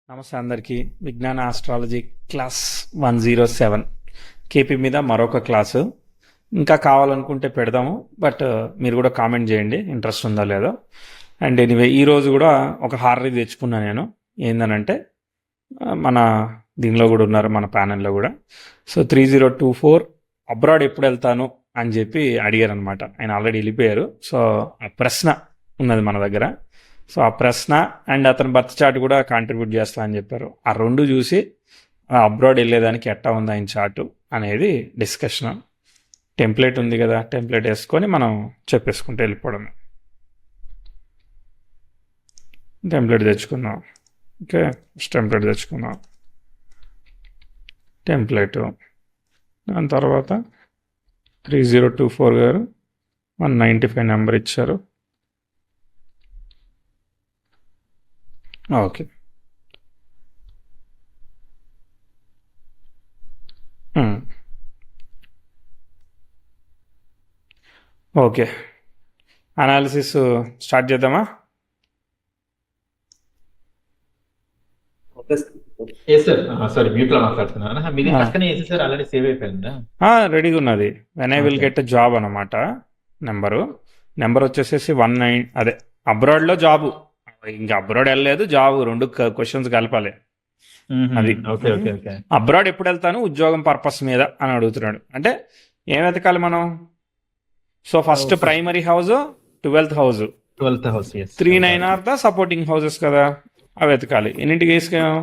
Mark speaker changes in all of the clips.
Speaker 1: నమస్తే అందరికీ. విజ్ఞాన ఆస్ట్రాలజీ క్లాస్ 107 కేపీ మీద మరొక క్లాసు. ఇంకా కావాలనుకుంటే పెడదాము, బట్ మీరు కూడా కామెంట్ చేయండి ఇంట్రెస్ట్ ఉందో లేదో. అండ్ ఎనీవే ఈరోజు కూడా ఒక హారర్ తెచ్చుకున్నా నేను. ఏందనంటే మన దీనిలో కూడా ఉన్నారు, మన ప్యానెల్లో కూడా. సో 3024 అబ్రాడ్ ఎప్పుడు వెళ్తాను అని చెప్పి అడిగారు అనమాట. ఆయన ఆల్రెడీ వెళ్ళిపోయారు. సో ఆ ప్రశ్న ఉన్నది మన దగ్గర. సో ఆ ప్రశ్న అండ్ అతని బర్త్ చార్ట్ కూడా కాంట్రిబ్యూట్ చేస్తా అని చెప్పారు. ఆ రెండు చూసి అబ్రాడ్ వెళ్ళేదానికి ఎట్టా ఉంది ఆయన చార్టు అనేది డిస్కషన్. టెంప్లెట్ ఉంది కదా, టెంప్లెట్ వేసుకొని మనం చెప్పేసుకుంటే వెళ్ళిపోవడమే. టెంప్లెట్ తెచ్చుకుందాం. ఓకే, టెంప్లెట్ తెచ్చుకుందాం. టెంప్లెట్ దాని తర్వాత 3024 గారు 195 నెంబర్ ఇచ్చారు. ఓకే, ఓకే, అనాలిసిస్ స్టార్ట్ చేద్దామా?
Speaker 2: సారీ మ్యూట్ లో మాట్లాడుతున్నాను. మీది పక్కనే వేసేసారు, ఆల్రెడీ సేవ్ అయిపోయిందా?
Speaker 1: రెడీగా ఉన్నది. When I will get job అనమాట. నెంబర్ వచ్చేసేసి 19. అదే అబ్రాడ్ లో జాబు, ఇంకా అబ్రాడ్ వెళ్ళలేదు, జాబ్, రెండు క్వశ్చన్స్ కలపాలి. అది అబ్రాడ్ ఎప్పుడు వెళ్తాను ఉద్యోగం పర్పస్ మీద అని అడుగుతున్నాడు. అంటే ఏం వెతకాలి మనం? So first primary house, 12th house, 39 are the supporting houses కదా, అవి వెతకాలి. ఎన్నింటికి వేసుకున్నాం?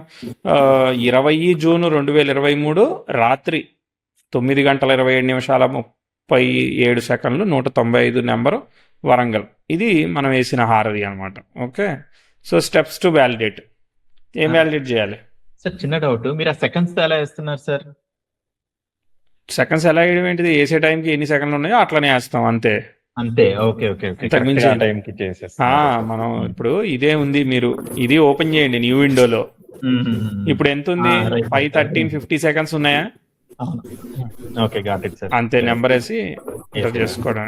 Speaker 1: 20 జూన్ 2023 రాత్రి 9:27 197 నెంబరు, వరంగల్. ఇది మనం వేసిన హారది అనమాట. Okay, so steps to validate. ఏం వ్యాలిడేట్ చేయాలి
Speaker 2: సార్? చిన్న డౌట్, మీరు ఆ సెకండ్స్ ఎలా వేస్తున్నారు సార్?
Speaker 1: సెకండ్స్ ఎలా వేయడం ఏంటిది? వేసే టైంకి ఎన్ని సెకండ్లు ఉన్నాయో అట్లనే వేస్తాం, అంతే.
Speaker 2: ఓకే.
Speaker 1: మనం ఇప్పుడు ఇదే ఉంది, మీరు ఇది ఓపెన్ చేయండి న్యూ విండోలో. ఇప్పుడు ఎంత ఉంది? 5:13 seconds ఉన్నాయా?
Speaker 2: Okay, got it sir.
Speaker 1: అంతే, నెంబర్ వేసి ఎంటర్ చేసుకోవడం.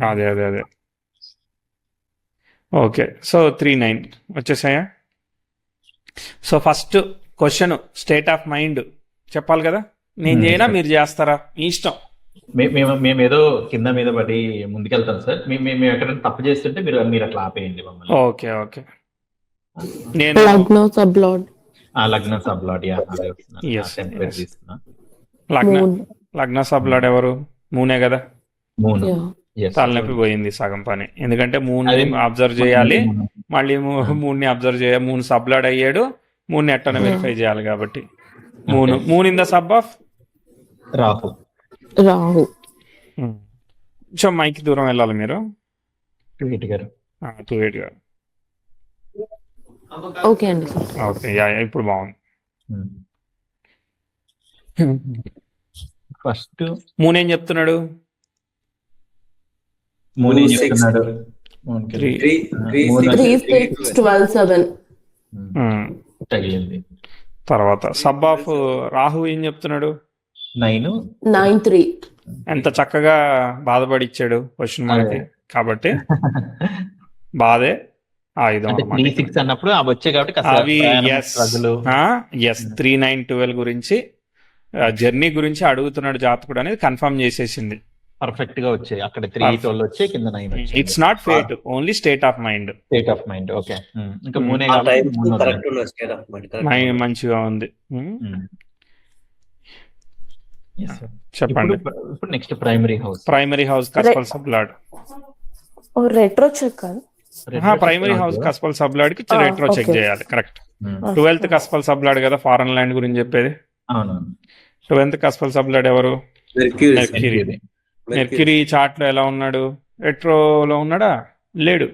Speaker 1: అదే ఓకే. సో 39 వచ్చేసాయా? So first question state of mind చెప్పాలి కదా. నేను చేయనా, మీరు చేస్తారా? మీ ఇష్టం.
Speaker 2: మేము ఏదో కింద మీద పడి ముందుకెళ్తాం సార్. మేము ఎక్కడైనా తప్పు చేస్తుంటే మీరు అట్లా ఆపేయండి మమ్మల్ని.
Speaker 1: ఓకే. నేను
Speaker 2: లగ్న సబ్లాడ్
Speaker 1: లగ్న సబ్లాడ్ ఎవరు? మూనే కదా. తలనొప్పి పోయింది సగం పని. ఎందుకంటే మూన్ అబ్జర్వ్ చేయాలి, మళ్ళీ మూన్ ని అబ్జర్వ్ చేయాలి. మూన్ సబ్లాడ్ అయ్యాడు, మూన్ ఎట్టన వెరిఫై చేయాలి. కాబట్టి moon in the sub of
Speaker 2: Rahu.
Speaker 1: కొంచెం మైకి దూరం వెళ్ళాలి మీరు.
Speaker 2: 280
Speaker 1: గారు.
Speaker 3: ఓకే అండి.
Speaker 1: ఓకే, ఇప్పుడు బాగుంది.
Speaker 2: ఫస్ట్
Speaker 1: మూన్ ఏం చెప్తున్నాడు?
Speaker 3: 3:12:7
Speaker 2: తగిలింది.
Speaker 1: తర్వాత సబ్ ఆఫ్ రాహు ఏం చెప్తున్నాడు?
Speaker 3: 9:03.
Speaker 1: ఎంత చక్కగా బాధపడి ఇచ్చాడు క్వశ్చన్ మనకి. కాబట్టి బాధే ఆయుధం
Speaker 2: అన్నప్పుడు
Speaker 1: అవి. ఎస్ 3912 గురించి, జర్నీ గురించి అడుగుతున్నాడు జాతకుడు అనేది కన్ఫర్మ్ చేసేసింది.
Speaker 2: పర్ఫెక్ట్ గా వచ్చాయి. అక్కడ 3 వచ్చాయి, కింద 9 వచ్చాయి.
Speaker 1: It's not fate, only state of mind.
Speaker 2: Okay. ఇంకా మూనే
Speaker 1: మంచిగా ఉంది. చెప్పండి.
Speaker 2: ఇప్పుడు next primary house
Speaker 1: cuspal sub lord.
Speaker 3: Retro check కాదు,
Speaker 1: ప్రైమరీ హౌస్ కస్పల్ సబ్లాడ్ కి రెట్రో చెక్ చేయాలి. కరెక్ట్. 12th కస్పల్ సబ్లాడ్ కదా ఫారెన్ ల్యాండ్ గురించి చెప్పేది. 12th కస్పల్ సబ్లాడ్ ఎవరు? మెర్క్యూరీ చార్ట్ లో ఎలా ఉన్నాడు? రెట్రోలో ఉన్నాడా? లేడు.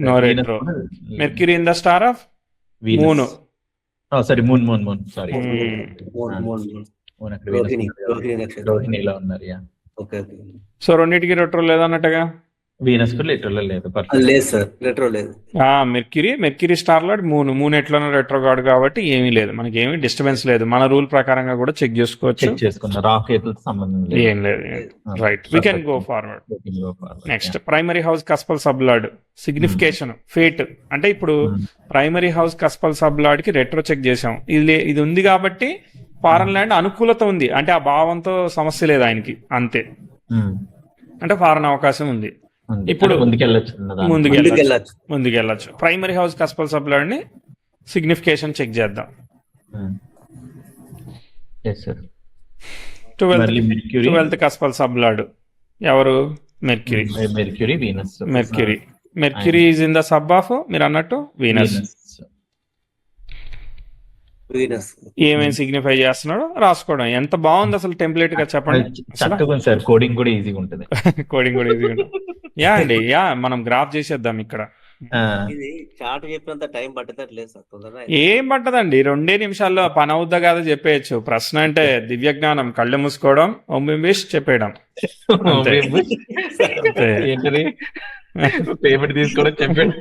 Speaker 1: No retro. Mercury in the star of moon.
Speaker 2: Sorry, moon sorry,
Speaker 1: so రెండింటికి రెట్రో లేదన్నట్టుగా.
Speaker 2: వీనస్ కు లిటరల్ లేదు
Speaker 4: లేదు సార్, రెట్రో లేదు.
Speaker 1: మెర్క్యూరీ స్టార్ లార్డ్ మూన్ ఎట్లనో రెట్రోగాడ్ కాబట్టి ఏమీ లేదు, మనకి ఏమీ డిస్టర్బెన్స్ లేదు. మన రూల్ ప్రకారంగా కూడా చెక్ చేసుకోవచ్చు.
Speaker 2: చెక్ చేసుకున్న రాక్ కేతులతో సంబంధం లేదు.
Speaker 1: ఏం లేదు. Right, we can go forward. Next primary house cuspal sublord signification fate. అంటే ఇప్పుడు ప్రైమరీ హౌస్ కస్పల్ సబ్లార్డ్ కి రెట్రో చెక్ చేసాం. ఇది ఉంది కాబట్టి ఫారెన్ ల్యాండ్ అనుకూలత ఉంది, అంటే ఆ భావంతో సమస్య లేదు ఆయనకి, అంతే. అంటే ఫారెన్ అవకాశం ఉంది. ఇప్పుడు ముందుకెళ్ళచ్చు. ప్రైమరీ హౌస్ కస్పల్ సబ్లార్డ్ ని సిగ్నిఫికేషన్ చెక్ చేద్దాం. 12th కస్పల్ సబ్లార్డ్ ఎవరు? Mercury. Mercury is in the sub of, మీరు అన్నట్టు, వీనస్. ఏమేమి సిగ్నిఫై చేస్తున్నాడో రాసుకోవడం. ఎంత బాగుంది అసలు టెంప్లెట్ గా, చెప్పండి.
Speaker 2: సార్ కోడింగ్ కూడా ఈజీగా ఉంటుంది.
Speaker 1: కోడింగ్ కూడా ఈజీగా ఉంటుంది. అండి మనం గ్రాఫ్ చేసేద్దాం ఇక్కడ.
Speaker 4: ఇది చార్ట్ చెప్పినంత టైం పట్టట్లేదు సార్, తొందరగా
Speaker 1: ఏం పట్టదండి, 2 నిమిషాల్లో పని అవుద్దా కాదో చెప్పేయచ్చు. ప్రశ్న అంటే దివ్య జ్ఞానం, కళ్ళు మూసుకోవడం, ఓంబింబిష్ చెప్పేయడం.
Speaker 2: పేమెంట్ తీసుకోవడం చెప్పాడు.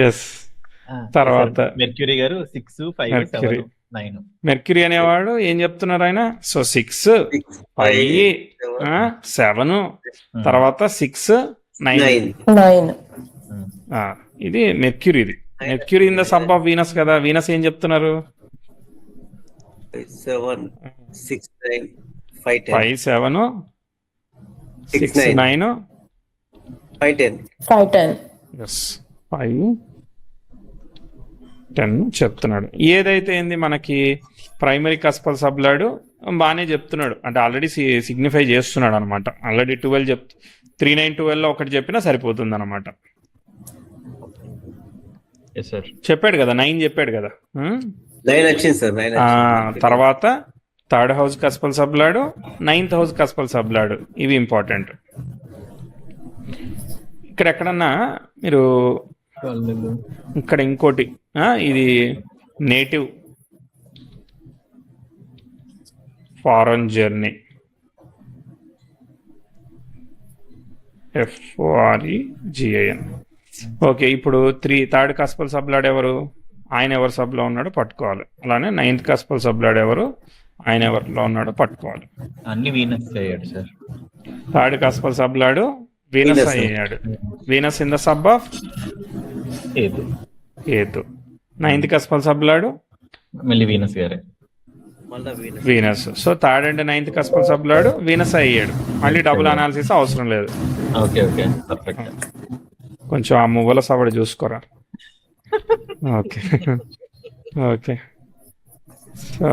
Speaker 1: ఎస్. తర్వాత
Speaker 2: మెర్క్యూరీ గారు 6, 5, 7, 9.
Speaker 1: మెర్క్యూరీ అనేవాడు ఏం చెప్తున్నారు ఆయన? సో 6, 5, 7, తర్వాత 6, 9. ఇది mercury. Mercury in the sub of Venus కదా. వీనస్ ఏం చెప్తున్నారు?
Speaker 4: 7, 6, 9, 5,
Speaker 1: 5, 7, 6, 9,
Speaker 4: 5, 10.
Speaker 1: 5, 10 చెప్తున్నాడు. ఏదైతే ఏంది మనకి ప్రైమరీ కస్పల్ సబ్లార్డ్ బాగానే చెప్తున్నాడు, అంటే ఆల్రెడీ సిగ్నిఫై చేస్తున్నాడు అనమాట. ఆల్రెడీ 12 3, 9, 12 లో ఒకటి చెప్పినా సరిపోతుంది అనమాట. చెప్పాడు కదా, 9 చెప్పాడు కదా.
Speaker 4: 9 వచ్చింది సార్.
Speaker 1: తర్వాత 3rd house cuspal sublord, 9th house cuspal sublord, ఇవి ఇంపార్టెంట్. ఇక్కడ ఎక్కడన్నా మీరు ఇక్కడ ఇంకోటి, ఇది native foreign journey, FOREGIN. Okay, ఇప్పుడు 3rd కస్పల్ సబ్లార్డ్ ఎవరు? ఆయన ఎవరు సబ్లో ఉన్నాడో పట్టుకోవాలి. అలానే 9th కస్పల్ సబ్లార్డ్ ఎవరు? ఆయన ఎవరిలో ఉన్నాడో పట్టుకోవాలి.
Speaker 2: అన్ని వీనస్ అయ్యాడు sir.
Speaker 1: 3rd cuspal sub lord Venus అయ్యాడు. Venus in the sub of Ketu. 9th cuspal sub lord
Speaker 2: మళ్ళీ వీనస్ గారే.
Speaker 1: Venus. So 3rd and 9th cuspal sub lord Venus అయ్యాడు. మళ్ళీ డబుల్ అనాలిసిస్ అవసరం లేదు. కొంచెం ఆ మువ్వల సవడి చూసుకోరా. ఓకే. సో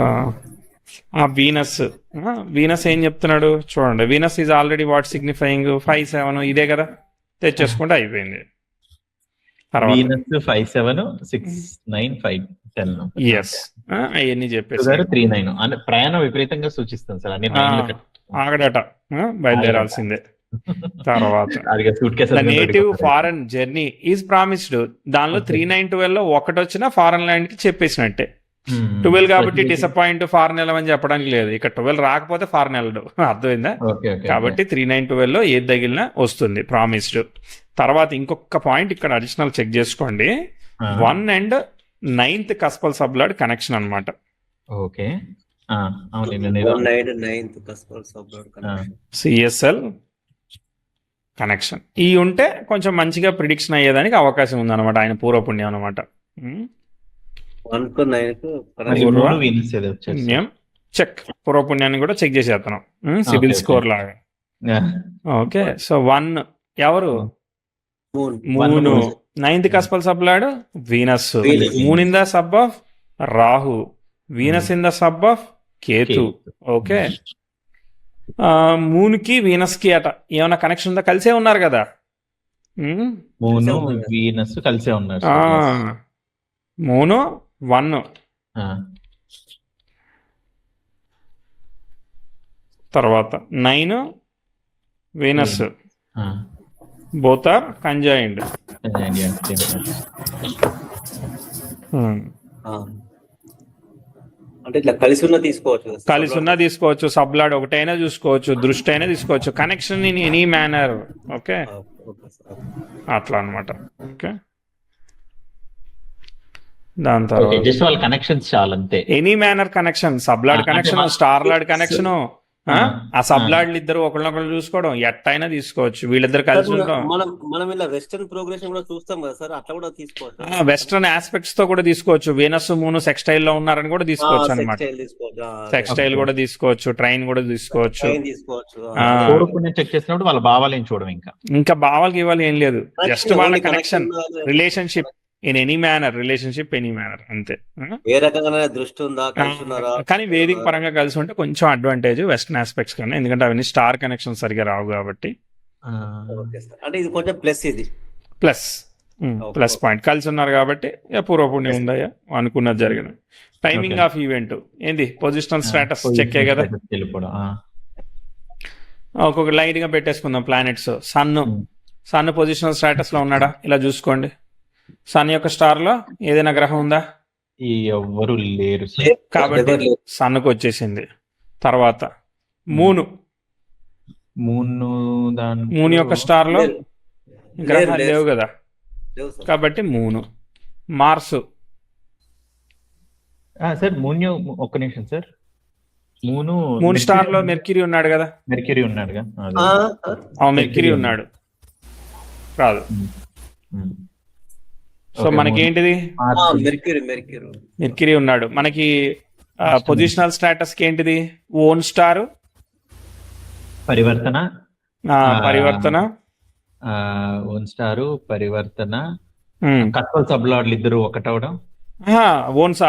Speaker 1: ఆ వీనస్ ఏం చెప్తున్నాడు చూడండి. Venus is already what signifying 5, 7 ఇదే కదా, తెచ్చేసుకుంటే అయిపోయింది.
Speaker 2: వీనస్ 5, 7, 6, 9, 5, 10.
Speaker 1: ఎస్, అవన్నీ చెప్పేసి
Speaker 2: 3, 9 ప్రయాణం విపరీతంగా సూచిస్తుంది సార్. అన్ని
Speaker 1: ఆగడట, బయలుదేరాల్సిందే. తర్వాత native foreign journey is promised. దానిలో 3, 9, 12 లో ఒకటి వచ్చినా ఫారెన్ ల్యాండ్ కి చెప్పేసినట్టే. 12 కాబట్టి డిసప్పాయింట్ ఫారెన్ వెళ్ళమని చెప్పడానికి లేదు. ఇక్కడ 12 రాకపోతే ఫారెన్ వెళ్ళడు, అర్థమైందా? కాబట్టి 3, 9, 12 లో ఏది తగిలినా వస్తుంది, ప్రామిస్డ్. తర్వాత ఇంకొక పాయింట్ ఇక్కడ అడిషనల్ చెక్ చేసుకోండి. 1 and 9th cuspal sub lord connection అనమాట.
Speaker 2: Okay,
Speaker 1: CSL connection. ఈ ఉంటే కొంచెం మంచిగా ప్రిడిక్షన్ అయ్యేదానికి అవకాశం ఉంది అనమాట, ఆయన పూర్వపుణ్యం అనమాట. పుణ్యం చెక్, పూర్వపుణ్యాన్ని కూడా చెక్ చేసేస్తున్నాం, సిబిల్ స్కోర్ లాగా. ఓకే, సో 1 ఎవరు? Moon. 9th cuspal sub lord Venus. Moon in the sub of Rahu, Venus in the sub of Ketu. Okay, moon కి వీనస్ కి అట ఏమైనా కనెక్షన్ ఉందా? కలిసే ఉన్నారు కదా.
Speaker 2: మూను వీనస్ కలిసే ఉన్నారు.
Speaker 1: మూను 1, తర్వాత 9 వీనస్, both are conjoined.
Speaker 4: అంటే ఇట్లా కలిసి ఉన్న తీసుకోవచ్చు కదా సార్?
Speaker 1: కలిసి ఉన్నా తీసుకోవచ్చు, సబ్లాడ్ ఒకటైనా చూసుకోవచ్చు, దృష్టి అయినా తీసుకోవచ్చు, connection in any manner. Okay,
Speaker 4: okay sir.
Speaker 1: అట్లా అనమాట. ఓకే, దాని
Speaker 2: ఓకే,
Speaker 1: తర్వాత
Speaker 2: జస్ట్ వాళ్ళ కనెక్షన్స్ చాలు అంతే.
Speaker 1: ఎనీ మేనర్ కనెక్షన్, సబ్లాడ్
Speaker 2: అంటే
Speaker 1: కనెక్షన్,
Speaker 2: మా-
Speaker 1: స్టార్ లాడ్ కనెక్షన్.
Speaker 2: ఆ,
Speaker 1: ఆ సబ్లాడ్లు ఇద్దరు ఒకళ్ళొకళ్ళు చూసుకోవడం, ఎట్టయినా తీసుకోవచ్చు, వీళ్ళిద్దరు కలిసి
Speaker 4: సార్,
Speaker 1: ఉండడం.
Speaker 4: మనం ఇలా వెస్టర్న్ ప్రోగ్రెషన్ కూడా చూస్తాం కదా సార్, అట్లా కూడా తీసుకోవచ్చు.
Speaker 1: వెస్ట్రన్ ఆస్పెక్ట్స్ తో కూడా తీసుకోవచ్చు. వీనస్ మూన్ సెక్స్టైల్ లో ఉన్నారని కూడా తీసుకోవచ్చు అనమాట.
Speaker 4: టెక్స్టైల్ తీసుకోవచ్చు.
Speaker 1: సెక్స్టైల్ కూడా తీసుకోవచ్చు, ట్రైన్ కూడా తీసుకోవచ్చు.
Speaker 4: ట్రైన్ తీసుకోవచ్చు.
Speaker 1: ఆ.
Speaker 2: కోరుకునే చెక్ చేసినప్పుడు వాళ్ళ భావాలు ఏం చూడడం ఇంకా.
Speaker 1: ఇంకా భావాలకి ఇవ్వాలి ఏం లేదు, జస్ట్ వాళ్ళ
Speaker 4: Only
Speaker 1: connection,
Speaker 4: connection
Speaker 1: relationship in any manner, relationship any manner, అంతే.
Speaker 4: ఏ రకంగా దృష్టి ఉందా, కలిసి ఉన్నారా?
Speaker 1: కానీ వేదిక పరంగా కలిసి ఉంటే కొంచెం అడ్వాంటేజ్ వెస్టర్న్ ఆస్పెక్ట్స్ కన్నా, ఎందుకంటే అవన్నీ స్టార్ కనెక్షన్ సరిగా రావు కాబట్టి.
Speaker 4: Okay sir. అంటే ఇది కొంచెం ప్లస్ ఇది.
Speaker 1: Plus
Speaker 4: Okay.
Speaker 1: ప్లస్ పాయింట్, కలిసి ఉన్నారు కాబట్టి ఇక పూర్వపుణ్యం ఉందయ్యా, అనుకున్నది జరిగిన. Timing
Speaker 2: Okay.
Speaker 1: ఆఫ్ ఈవెంట్ ఏంది, పొజిషనల్ స్టేటస్ చెక్కే కదా.
Speaker 2: వెళ్ళిపోవడం.
Speaker 1: ఒక్కొక్క లైట్ గా పెట్టేసుకుందాం. Planets, sun
Speaker 2: Hmm.
Speaker 1: Sun positional status లో ఉన్నాడా, ఇలా చూసుకోండి. సన్ యొక్క స్టార్ లో ఏదైనా గ్రహం ఉందా?
Speaker 2: ఈ ఎవ్వరు లేరు సార్.
Speaker 1: కాబట్టి సన్కు వచ్చేసింది. తర్వాత మూను,
Speaker 2: మూన్ దాని
Speaker 1: మూన్ యొక్క స్టార్ లో
Speaker 4: లేదు.
Speaker 1: గ్రహాలు
Speaker 4: లేదు.
Speaker 1: లేవు కదా,
Speaker 4: లేవు సార్.
Speaker 1: కాబట్టి మూను. మార్స్,
Speaker 2: సార్ మూన్ ఒక్క నిమిషం సార్.
Speaker 1: మూన్ స్టార్ లో మెర్క్యూరీ ఉన్నాడు కదా.
Speaker 2: మెర్క్యూరీ ఉన్నాడుగా. అదే.
Speaker 1: మెర్క్యూరీ ఉన్నాడు, రాదు. సో
Speaker 2: Okay,
Speaker 1: మనకేంటిది,
Speaker 2: మార్స్.
Speaker 4: మెర్క్యూరీ
Speaker 1: మెర్క్యూరీ ఉన్నాడు. మనకి పొజిషనల్ స్టేటస్ కి ఏంటిది, ఓన్ స్టార్,
Speaker 2: పరివర్తన,
Speaker 1: పరివర్తన,
Speaker 2: ఓన్ స్టారు, పరివర్తన, కట్వల్ సబ్ లార్డ్లు ఇద్దరు ఒకటవడం,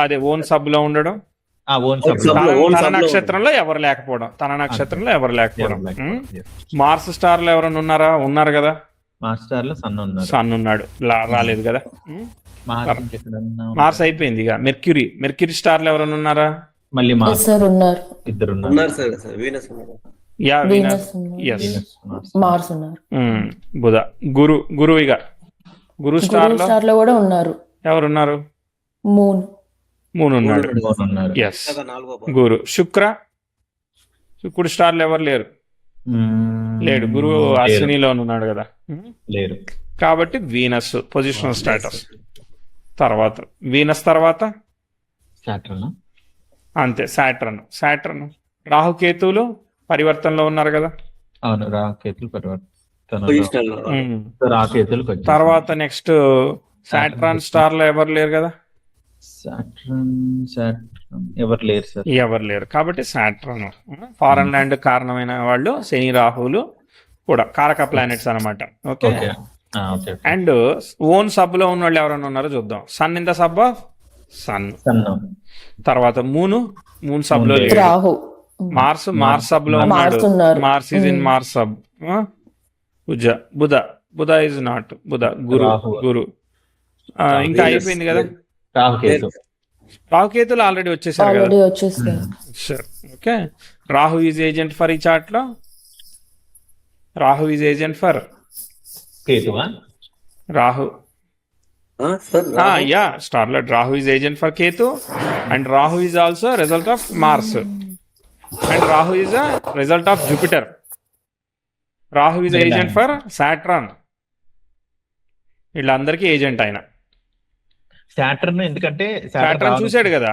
Speaker 1: అదే ఓన్ సబ్ లో ఉండడం,
Speaker 2: ఓన్ సబ్
Speaker 4: Sub లో, own
Speaker 1: తన
Speaker 4: sub లో
Speaker 1: నక్షత్రంలో ఎవరు లేకపోవడం, తన నక్షత్రంలో ఎవరు లేకపోవడం.
Speaker 2: లార్డ్.
Speaker 1: మార్స్ స్టార్ లో ఎవరైనా ఉన్నారా, ఉన్నారు కదా.
Speaker 2: మాస్టర్ లో సన్ ఉన్నారు.
Speaker 1: సన్ ఉన్నాడు, రాలేదు కదా.
Speaker 2: మార్స్ ఎక్కడన్నా
Speaker 1: మార్స్ అయిపోయింది. ఇక మెర్క్యూరీ స్టార్ లో ఎవరైనా ఉన్నారా?
Speaker 2: మళ్ళీ మార్స్
Speaker 3: సార్ ఉన్నారు.
Speaker 2: ఇద్దరు ఉన్నారు.
Speaker 4: ఉన్నారు సార్. వీనస్ ఉన్నారు.
Speaker 1: యా,
Speaker 3: వీనస్ ఉన్నారు.
Speaker 1: ఎస్.
Speaker 2: Venus, Mars.
Speaker 3: మార్స్ ఉన్నారు.
Speaker 1: బుధ, గురు ఇక గురు స్టార్
Speaker 3: గురు
Speaker 1: లో
Speaker 3: స్టార్ లో కూడా ఉన్నారు.
Speaker 1: ఎవరున్నారు?
Speaker 3: మూన్.
Speaker 1: మూన్ ఉన్నాడు.
Speaker 2: మూన్ ఉన్నారు.
Speaker 1: ఎస్.
Speaker 4: ఇంకా నాలుగో భాగం.
Speaker 1: గురు, శుక్రుడు స్టార్ లో ఎవరు లేరు. లేడు, గురువు అశ్వినిలో ఉన్నాడు కదా.
Speaker 2: లేరు.
Speaker 1: కాబట్టి వీనస్ పొజిషనల్ స్టేటస్. తర్వాత వీనస్ తర్వాత
Speaker 2: సాటర్న్.
Speaker 1: అంతే, సాటర్న్ రాహుకేతువులు పరివర్తనలో ఉన్నారు కదా.
Speaker 2: అవును, రాకేతులు పరివర్తన.
Speaker 4: పొజిషనల్ లో.
Speaker 2: రాకేతులకు వచ్చారు.
Speaker 1: తర్వాత నెక్స్ట్ సాట్రాన్ స్టార్ లో ఎవరు లేరు కదా.
Speaker 2: సాటర్న్ ఎవరు లేరు సార్.
Speaker 1: ఎవరు లేరు కాబట్టి సాట్రాన్. ఫారెన్ ల్యాండ్ కారణమైన వాళ్ళు శని రాహువులు కూడా కారక ప్లానెట్స్ అనమాట. Okay.
Speaker 2: Okay. Okay.
Speaker 1: And own sub లో ఉన్న వాళ్ళు ఎవరైనా ఉన్నారో చూద్దాం. Sun in the sub of sun.
Speaker 2: Sun.
Speaker 1: తర్వాత మూన్ సబ్ లో లేడు.
Speaker 3: రాహు.
Speaker 1: మార్స్ సబ్ లో ఉన్నాడు.
Speaker 3: మార్స్ ఉన్నారు.
Speaker 1: Mars is in Mars sub. Budha is not.
Speaker 2: Rahu.
Speaker 1: Guru ఇంకా అయిపోయింది కదా.
Speaker 2: రాహుకేతు.
Speaker 1: రాహుకేతులు ఆల్రెడీ వచ్చేసారు కదా.
Speaker 3: ఆల్రెడీ వచ్చేసారు.
Speaker 1: Sure. Okay. Rahu is agent for ఈ చార్ట్ లో. రాహు ఈజ్ ఏజెంట్ ఫర్
Speaker 2: కేతువా?
Speaker 1: రాహు.
Speaker 4: సార్
Speaker 1: యా, స్టార్ లో Rahu is agent for Ketu and Rahu is also result of Mars and Rahu is a result of Jupiter. Rahu is agent for Saturn. వీళ్ళందరికీ agent ఆయన.
Speaker 2: Saturn ఎందుకంటే
Speaker 1: సాట్రాన్ చూశాడు కదా.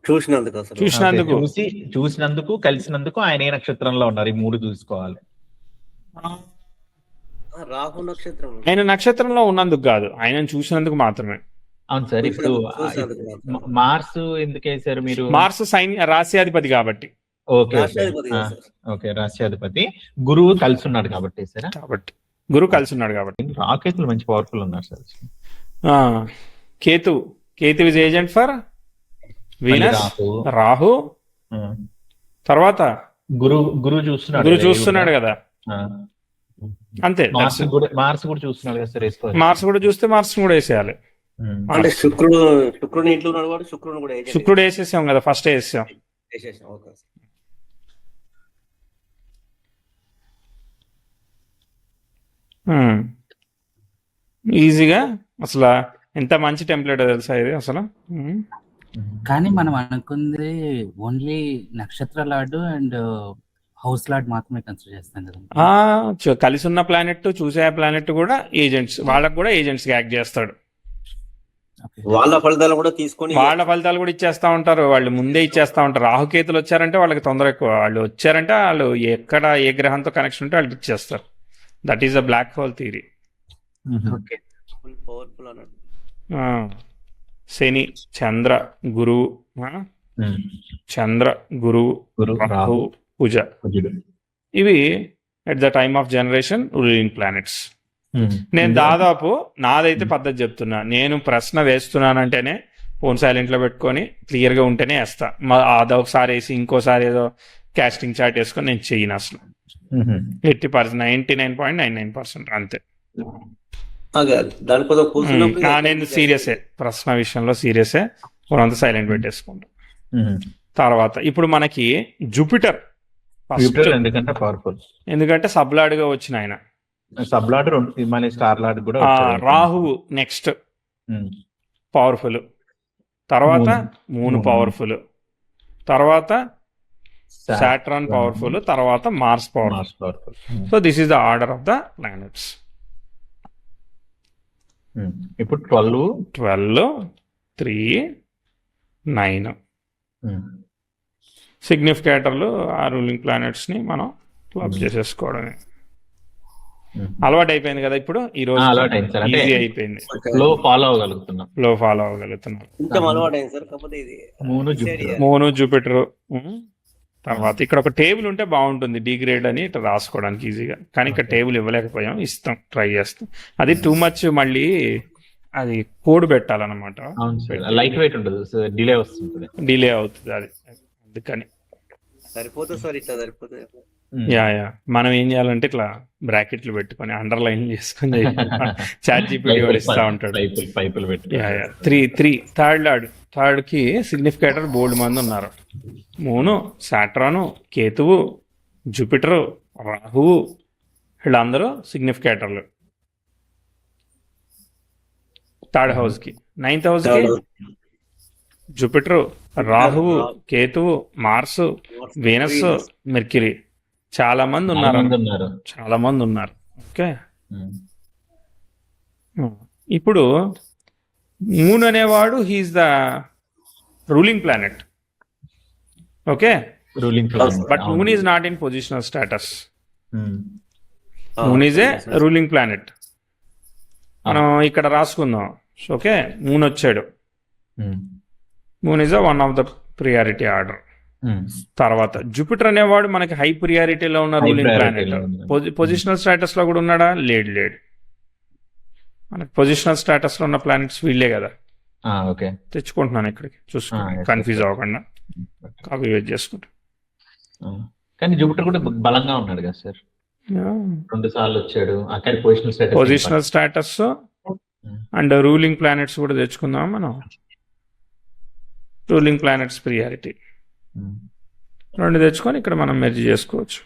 Speaker 4: చూసినందుకు అసలు.
Speaker 1: చూసినందుకు
Speaker 2: చూసినందుకు కలిసినందుకు ఆయన ఏ నక్షత్రంలో ఉన్నారు, ఈ మూడు చూసుకోవాలి.
Speaker 4: రాహు నక్షత్రం.
Speaker 1: ఆయన నక్షత్రంలో ఉన్నందుకు కాదు, ఆయనను చూసినందుకు మాత్రమే.
Speaker 2: అవును సార్. ఇప్పుడు మార్స్ ఎందుకు వేసారు మీరు?
Speaker 1: మార్స్ రాశ్యాధిపతి కాబట్టి.
Speaker 2: ఓకే. ఓకే, రాశ్యాధిపతి. గురువు కలిసి ఉన్నాడు కాబట్టి వేసారా?
Speaker 1: కాబట్టి గురువు కలిసి ఉన్నాడు కాబట్టి.
Speaker 2: రాకేతులు మంచి పవర్ఫుల్ ఉన్నారు sir.
Speaker 1: Ketu is agent for Venus, Rahu. తర్వాత
Speaker 2: గురువు
Speaker 1: చూస్తున్నాడు కదా. అంతే.
Speaker 2: మార్స్ కూడా చూస్తున్నాడు కదా సార్. వేసుకోవాలి.
Speaker 1: మార్స్ కూడా చూస్తే మార్స్ కూడా వేసేయాలి.
Speaker 4: అంటే శుక్రుడు ఇంట్లో ఉన్నాడు వాడు. శుక్రుడు కూడా
Speaker 1: శుక్రుడు వేసేసాం కదా, ఫస్ట్ వేసేసాం.
Speaker 4: ఓకే.
Speaker 1: ఈజీగా అసలు ఎంత మంచి టెంప్లెట్ తెలుసా ఇది అసలు.
Speaker 5: కానీ మనం అనుకుంది ఓన్లీ నక్షత్ర లార్డ్ అండ్ హౌస్ లార్డ్ మాత్రమే కన్సిడర్ చేస్తాం కదా.
Speaker 1: కలిసి ఉన్న ప్లానెట్ చూసే ప్లానెట్ కూడా ఏజెంట్స్, వాళ్ళకు కూడా ఏజెంట్స్ యాక్ట్ చేస్తాడు.
Speaker 5: ఓకే.
Speaker 4: వాళ్ళ ఫలితాలు కూడా తీసుకొని
Speaker 1: వాళ్ళ ఫలితాలు కూడా ఇచ్చేస్తా ఉంటారు, వాళ్ళు ముందే ఇచ్చేస్తా ఉంటారు. రాహుకేతులు వచ్చారంటే వాళ్ళకి తొందర ఎక్కువ, వాళ్ళు వచ్చారంటే వాళ్ళు ఎక్కడ ఏ గ్రహంతో కనెక్షన్ ఉంటే వాళ్ళకి ఇచ్చేస్తారు. That is the black hole theory.
Speaker 5: Okay.
Speaker 4: Full powerful అన్నట్టు.
Speaker 1: శని, చంద్ర, గురువు, చంద్ర, గురువు, రాహు, కుజ, ఇవి at the time of generation ruling planets. నేను దాదాపు నాదైతే పద్ధతి చెప్తున్నా, నేను ప్రశ్న వేస్తున్నానంటేనే ఫోన్ సైలెంట్లో పెట్టుకొని క్లియర్గా ఉంటేనే వేస్తా. అదొకసారి వేసి ఇంకోసారి ఏదో కాస్టింగ్ చార్ట్ వేసుకొని నేను చెయ్యను అసలు. 80%, 99.99% అంతే.
Speaker 4: దానికోసం కూర్చున్నప్పుడు
Speaker 1: నేను సీరియసే, ప్రశ్న విషయంలో సీరియసే, ఫోన్ అంతా సైలెంట్ పెట్టేసుకుంటా. తర్వాత ఇప్పుడు మనకి జూపిటర్ ఫస్ట్,
Speaker 2: ఎందుకంటే పవర్ఫుల్,
Speaker 1: ఎందుకంటే సబ్లాడ్గా వచ్చిన ఆయన.
Speaker 2: సబ్ లార్డ్ మన స్టార్ లార్డ్ కూడా
Speaker 1: రాహువు నెక్స్ట్ పవర్ఫుల్, తర్వాత మూన్ పవర్ఫుల్, తర్వాత సాటర్న్ పవర్ఫుల్, తర్వాత Mars powerful. So this is the order of the planets.
Speaker 2: ఇప్పుడు 12,
Speaker 1: 3, 9 సిగ్నిఫికేటర్లు ఆ రూలింగ్ ప్లానెట్స్ ని మనం క్లబ్ చేసేసుకోవడమే. అలవాటు అయిపోయింది కదా ఇప్పుడు, ఈ రోజు ఈజీ అయిపోయింది,
Speaker 2: ఫ్లో ఫాలో అవ్వగలుగుతున్నాం.
Speaker 4: కొంచెం అలవాటు అయింది సార్. కాకపోతే ఇది
Speaker 1: మూను, జూపిటర్. తర్వాత ఇక్కడ ఒక టేబుల్ ఉంటే బాగుంటుంది, డిగ్రేడ్ అని ఇట్లా రాసుకోవడానికి ఈజీగా. కానీ ఇక్కడ టేబుల్ ఇవ్వలేకపోయాం, ఇస్తాం, ట్రై చేస్తాం. అది టూ మచ్, మళ్ళీ అది కోడ్ పెట్టాలన్నమాట,
Speaker 2: లైట్ వెయిట్ ఉండదు, డిలే వస్తుంది,
Speaker 1: డిలే అవుతుంది అది. అందుకని
Speaker 4: సరిపోతుంది సార్, ఇట్లా సరిపోతుంది.
Speaker 1: యా మనం ఏం చేయాలంటే ఇట్లా బ్రాకెట్లు పెట్టుకొని అండర్లైన్ చేసుకొని చాట్ జీపీటీ వాడు ఇస్తా ఉంటాడు.
Speaker 2: పైపులు పెట్టి
Speaker 1: 3 థర్డ్ కి సిగ్నిఫికేటర్ బోల్డ్ మంది ఉన్నారు. మూను, సాటర్న్, కేతువు, జూపిటర్, రాహువు, వీళ్ళందరూ సిగ్నిఫికేటర్లు. థర్డ్ హౌస్ కి, 9th హౌస్ కి జూపిటర్, రాహువు, కేతువు, మార్స్, వీనస్, మెర్క్యూరీ. చాలా మంది ఉన్నారు. ఓకే, ఇప్పుడు మూన్ అనేవాడు he is the ruling planet. Okay, but moon is not in positional status. Moon is a ruling planet. మనం ఇక్కడ రాసుకుందాం. ఓకే, మూన్ వచ్చాడు. Moon is one of the priority order. తర్వాత జూపిటర్ అనేవాడు మనకి హై ప్రియారిటీలో ఉన్న రూలింగ్ ప్లానెట్. పొజిషనల్ స్టేటస్ లో కూడా ఉన్నాడా? లేడు. మనకి పొజిషనల్ స్టేటస్ లో ఉన్న ప్లానెట్స్ వీళ్ళే కదా.
Speaker 2: ఓకే,
Speaker 1: తెచ్చుకుంటున్నాను ఇక్కడికి, చూసుకోండి, కన్ఫ్యూజ్ అవ్వకుండా కాపీ వేట్ చేసుకుంటా.
Speaker 2: కానీ జూపిటర్ కూడా బలంగా ఉన్నాడు కదా సార్, 2 సార్లు వచ్చాడు.
Speaker 1: Positional status and ruling planets కూడా తెచ్చుకుందాం మనం. రూలింగ్ ప్లానెట్స్ ప్రియారిటీ 2 తెచ్చుకొని ఇక్కడ మనం మెర్జ్ చేసుకోవచ్చు.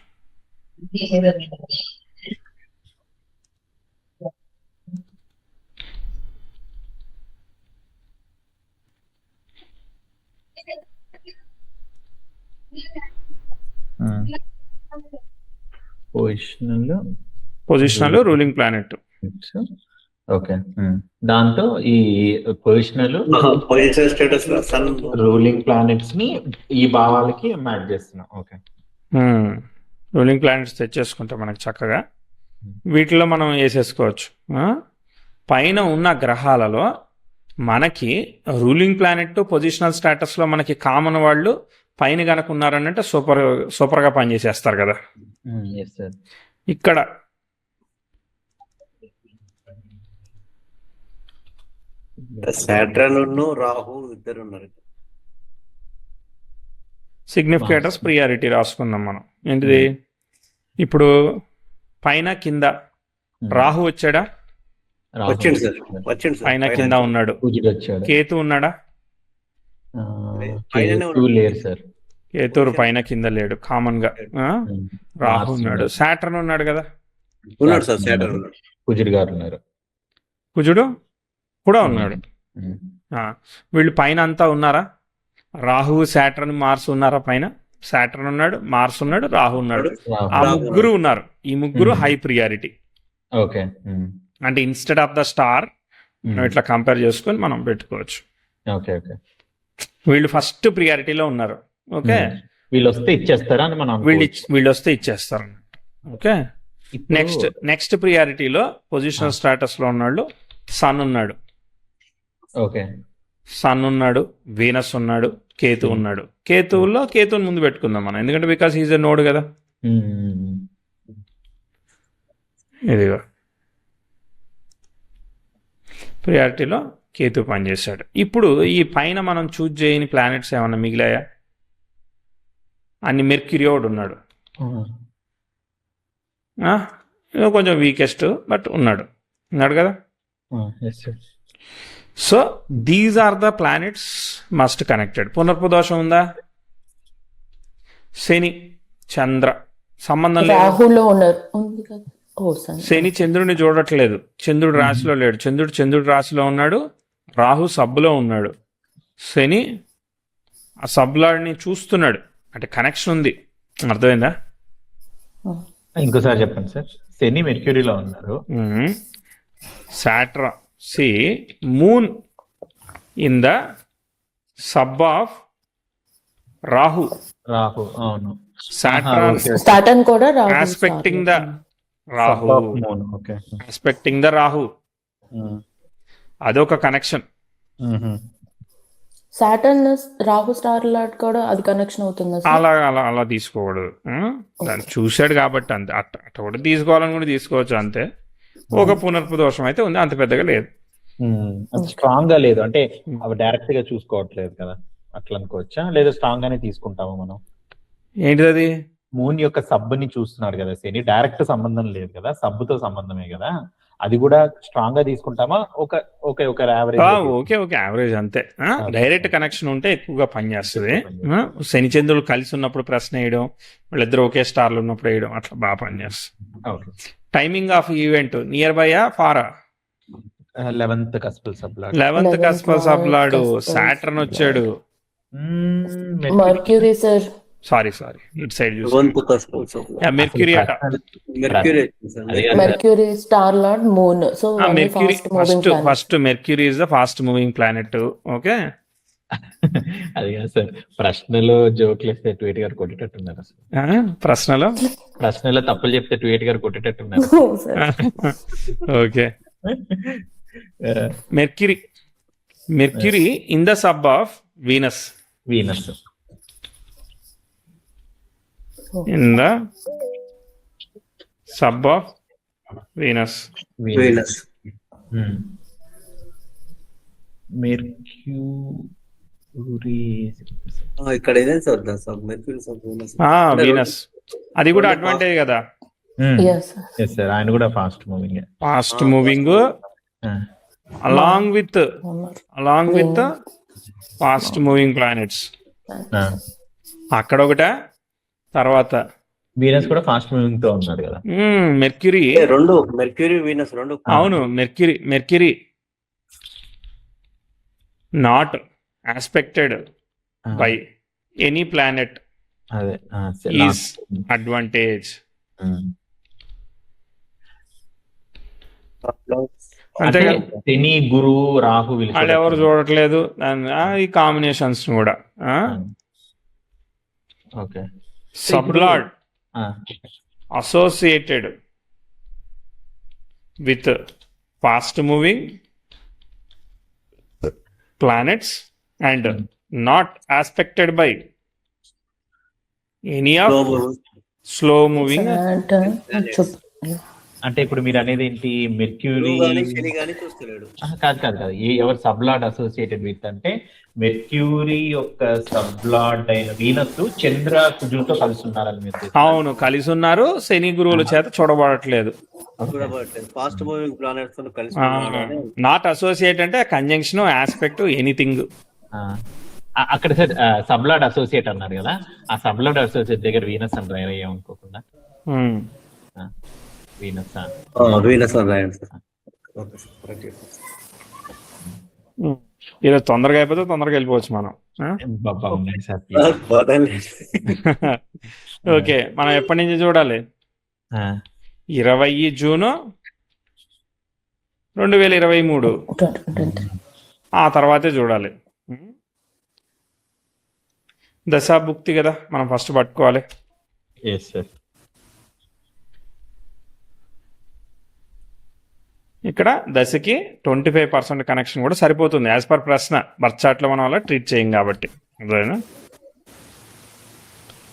Speaker 1: Positional ruling planet.
Speaker 2: ఓకే, దాంతో ఈ పొజిషనల్
Speaker 4: స్టేటస్
Speaker 2: రూలింగ్ ప్లానెట్స్ ని ఈ భావాలకి మ్యాచ్ చేస్తున్నాం. ఓకే,
Speaker 1: రూలింగ్ ప్లానెట్స్ తెచ్చేసుకుంటే మనకి చక్కగా వీటిలో మనం వేసేసుకోవచ్చు. పైన ఉన్న గ్రహాలలో మనకి రూలింగ్ ప్లానెట్ పొజిషనల్ స్టేటస్ లో మనకి కామన్ వాళ్ళు పైన కనుక ఉన్నారనంటే సూపర్గా పనిచేసేస్తారు కదా. ఇక్కడ
Speaker 4: సాటర్న్, రాహు ఇద్దరు ఉన్నారు.
Speaker 1: సిగ్నిఫికేటర్స్ ప్రియారిటీ రాసుకుందాం మనం. ఏంటిది ఇప్పుడు పైన కింద రాహు వచ్చాడా?
Speaker 4: వచ్చింది సార్,
Speaker 1: పైన కింద ఉన్నాడు. కేతు ఉన్నాడా? కేతు పైన కింద లేడు కామన్ గా. రాహు ఉన్నాడు. సాటర్న్ ఉన్నాడు కదా.
Speaker 4: ఉన్నాడు సార్, సాటర్న్.
Speaker 1: కుజుడు కూడా ఉన్నాడు. వీళ్ళు పైన అంతా ఉన్నారా? రాహువు, సాటర్న్, మార్స్ ఉన్నారా పైన? సాటర్న్ ఉన్నాడు, మార్స్ ఉన్నాడు, రాహు ఉన్నాడు. ఆ
Speaker 4: రాహు
Speaker 1: ముగ్గురు ఉన్నారు. ఈ ముగ్గురు హై ప్రియారిటీ.
Speaker 2: ఓకే.
Speaker 1: అంటే ఇన్స్టెడ్ ఆఫ్ ద స్టార్ మనం ఇట్లా కంపేర్ చేసుకొని మనం పెట్టుకోవచ్చు.
Speaker 2: ఓకే. ఓకే.
Speaker 1: వీళ్ళు ఫస్ట్ ప్రియారిటీలో ఉన్నారు. ఓకే,
Speaker 2: వీళ్ళు వస్తే ఇచ్చేస్తారా అని మనం
Speaker 1: వీళ్ళు వస్తే ఇచ్చేస్తారు. ఓకే, నెక్స్ట్ ప్రియారిటీలో పొజిషనల్ స్టేటస్ లో ఉన్నాడు సన్ ఉన్నాడు.
Speaker 2: ఓకే.
Speaker 1: సన్ ఉన్నాడు, వీనస్ ఉన్నాడు, కేతు ఉన్నాడు. కేతువుని ముందు పెట్టుకుందాం మనం, ఎందుకంటే బికాస్ ఈజ్ ఎ నోడ్ కదా. ఇదిగో ప్రియారిటీలో కేతు పనిచేశాడు. ఇప్పుడు ఈ పైన మనం చూజ్ చేయని ప్లానెట్స్ ఏమన్నా మిగిలాయా? అన్ని మెర్క్యూరీ ఒకడు ఉన్నాడు. ఇదో కొంచెం వీకెస్ట్ బట్ ఉన్నాడు కదా. So these are the planets must connected. పునర్పుదోషం ఉందా? శని, చంద్ర సంబంధం లేదు.
Speaker 3: రాహులో ఉన్నారు ఉంది కదా. ఓ సరే.
Speaker 1: శని చంద్రుడిని చూడట్లేదు, చంద్రుడు రాశిలో లేడు. చంద్రుడు రాశిలో ఉన్నాడు, రాహు సబ్బులో ఉన్నాడు. శని ఆ సబ్లాడ్ని చూస్తున్నాడు, అంటే కనెక్షన్ ఉంది. అర్థమైందా?
Speaker 2: ఇంకోసారి చెప్పండి సార్. శని మెర్క్యూరీలో ఉన్నారు.
Speaker 1: సాట్రా సి moon in the sub of Rahu.
Speaker 2: అవును.
Speaker 1: సాట్రాన్
Speaker 3: సాటర్న్ కూడా Rahu
Speaker 1: aspecting the Rahu.
Speaker 2: Okay.
Speaker 1: Aspecting the Rahu, అదొక కనెక్షన్.
Speaker 3: సాటర్న్ రాహు స్టార్ లాట్ కూడా అది కనెక్షన్ అవుతుంది.
Speaker 1: అలా తీసుకోకూడదు. దాన్ని చూశాడు కాబట్టి అంతే. అట్ట కూడా తీసుకోవాలని కూడా తీసుకోవచ్చు అంతే. ఒక పునర్పు దోషం అయితే ఉంది, అంత పెద్దగా లేదు.
Speaker 2: స్ట్రాంగ్ గా లేదు అంటే అవి డైరెక్ట్ గా చూసుకోవట్లేదు కదా, అట్లా అనుకోవచ్చా? లేదా స్ట్రాంగ్ గానే తీసుకుంటాము మనం?
Speaker 1: ఏంటిది అది?
Speaker 2: మూన్ యొక్క సబ్ ని చూస్తున్నాడు కదా శని, డైరెక్ట్ సంబంధం లేదు కదా, సబ్బుతో సంబంధమే కదా. అది కూడా స్ట్రాంగ్ గా తీసుకుంటామా? ఒక యావరేజ్?
Speaker 1: ఓకే, యావరేజ్ అంతే. డైరెక్ట్ కనెక్షన్ ఉంటే ఎక్కువగా పనిచేస్తుంది. శని చంద్రులు కలిసి ఉన్నప్పుడు ప్రశ్న వేయడం, వాళ్ళిద్దరు ఒకే స్టార్లు ఉన్నప్పుడు వేయడం, అట్లా బాగా పనిచేస్తుంది. టైమింగ్ ఆఫ్ ఈవెంట్ నియర్ బైయా ఫారా?
Speaker 2: 11th
Speaker 1: cuspal sub lord. సాటర్న్ వచ్చాడు.
Speaker 3: Mercury sir.
Speaker 1: సారీ ఇటు సైడ్ చూసి మెర్క్యూరీ అట.
Speaker 3: Mercury star lord moon. So
Speaker 1: Mercury first Mercury is the fast moving planet. Okay,
Speaker 2: అది కాదు సార్, ప్రశ్నలో జోక్లు వేస్తే ట్వీట్ గారు కొట్టేటట్టున్నారు. ప్రశ్నలో తప్పులు చెప్తే ట్వీట్ గారు కొట్టేటట్టున్నారు.
Speaker 1: Okay, Mercury in the sub of Venus. In the sub of Venus.
Speaker 2: Mercury
Speaker 4: ఇక్కడ ఇదే sir sub Mercury sub
Speaker 1: Venus. అది కూడా అడ్వాంటేజ్ కదా.
Speaker 2: సార్ ఆయన కూడా fast moving
Speaker 1: along with fast moving planets. అక్కడ ఒకట, తర్వాత
Speaker 2: వీనస్ కూడా ఫాస్ట్ మూవింగ్ తో ఉన్నాడు కదా.
Speaker 1: మెర్క్యూరీ
Speaker 4: రెండు, మెర్క్యూరీ వీనస్ రెండు.
Speaker 1: అవును, mercury not aspected by any planet is advantage. అంతే కదా.
Speaker 2: శని, గురు, రాహు
Speaker 1: వాళ్ళు ఎవరు చూడట్లేదు ఈ కాంబినేషన్స్ కూడా.
Speaker 2: Okay.
Speaker 1: సబ్లాడ్ associated with fast moving planets and not aspected by any of slow moving.
Speaker 2: అంటే ఇప్పుడు మీరు అనేది ఏంటి? మెర్క్యూరీ కాదు, ఎవరు సబ్లాడ్ అసోసియేటెడ్ విత్ అంటే మెర్క్యూరీ యొక్క సబ్లాడ్ అయిన వీనస్ చంద్ర కుజులతో కలిసి ఉన్నారని మీరు?
Speaker 1: అవును, కలిసి ఉన్నారు. శని గురువుల చేత చూడబడట్లేదు.
Speaker 4: ఫాస్ట్ మూవింగ్ ప్లానెట్స్ కలిసి
Speaker 1: నాట్ అసోసియేట్ అంటే కంజంక్షన్, ఆస్పెక్ట్, ఎనీథింగ్.
Speaker 2: అక్కడ సార్ సబ్లాడ్ అసోసియేట్ అన్నారు కదా, ఆ సబ్లాడ్ అసోసియేట్ దగ్గర వీనస్ అని రైర్ అయ్యామనుకోకుండా వీనస్
Speaker 1: ఇలా తొందరగా అయిపోతే తొందరగా వెళ్ళిపోవచ్చు మనం.
Speaker 2: బాగున్నాయి సార్.
Speaker 4: పోతాను.
Speaker 1: ఓకే, మనం ఎప్పటి నుంచి చూడాలి? 20 జూను 2023,
Speaker 3: 2023.
Speaker 1: ఆ తర్వాతే చూడాలి. దశాభుక్తి కదా మనం ఫస్ట్ పట్టుకోవాలి.
Speaker 2: Yes sir.
Speaker 1: ఇక్కడ దశకి 25% కనెక్షన్ కూడా సరిపోతుంది యాజ్ పర్ ప్రశ్న. బర్త్ చార్ట్లో మనం అలా ట్రీట్ చేయం కాబట్టి. అర్థమైనా?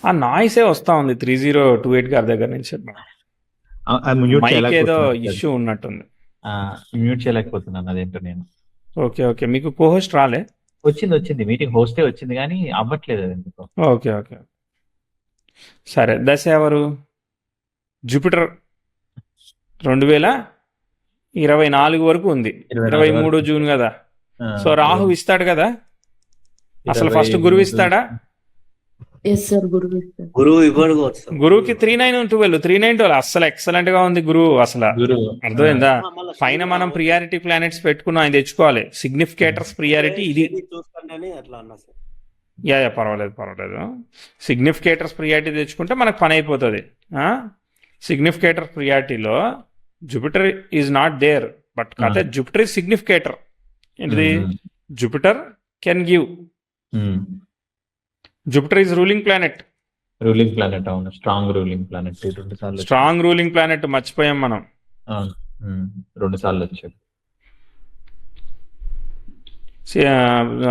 Speaker 1: ఆ నాయిసే వస్తా ఉంది 3028 గారి దగ్గర నుంచి. మైక్ ఏదో ఇష్యూ ఉన్నట్టుంది.
Speaker 2: మ్యూట్ చేయలేకపోతున్నాను అదేంటో నేను.
Speaker 1: ఓకే ఓకే, మీకు కోహోస్ట్ రాలే?
Speaker 2: వచ్చింది మీటింగ్ హోస్టే వచ్చింది కానీ అవ్వట్లేదు అది ఎందుకో.
Speaker 1: ఓకే ఓకే, సరే. దశ ఎవరు? జూపిటర్ 2024 వరకు ఉంది. 23 జూన్ కదా. సో రాహు ఇస్తాడు కదా అసలు. ఫస్ట్ గురువు ఇస్తాడా?
Speaker 3: ఎస్ సార్, గురువు ఇస్తారు.
Speaker 4: గురువు ఇవ్వడుకోవచ్చు సార్.
Speaker 1: గురువుకి 3912 3912 అసలు ఎక్సలెంట్ గా ఉంది గురువు అసలు. అర్థమైందా? పైన మనం ప్రియారిటీ ప్లానెట్స్ పెట్టుకున్నాం, ఆయన తెచ్చుకోవాలి. సిగ్నిఫికేటర్స్ ప్రియారిటీ ఇది.
Speaker 4: చూస్తానని అట్లా అన్నా సార్.
Speaker 1: యా పర్వాలేదు. సిగ్నిఫికేటర్స్ ప్రియారిటీ తెచ్చుకుంటే మనకు పని అయిపోతుంది. సిగ్నిఫికేటర్ ప్రియారిటీలో Jupiter is not there, but కాకపోతే జూపిటర్ ఈజ్ సిగ్నిఫికేటర్. ఏంటిది? Jupiter can give. Jupiter is ruling planet.
Speaker 2: అవును. Strong ruling planet. 2 సార్లు
Speaker 1: స్ట్రాంగ్ రూలింగ్ ప్లానెట్ మర్చిపోయాం మనం.
Speaker 2: అవును, 2 సార్లు వచ్చాడు.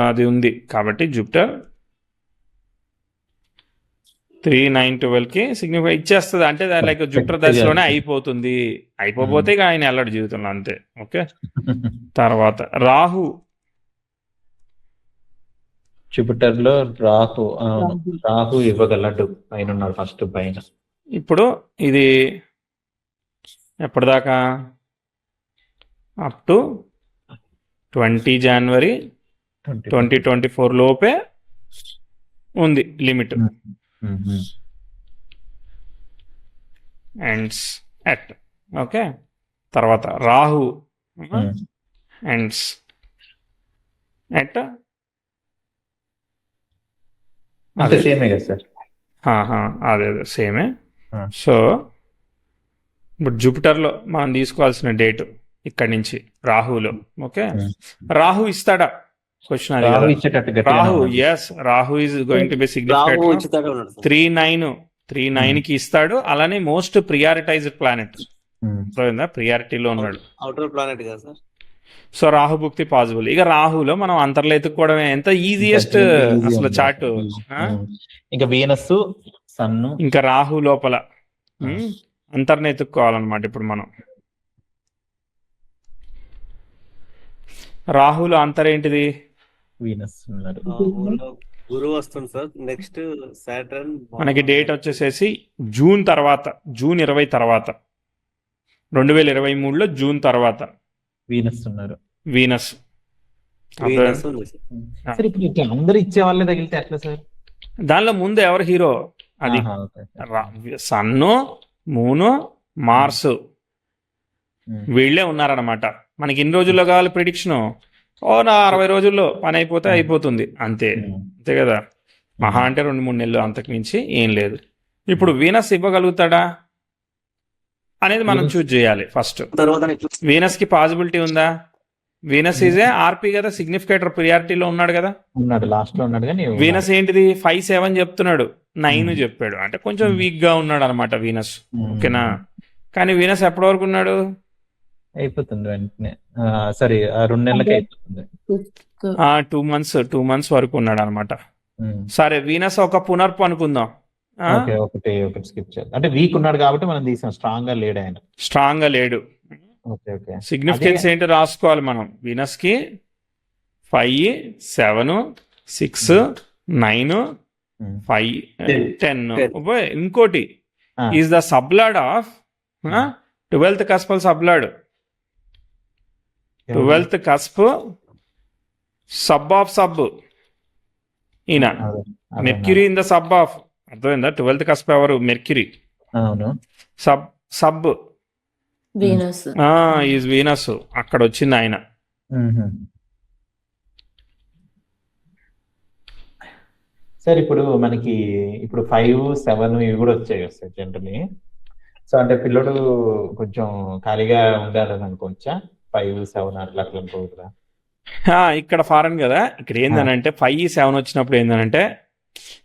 Speaker 1: అది ఉంది కాబట్టి జూపిటర్ 3912కి సిగ్నిఫై ఇచ్చేస్తుంది. అంటే లైక్ జూపిటర్ దశలోనే అయిపోతే ఇక ఆయన వెళ్ళడు జీవితంలో, అంతే. ఓకే. తర్వాత రాహు.
Speaker 2: జూపిటర్ లో రాహు ఇవ్వగలడు. పైన ఉన్నాడు ఫస్ట్ పైన.
Speaker 1: ఇప్పుడు ఇది ఎప్పటిదాకా? అప్ టు 20 జనవరి 2024 లోపే ఉంది లిమిట్. Ends at. ఓకే. తర్వాత రాహు ఎండ్స్ ఎట్.
Speaker 2: అదే సేమే కదా సార్.
Speaker 1: అదే సేమే. సో ఇప్పుడు జూపిటర్లో మనం తీసుకోవాల్సిన డేట్ ఇక్కడి నుంచి రాహులో. ఓకే. రాహు ఇస్తాడా? క్వశ్చన్ అది. Rahu yes, Rahu is going to be significant. 39కి ఇస్తాడు. అలానే మోస్ట్ ప్రియారిటైజ్డ్ ప్లానెట్. ప్రియారిటీలో ఉన్నాడు.
Speaker 4: అవుటర్ ప్లానెట్ కదా సార్.
Speaker 1: సో రాహు భుక్తి పాసిబుల్. ఇక రాహులో మనం అంతర్లో ఎత్తుక్కోవడమే ఎంత ఈజియెస్ట్ అసలు చార్ట్.
Speaker 2: ఇంకా వీనస్ సన్
Speaker 1: ఇంకా రాహు లోపల అంతర్ని ఎత్తుక్కోవాలన్నమాట. ఇప్పుడు మనం రాహులో అంతర్ ఏంటిది?
Speaker 2: వీనస్ ఉన్నారు.
Speaker 4: గురువు వస్తుంది సార్. Next Saturn.
Speaker 1: మనకి డేట్ వచ్చేసేసి జూన్ 20 తర్వాత 2023లో జూన్ తర్వాత
Speaker 2: వీనస్ ఉన్నారు.
Speaker 1: వీనస్.
Speaker 2: సార్ ఇప్పుడు అందరూ ఇచ్చే వాళ్ళే తగిలితే ఎట్లా సార్?
Speaker 1: దానిలో ముందు ఎవరు హీరో? అది సన్ను, మూను, మార్స్ వీళ్ళే ఉన్నారనమాట. మనకి ఎన్ని రోజుల్లో కావాలి ప్రిడిక్షన్? నా 60 రోజుల్లో పని అయిపోతుంది, అంతే కదా. మహా అంటే 2-3 నెలలు, అంతకు మించి ఏం లేదు. ఇప్పుడు వీనస్ ఇవ్వగలుగుతాడా అనేది మనం చూజ్ చేయాలి ఫస్ట్. వీనస్ కి పాసిబిలిటీ ఉందా? వీనస్ ఈజ్ ఆర్పి కదా, సిగ్నిఫికేటర్ ప్రియారిటీలో ఉన్నాడు కదా.
Speaker 2: లాస్ట్ లో ఉన్నాడు. కానీ
Speaker 1: వీనస్ ఏంటిది? 5-7 చెప్తున్నాడు, 9 చెప్పాడు. అంటే కొంచెం వీక్ గా ఉన్నాడు అనమాట వీనస్. ఓకేనా? కానీ వీనస్ ఎప్పటి వరకు ఉన్నాడు?
Speaker 2: అయిపోతుంది వెంటనే. సారీ, 2 నెలలకి అయిపోతుంది.
Speaker 1: 2 మంత్స్ వరకు ఉన్నాడు అనమాట. సరే, వీనస్ ఒక పునర్పు అనుకుందాం.
Speaker 2: ఒకటి స్కిప్ చేయాలి. అంటే వీక్ ఉన్నాడు కాబట్టి మనం తీసాం. స్ట్రాంగ్ గా లేడు ఆయన.
Speaker 1: స్ట్రాంగ్ గా లేడు. సిగ్నిఫికెన్స్ ఏంటి రాసుకోవాలి మనం. వీనస్ కి 5, 7, 6, 9, 5, 10. ఇంకోటి is the sub lord of 12th cuspal sub lord. 12th cusp sub of sub. ఈయన Mercury in the sub of. అర్థమైందా? 12th కస్ప్ ఎవరు? Mercury. Sub
Speaker 3: Venus.
Speaker 1: Is Venus. అక్కడ వచ్చింది ఆయన.
Speaker 2: సార్ ఇప్పుడు మనకి ఇప్పుడు 5, 7 ఇవి కూడా వచ్చాయి కదా సార్ జనరల్లీ. సో అంటే పిల్లడు కొంచెం ఖాళీగా ఉండాలని అనుకోవచ్చా? 5, 7 అట్లా అట్లా అనుకోవద్దా?
Speaker 1: ఇక్కడ ఫారెన్ కదా, ఇక్కడ ఏందనంటే 5, 7 వచ్చినప్పుడు ఏందనంటే,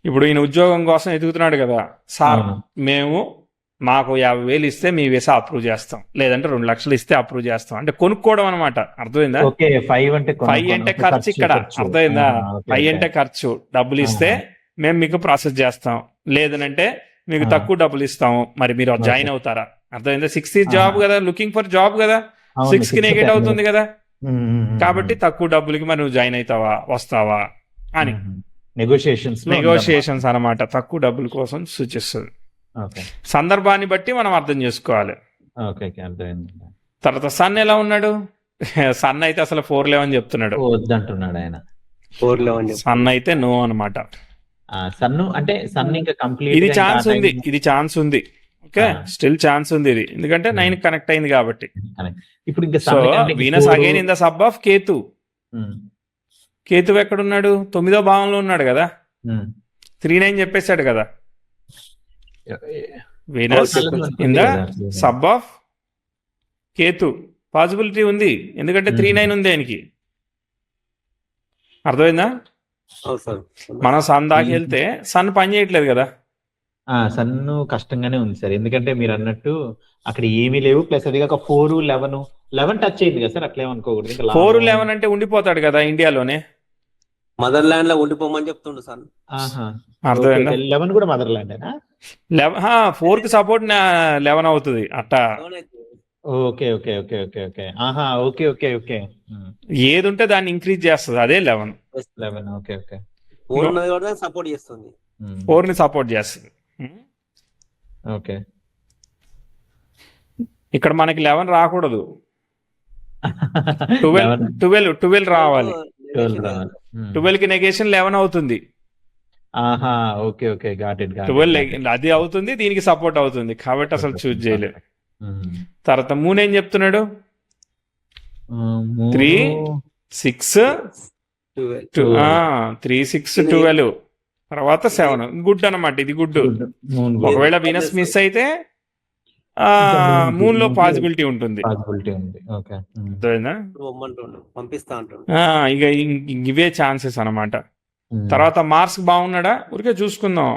Speaker 1: ఇప్పుడు ఈయన ఉద్యోగం కోసం ఎదుగుతున్నాడు కదా సార్,
Speaker 2: అవును.
Speaker 1: మాకు 50,000 ఇస్తే మీ వీసా అప్రూవ్ చేస్తాం, లేదంటే 2 లక్షలు ఇస్తే అప్రూవ్ చేస్తాం, అంటే కొనుక్కోవడం అనమాట. అర్థమైందా?
Speaker 2: ఓకే 5 అంటే
Speaker 1: 5 అంటే ఖర్చు ఇక్కడ, అర్థమైందా? 5 అంటే ఖర్చు, డబ్బులు ఇస్తే మేము మీకు ప్రాసెస్ చేస్తాం, లేదనంటే మీకు తక్కువ డబ్బులు ఇస్తాము, మరి మీరు జాయిన్ అవుతారా? అర్థమైందా? 6 జాబ్ కదా, లుకింగ్ ఫర్ జాబ్ కదా, 6 కి నెగెట్ అవుతుంది కదా, కాబట్టి తక్కువ డబ్బులకి మరి నువ్వు జాయిన్ అవుతావా, వస్తావా అని నెగోషియేషన్స్ అనమాట. తక్కువ డబ్బుల కోసం సూచిస్తుంది. సందర్భాన్ని బట్టి మనం అర్థం చేసుకోవాలి. తర్వాత సన్ ఎలా ఉన్నాడు? సన్ అయితే అసలు 411 చెప్తున్నాడు,
Speaker 2: వద్దంటున్నాడు ఆయన.
Speaker 1: సన్ అయితే నో అనమాట.
Speaker 2: సన్ను అంటే సన్ ఇంకా కంప్లీట్
Speaker 1: ఇది ఛాన్స్ ఉంది. ఓకే, స్టిల్ ఛాన్స్ ఉంది ఇది, ఎందుకంటే 9 కనెక్ట్ అయింది కాబట్టి.
Speaker 2: ఇప్పుడు ఇంకా
Speaker 1: so Venus again in the sub of Ketu. Ketu ఎక్కడున్నాడు? 9వ భావంలో ఉన్నాడు కదా, 3-9 చెప్పేశాడు కదా. Venus in the sub of Ketu possibility ఉంది, ఎందుకంటే 3-9 ఉంది ఆయనకి. అర్థమైందా? మనం సన్ దాకా వెళ్తే సన్ పని చేయట్లేదు కదా.
Speaker 2: సన్ను కష్టంగానే ఉంది సార్, ఎందుకంటే మీరు అన్నట్టు అక్కడ ఏమీ లేవు, ప్లస్ అది కాక 4, 11 టచ్ అయింది కదా సార్, అట్లా ఏమనుకోకూడదు.
Speaker 1: 4, 11 అంటే ఉండిపోతాడు కదా ఇండియాలోనే,
Speaker 4: మదర్ ల్యాండ్ లో ఉండిపోమని చెప్తుండు సార్.
Speaker 1: అర్థమైందా?
Speaker 2: 11 కూడా మదర్ ల్యాండ్
Speaker 1: 4 కి సపోర్ట్ 11 అవుతుంది అట్టా.
Speaker 2: Okay okay okay okay okay okay okay okay
Speaker 1: ఏది ఉంటే దాన్ని ఇంక్రీజ్ చేస్తుంది, అదే 11.
Speaker 2: ఓకే ఓకే
Speaker 4: 4 ఉన్నది కూడా సపోర్ట్ చేస్తుంది,
Speaker 1: 4 ని సపోర్ట్ చేస్తుంది.
Speaker 2: ఓకే
Speaker 1: ఇక్కడ మనకి 11 రాకూడదు, 12 రావాలి. 12 కి నెగేషన్ 11 అవుతుంది.
Speaker 2: Okay okay got it.
Speaker 1: 12 అది అవుతుంది, దీనికి సపోర్ట్ అవుతుంది, కాబట్టి అసలు చూజ్ చేయలేదు. తర్వాత మూన్ ఏం చెప్తున్నాడు? 3, 6, 12 తర్వాత 7. గుడ్ అనమాట, ఇది గుడ్. ఒకవేళ వీనస్ మిస్ అయితే మూన్ లో పాసిబిలిటీ ఉంటుంది.
Speaker 4: పంపిస్తా అంటాడు.
Speaker 1: ఇక ఇవే ఛాన్సెస్ అనమాట. తర్వాత మార్స్ బాగున్నాడా? ఊరికే చూసుకుందాం.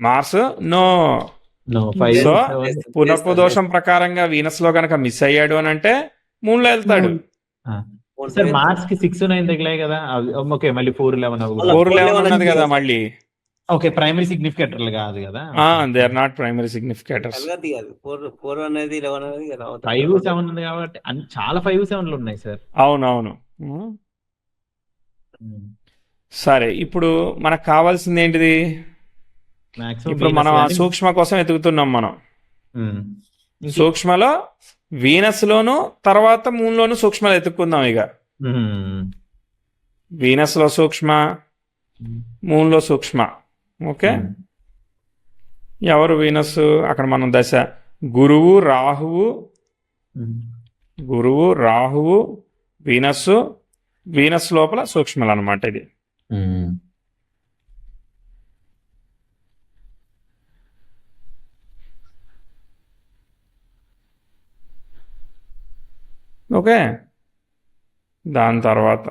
Speaker 1: Mars no. సో పునఃపు దోషం ప్రకారంగా వీనస్ లో గనక మిస్ అయ్యాడు అని అంటే మూన్ లో వెళ్తాడు.
Speaker 2: మార్స్ కి 6, 9 తగిలాయి కదా. ఓకే, మళ్ళీ 4,
Speaker 1: 11 ఉన్నది కదా మళ్ళీ.
Speaker 2: ఓకే, ప్రైమరీ సిగ్నిఫికేటర్లు కాదు కదా.
Speaker 1: They are not primary significators.
Speaker 4: 4 అనేది 11 అనేది
Speaker 2: 5, 7 ఉంది కాబట్టి చాలా 5, 7 ఉన్నాయి సార్.
Speaker 1: అవునవును. సరే, ఇప్పుడు మనకు కావాల్సింది ఏంటిది? ఇప్పుడు మనం ఆ సూక్ష్మ కోసం ఎతుకుతున్నాం. మనం సూక్ష్మలో వీనస్ లోను తర్వాత మూన్ లోను సూక్ష్మలు ఎతుక్కుందాం. ఇక వీనస్ లో సూక్ష్మ, మూన్ లో సూక్ష్మ. ఓకే, ఎవరు వీనస్? అక్కడ మనం దశ గురువు రాహువు వీనస్ లోపల సూక్ష్మలు అన్నమాట ఇది. ఓకే, దాని తర్వాత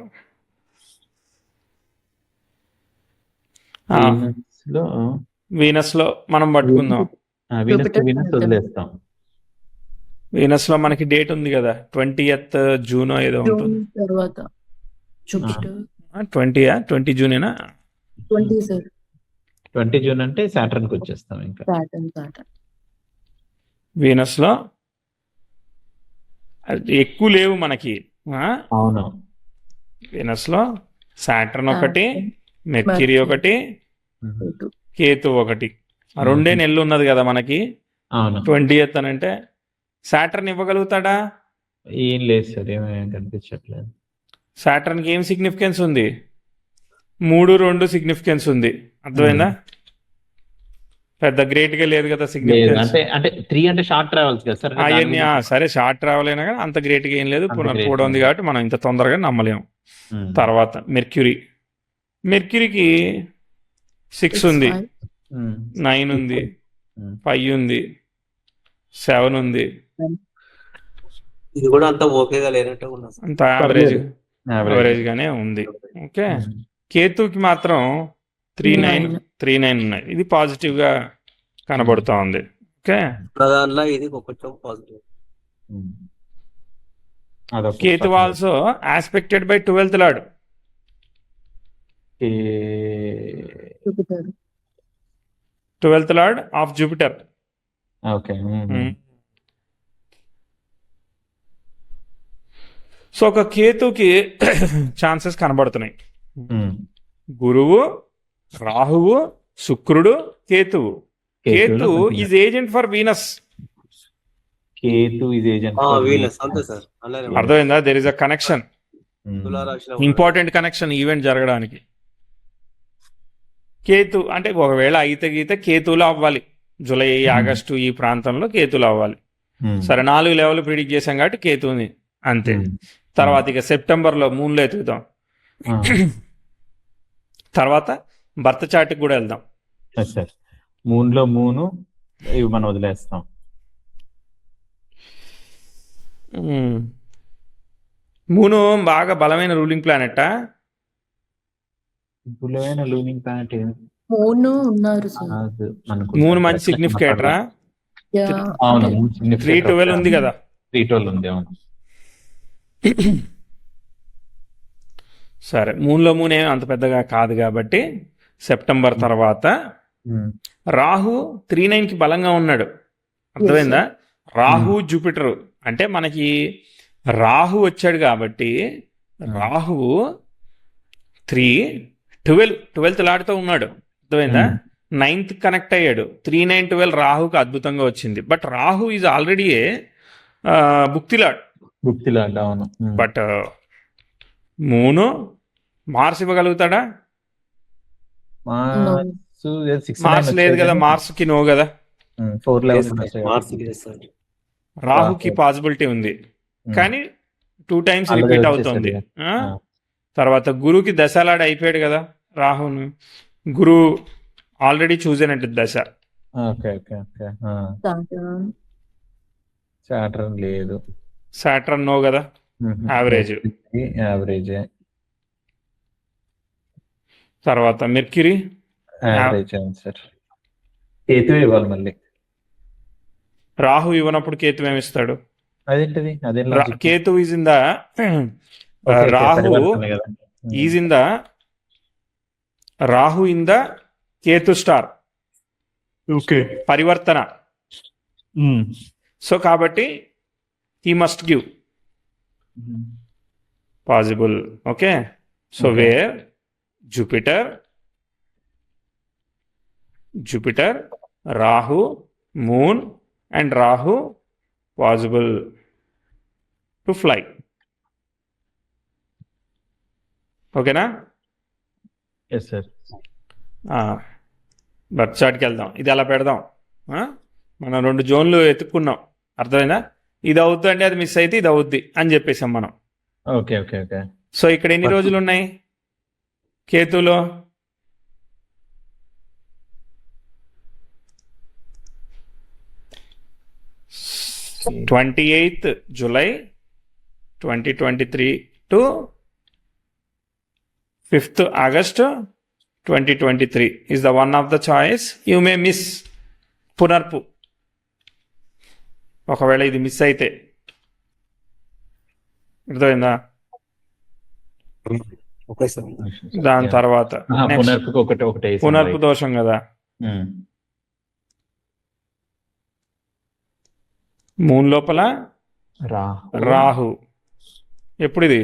Speaker 1: వీనస్ లో మనం పట్టుకుందాం. వీనస్ లో మనకి డేట్ ఉంది కదా, 20th జూన్ ఏదో ఉంటుంది. 20 జూనేనా?
Speaker 2: 20 జూన్ అంటే సాటర్న్ కి వచ్చేస్తాం. ఇంకా
Speaker 1: వీనస్ లో ఎక్కువ లేవు మనకి.
Speaker 2: అవును,
Speaker 1: వీనస్ లో సాటర్న్ ఒకటి, మెర్క్యూరీ ఒకటి, కేతు ఒకటి, 2 నెలలు ఉన్నది కదా మనకి. 20th అని అంటే సాటర్న్ ఇవ్వగలుగుతాడా?
Speaker 2: ఏం లేదు సార్, ఏమేమి కనిపించట్లేదు.
Speaker 1: సాటర్న్ కి ఏం సిగ్నిఫికెన్స్ ఉంది? 3, 2 సిగ్నిఫికెన్స్ ఉంది. అర్థమైందా? పెద్ద గ్రేట్ గా లేదు కదా సిగ్నిఫికెన్స్.
Speaker 2: అంటే 3 అంటే షార్ట్ ట్రావెల్స్ కదా సార్.
Speaker 1: అవన్నీ సరే, షార్ట్ ట్రావెల్ అయినా కానీ అంత గ్రేట్ గా ఏం లేదు. కూడా ఉంది కాబట్టి మనం ఇంత తొందరగా నమ్మలేము. తర్వాత మెర్క్యూరీకి 6 ఉంది,
Speaker 2: 5.
Speaker 1: 9 ఉంది, 5 ఉంది, 7 ఉంది.
Speaker 4: ఇది కూడా అంత ఓకేగా లేనట్టు ఉన్నా సార్.
Speaker 1: అంత యావరేజ్ గానే ఉంది. ఓకే, కేతుకి మాత్రం 3-9 ఉన్నాయి. ఇది పాజిటివ్ గా కనబడుతా ఉంది. ఓకే,
Speaker 4: దానిలో ఇది కొంచెం positive.
Speaker 1: Ketu also aspected by 12th lord. 12th lord of Jupiter.
Speaker 2: Okay.
Speaker 1: So ఒక కేతుకి ఛాన్సెస్ కనబడుతున్నాయి. గురువు, రాహువు, శుక్రుడు, కేతువు. Ketu is agent for Venus.
Speaker 2: Ketu is agent
Speaker 4: Venus అంతే సార్.
Speaker 1: అర్థమైందా? దెర్ ఇస్ అ కనెక్షన్,
Speaker 4: తులారాశిలో
Speaker 1: ఇంపార్టెంట్ కనెక్షన్ ఈవెంట్ జరగడానికి. కేతు అంటే ఒకవేళ అయితే గీతే కేతువులో అవ్వాలి. జూలై, ఆగస్టు ఈ ప్రాంతంలో కేతువులో అవ్వాలి. సరే, 4 లెవెల్ ప్రిడిక్ట్ చేశాం కాబట్టి కేతువుని అంతే. తర్వాత ఇక సెప్టెంబర్లో మూన్లో ఎతుకుతాం. తర్వాత భర్త చాటుకి కూడా వెళ్దాం.
Speaker 2: సార్, మూన్లో మూను ఇవి మనం వదిలేస్తాం.
Speaker 1: మూను బాగా బలమైన రూలింగ్ ప్లానెట్.
Speaker 2: బలమైన రూలింగ్ ప్లానెట్
Speaker 3: మూన్ ఉన్నారు సార్.
Speaker 1: మూన్ మంచి సిగ్నిఫికేటరా?
Speaker 2: అవును,
Speaker 1: 3-12 ఉంది కదా.
Speaker 2: 3-12 ఉంది. అవును.
Speaker 1: సరే, మూన్లో మూన్ ఏమి అంత పెద్దగా కాదు కాబట్టి సెప్టెంబర్ తర్వాత రాహు 3-9కి బలంగా ఉన్నాడు. అర్థమైందా? రాహు జూపిటర్ అంటే మనకి రాహు వచ్చాడు కాబట్టి రాహువు 12th లార్డ్తో ఉన్నాడు. అర్థమైందా? 9th కనెక్ట్ అయ్యాడు. 3-9-12 రాహుకి అద్భుతంగా వచ్చింది. But Rahu is already a భుక్తి లార్డ్.
Speaker 2: అవును.
Speaker 1: బట్ మూను మార్స్ ఇవ్వగలుగుతాడా? మార్స్ లేదు కదా, మార్స్కి నో కదా. రాహుకి పాసిబిలిటీ ఉంది కానీ 2 times రిపీట్ అవుతుంది. తర్వాత గురుకి దశలాడ అయిపోయాడు కదా రాహును. గురు ఆల్రెడీ చూజ్ అయినట్టు దశ.
Speaker 2: సాటర్న్ లేదు.
Speaker 1: సాటర్న్ నో కదా, యావరేజ్. తర్వాత మెర్క్యూరీ
Speaker 2: సార్. కేతు ఇవ్వాలి మళ్ళీ.
Speaker 1: రాహు ఇవ్వనప్పుడు కేతు ఏమిస్తాడు?
Speaker 2: అదేంటిది? అదే
Speaker 1: Ketu is in the Rahu is in the Rahu in the Ketu star. Okay, పరివర్తన. సో కాబట్టి he must give possible. Okay, so where Jupiter, Rahu, Moon and Rahu possible to fly. Okay na?
Speaker 2: Yes sir.
Speaker 1: Birth చార్ట్కి వెళ్దాం. ఇది అలా పెడదాం. మనం 2 జోన్లు ఎత్తుక్కున్నాం. అర్థమైందా? ఇది అవుద్ది అంటే అది మిస్ అయితే ఇది అవుద్ది అని చెప్పేసాం మనం.
Speaker 2: ఓకే.
Speaker 1: సో ఇక్కడ ఎన్ని రోజులు ఉన్నాయి కేతులో? 28th July 2023 to 5th August 2023 is the one of the choice. You may miss పునర్పు. ఒకవేళ ఇది మిస్ అయితే అర్థమైందా? దాని తర్వాత పునర్పు దోషం కదా. మూన్ లోపల రాహు. ఎప్పుడు ఇది?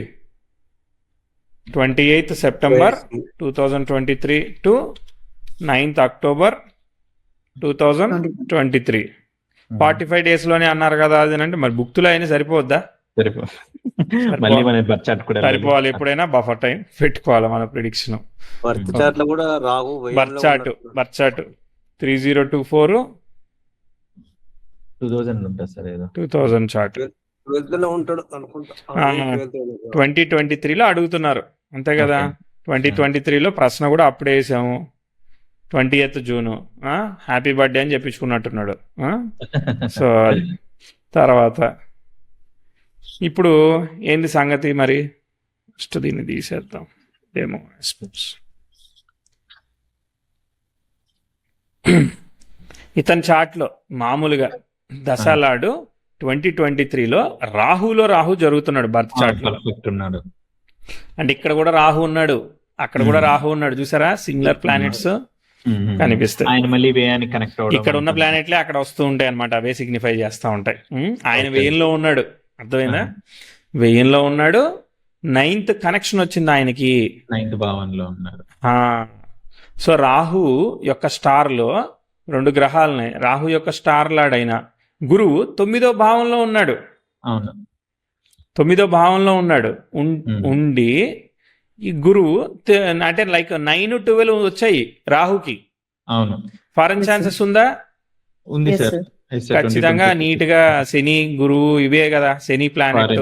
Speaker 1: 28th September 2023 to 9th October 2023. 45 days లోనే అన్నారు కదా. అదేనంటే మరి బుక్తులు అయినా సరిపోద్దా? సరిపోవాలి. ఎప్పుడైనా బఫర్ టైం పెట్టుకోవాలి మన ప్రిడిక్షన్.
Speaker 4: బర్త్ చార్ట్
Speaker 1: 3024 2000 చార్ట్ 2023లో అడుగుతున్నారు అంతే కదా. 2023లో ప్రశ్న కూడా అప్పుడే వేసాము. 20th June. హ్యాపీ బర్త్డే అని చెప్పించుకున్నట్టున్నాడు. సో అది తర్వాత ఇప్పుడు ఏంది సంగతి మరి? ఫస్ట్ దీన్ని తీసేద్దాం. డెమో ఇతని చాట్లో మామూలుగా దశాలాడు 2023లో రాహు జరుగుతున్నాడు బర్త్ చాట్ లో.
Speaker 2: ఉన్నాడు
Speaker 1: అంటే ఇక్కడ కూడా రాహు ఉన్నాడు, అక్కడ కూడా రాహు ఉన్నాడు. చూసారా సిమిలర్ ప్లానెట్స్ కనిపిస్తాయి.
Speaker 2: ఆయన మళ్ళీ వ్యయానికి కనెక్ట్ అవ్వడం,
Speaker 1: ఇక్కడ ఉన్న ప్లానెట్లే అక్కడ వస్తూ ఉంటాయి అనమాట. అవే సిగ్నిఫై చేస్తూ ఉంటాయి. ఆయన వ్యయంలో ఉన్నాడు, అర్థమైందా? వ్యయంలో ఉన్నాడు. 9th కనెక్షన్ వచ్చింది ఆయనకి,
Speaker 2: 9th భావంలో ఉన్నారు.
Speaker 1: సో రాహు యొక్క స్టార్ లో 2 గ్రహాలని, రాహు యొక్క స్టార్ లాడైన గురువు 9వ భావంలో ఉన్నాడు.
Speaker 2: అవును,
Speaker 1: 9వ భావంలో ఉన్నాడు. ఉండి ఈ గురువు అంటే లైక్ 9, 12 వచ్చాయి రాహుకి.
Speaker 2: అవును,
Speaker 1: ఫారెన్ ఛాన్సెస్ ఉందా?
Speaker 2: ఉంది
Speaker 3: Yes,
Speaker 2: సార్.
Speaker 3: sir.
Speaker 1: ఖచ్చితంగా నీట్ గా శని గురువు ఇవే కదా, శని ప్లానెట్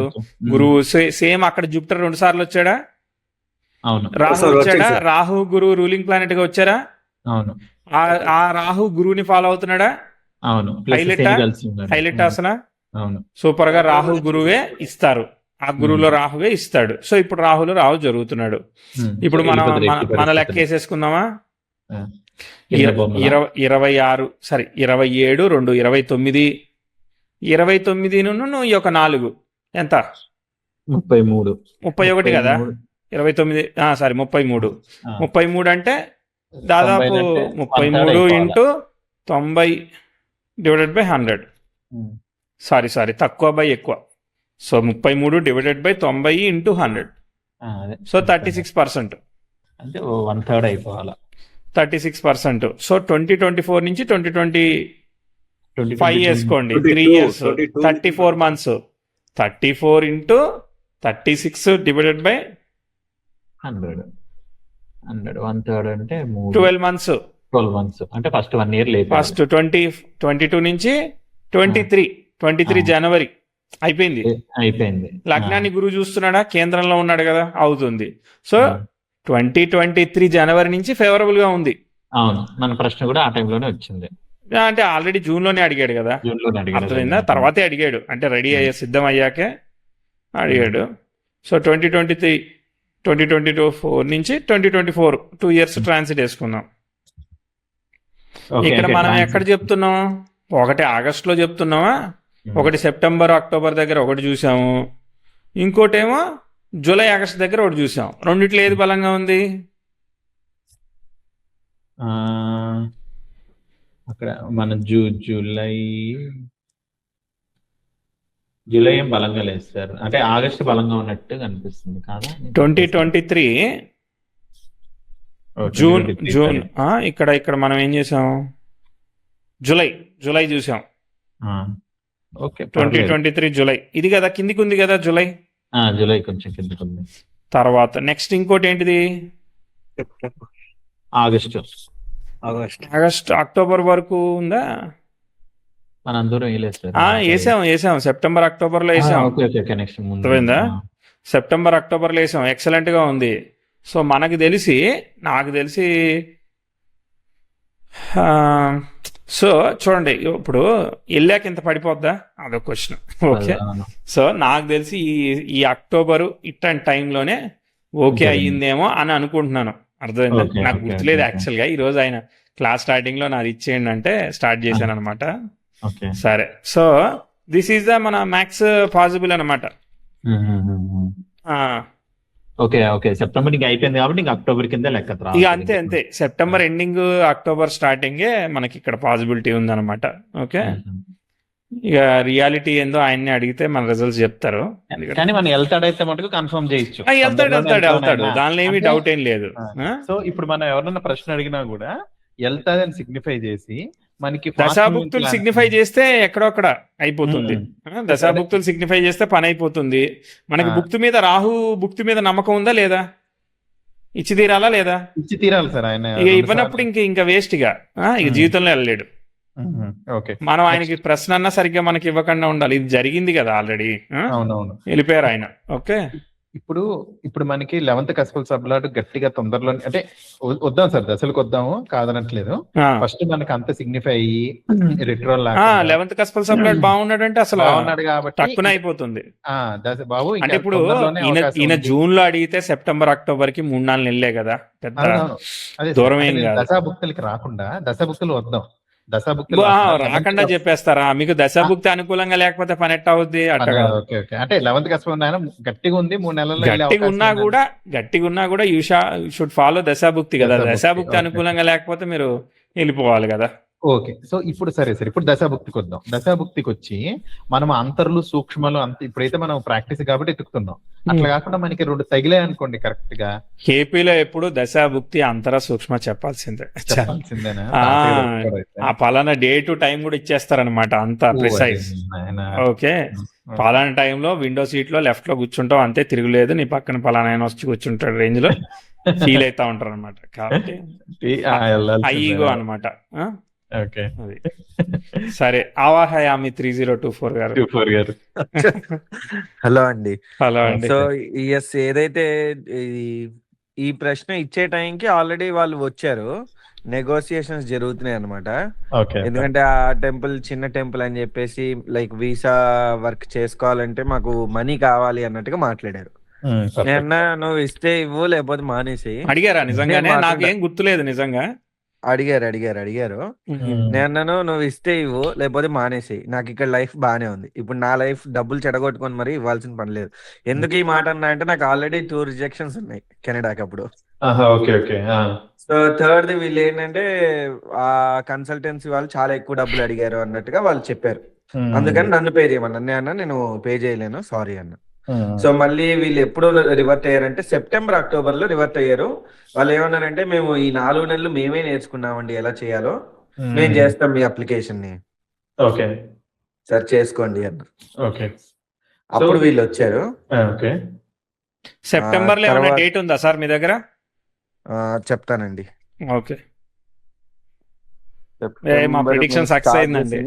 Speaker 1: గురువు సేమ్. అక్కడ జూపిటర్ 2 సార్లు వచ్చాడా?
Speaker 2: అవును,
Speaker 1: రాహు
Speaker 4: సార్,
Speaker 1: వచ్చాడా?
Speaker 4: వచ్చాడు సార్.
Speaker 1: రాహు గురువు రూలింగ్ ప్లానెట్ గా వచ్చారా?
Speaker 2: అవును,
Speaker 1: ఆ రాహు గురువుని ఫాలో అవుతున్నాడా?
Speaker 2: అవును.
Speaker 1: హైలైట్ అసలు
Speaker 2: అవును,
Speaker 1: సూపర్ గా రాహు గురువే ఇస్తారు, ఆ గురువులో రాహువే ఇస్తాడు. సో ఇప్పుడు రాహు జరుగుతున్నాడు. ఇప్పుడు మన లెక్క వేసేసుకుందామా? 26 సరే 27 2 29 29 ఈ యొక్క 4 ఎంత? 31 కదా. 29 సారీ 33. 33 అంటే దాదాపు 33 ఇంటూ 90 డివైడెడ్ బై 100. సారీ తక్కువ బై ఎక్కువ. So 33 divided by 90 into 100. So 36%.
Speaker 2: అంటే 1/3 అయిపోవాలా.
Speaker 1: 36%. సో 2024 నుంచి 2025 వేసుకోండి, 3 years, 34 months. 34 into 36 divided by
Speaker 2: 100. 1/3 అంటే
Speaker 1: 12 months.
Speaker 2: 12 months అంటే ఫస్ట్ 1 year లేదు.
Speaker 1: ఫస్ట్ 22 నుంచి 23 జనవరి అయిపోయింది. లగ్నాన్ని గురువు చూస్తున్నాడా? కేంద్రంలో ఉన్నాడు కదా, అవుతుంది. సో 2023 జనవరి నుంచి ఫేవరబుల్ గా ఉంది.
Speaker 2: అవును, మన ప్రశ్న కూడా ఆ టైంలోనే వచ్చింది.
Speaker 1: అంటే ఆల్రెడీ జూన్ లోనే అడిగాడు కదా, అర్థమైందా? తర్వాతే అడిగాడు, అంటే రెడీ సిద్ధం అయ్యాకే అడిగాడు. సో 2024 నుంచి 2024 2 years ట్రాన్సిట్ వేసుకుందాం. ఇక్కడ మనం ఎక్కడ చెప్తున్నాం? ఒకటి ఆగస్టులో చెప్తున్నామా, ఒకటి సెప్టెంబర్ అక్టోబర్ దగ్గర ఒకటి చూసాము, ఇంకోటేమో జూలై ఆగస్ట్ దగ్గర ఒకటి చూసాం. రెండిట్లో ఏది బలంగా ఉంది?
Speaker 2: అక్కడ మన జూలై ఏం బలంగా లేదు సార్. అంటే ఆగస్ట్ బలంగా ఉన్నట్టు కనిపిస్తుంది కాదా?
Speaker 1: 2023 జూన్ ఇక్కడ మనం ఏం చేసాం? జూలై చూసాం. 2023 జూలై ఇది కదా, కిందికి ఉంది కదా జూలై
Speaker 2: కొంచెం కిందికి ఉంది.
Speaker 1: తర్వాత నెక్స్ట్ ఇంకోటి ఏంటిది? ఆగస్ట్ అక్టోబర్ వరకు ఉందా?
Speaker 2: మనందరం
Speaker 1: వేసాం సెప్టెంబర్ అక్టోబర్ లో వేసాం. అర్థమైందా? సెప్టెంబర్ అక్టోబర్ లో వేసాం. ఎక్సలెంట్ గా ఉంది. సో నాకు తెలిసి సో చూడండి, ఇప్పుడు వెళ్ళాక ఇంత పడిపోద్దా? అదొక క్వశ్చన్. ఓకే, సో నాకు తెలిసి ఈ అక్టోబరు ఇట్లాంటి టైంలోనే ఓకే అయ్యిందేమో అని అనుకుంటున్నాను. అర్థమైందా? నాకు గుర్తులేదు యాక్చువల్ గా. ఈ రోజు ఆయన క్లాస్ స్టార్టింగ్ లో నాది ఇచ్చేయండి అంటే స్టార్ట్ చేశాను అనమాట. సరే, సో దిస్ ఈజ్ ద మన మ్యాక్స్ పాసిబుల్ అనమాట.
Speaker 2: ఓకే సెప్టెంబర్ ఇంకా అయిపోయింది కాబట్టి ఇంకా అక్టోబర్ కింద లెక్క.
Speaker 1: ఇక అంతే సెప్టెంబర్ ఎండింగ్ అక్టోబర్ స్టార్టింగే మనకి ఇక్కడ పాసిబిలిటీ ఉందన్నమాట. ఓకే, ఇక రియాలిటీ ఏందో ఆయన్ని అడిగితే మన రిజల్ట్స్ చెప్తారు.
Speaker 2: కానీ మనం వెళ్తాడైతే మటుకు కన్ఫర్మ్ చేయొచ్చు.
Speaker 1: వెళ్తాడు, దానిలో ఏమీ డౌట్ ఏం లేదు.
Speaker 2: సో ఇప్పుడు మనం ఎవరన్నా ప్రశ్న అడిగినా కూడా వెళ్తాదని సిగ్నిఫై చేసి మనకి
Speaker 1: దశాభుక్తులు సిగ్నిఫై చేస్తే ఎక్కడొక్కడ అయిపోతుంది. దశాభుక్తులు సిగ్నిఫై చేస్తే పని అయిపోతుంది. మనకి భుక్తి మీద రాహు భుక్తి మీద నమ్మకం ఉందా లేదా? ఇచ్చి తీరాలా లేదా?
Speaker 2: ఇచ్చి తీరాలి సార్. ఆయన
Speaker 1: ఇక ఇవ్వనప్పుడు ఇంకా వేస్ట్ ఇక జీవితంలో వెళ్ళలేడు. మనం ఆయనకి ప్రశ్న అన్నా సరిగ్గా మనకి ఇవ్వకుండా ఉండాలి. ఇది జరిగింది కదా ఆల్రెడీ, వెళ్ళిపోయారు ఆయన. ఓకే,
Speaker 2: ఇప్పుడు మనకి 11th కస్పల్ సబ్లాట్ గట్టిగా తొందరలో అంటే వద్దాం సార్, దశలకు వద్దాము, కాదనట్లేదు. ఫస్ట్ మనకి అంత సిగ్నిఫై అయ్యి రిట్రోల్
Speaker 1: 11th కస్పల్ సబ్లాట్ బాగున్నాడంటే అసలు
Speaker 2: బాగున్నాడు కాబట్టి
Speaker 1: టక్కున అయిపోతుంది.
Speaker 2: దశ బాబు ఇంకా
Speaker 1: అంటే ఇప్పుడు
Speaker 2: తొందరలోనే అవకాశం
Speaker 1: ఈయన
Speaker 2: ఉంది.
Speaker 1: జూన్ లో అడిగితే సెప్టెంబర్ అక్టోబర్ కి 3-4 నెలలే కదా, పెద్ద
Speaker 2: అవునవును. అదే సార్,
Speaker 1: దూరం
Speaker 2: అంటే
Speaker 1: ఏం
Speaker 2: నేను
Speaker 1: కాదు.
Speaker 2: దశాభుక్తులకి రాకుండా దశాభుక్తులు వద్దాం. దశాభుక్తులు
Speaker 1: రాకుండా చెప్పేస్తారా? మీకు దశాభుక్తి అనుకూలంగా లేకపోతే పని ఎట్ట అవుద్ది? అట్ట కాదు.
Speaker 2: ఓకే ఓకే, అంటే 11th కస్పల్ ఆయన గట్టిగా ఉంది, 3 నెలల్లో వెళ్ళే
Speaker 1: గట్టిగా
Speaker 2: అవకాశం
Speaker 1: ఉన్నా
Speaker 2: ఉందని.
Speaker 1: కూడా యూ షుడ్ ఫాలో దశాభుక్తి కదా.
Speaker 2: దశాభుక్తి,
Speaker 1: దశాభుక్తి
Speaker 2: ఓకే.
Speaker 1: అనుకూలంగా లేకపోతే మీరు వెళ్ళిపోవాలి కదా.
Speaker 2: ఓకే, సో ఇప్పుడు సరే సరే, ఇప్పుడు దశాభుక్తికి వద్దాం. దశాభుక్తికి వచ్చి మనం అంతర్లు సూక్ష్మలు అంత ఇప్పుడైతే మనం ప్రాక్టీస్ కాబట్టి ఎత్తుకుతున్నాం. అట్లా కాకుండా మనకి 2 తగిలే అనుకోండి కరెక్ట్ గా,
Speaker 1: కేపీలో ఎప్పుడు దశాభుక్తి అంతర సూక్ష్మ చెప్పాల్సిందే.
Speaker 2: చెప్పాల్సిందేనా?
Speaker 1: ఆ పలానా డే టు టైం కూడా ఇచ్చేస్తారనమాట, అంత ప్రిసైజ్. ఓకే, పలానా టైంలో విండో సీట్ లో లెఫ్ట్ లో కూర్చుంటావు, అంతే, తిరుగులేదు, నీ పక్కన పలానా ఆయన వచ్చి కూర్చుంటాడు రేంజ్ లో ఫీల్ అవుతా ఉంటారు అనమాట. కాబట్టి ఈగో అనమాట.
Speaker 2: ఓకే,
Speaker 1: అది సరే. ఆవాహయామి 3024 గారు.
Speaker 6: హలో అండి.
Speaker 1: హలో అండి.
Speaker 6: సో ఎస్, ఏదైతే ఈ ప్రశ్న ఇచ్చే టైంకి ఆల్రెడీ వాళ్ళు వచ్చారు, నెగోసియేషన్స్ జరుగుతున్నాయి అనమాట.
Speaker 2: ఓకే,
Speaker 6: ఎందుకంటే ఆ టెంపుల్ చిన్న టెంపుల్ అని చెప్పేసి లైక్ వీసా వర్క్ చేసుకోవాలంటే మాకు మనీ కావాలి అన్నట్టుగా మాట్లాడారు. నేను నువ్వు ఇస్తే ఇవ్వు, లేకపోతే మానేసి
Speaker 1: అడిగారా నిజంగానే?
Speaker 6: నేను
Speaker 1: నాకేం గుర్తులేదు నిజంగా.
Speaker 6: అడిగారు. నేను నువ్వు ఇస్తే ఇవ్వు, లేకపోతే మానేసి, నాకు ఇక్కడ లైఫ్ బానే ఉంది, ఇప్పుడు నా లైఫ్ డబ్బులు చెడగొట్టుకొని మరి ఇవ్వాల్సిన పని లేదు. ఎందుకు ఈ మాట అన్నా అంటే నాకు ఆల్రెడీ 2 రిజెక్షన్స్ ఉన్నాయి కెనడాకి అప్పుడు.
Speaker 2: Okay okay.
Speaker 6: సో థర్డ్ వీళ్ళు ఏంటంటే ఆ కన్సల్టెన్సీ వాళ్ళు చాలా ఎక్కువ డబ్బులు అడిగారు అన్నట్టుగా వాళ్ళు చెప్పారు. అందుకని నన్ను పే చేయమన్నా. నేను పే చేయలేను, సారీ అన్న. సో మళ్ళీ వీళ్ళు ఎప్పుడు రివర్ట్ అయ్యారంటే సెప్టెంబర్ అక్టోబర్ లో రివర్ట్ అయ్యారు. వాళ్ళు ఏమన్నారంటే మేము ఈ 4 నెలలు మేమే నేర్చుకున్నామండి ఎలా చేయాలో, మేము చేస్తాం మీ అప్లికేషన్ ని,
Speaker 2: ఓకే
Speaker 6: సార్ చేసుకోండి అన్నారు.
Speaker 2: ఓకే,
Speaker 6: అప్పుడు వీళ్ళు వచ్చారు.
Speaker 2: ఓకే.
Speaker 1: సెప్టెంబర్ లో ఏమైనా
Speaker 6: తర్వాత-
Speaker 1: డేట్ ఉందా సార్ మీ దగ్గర?
Speaker 6: చెప్తానండి.
Speaker 1: ఓకే, మా ప్రిడిక్షన్ సక్సెస్ అయిందండి.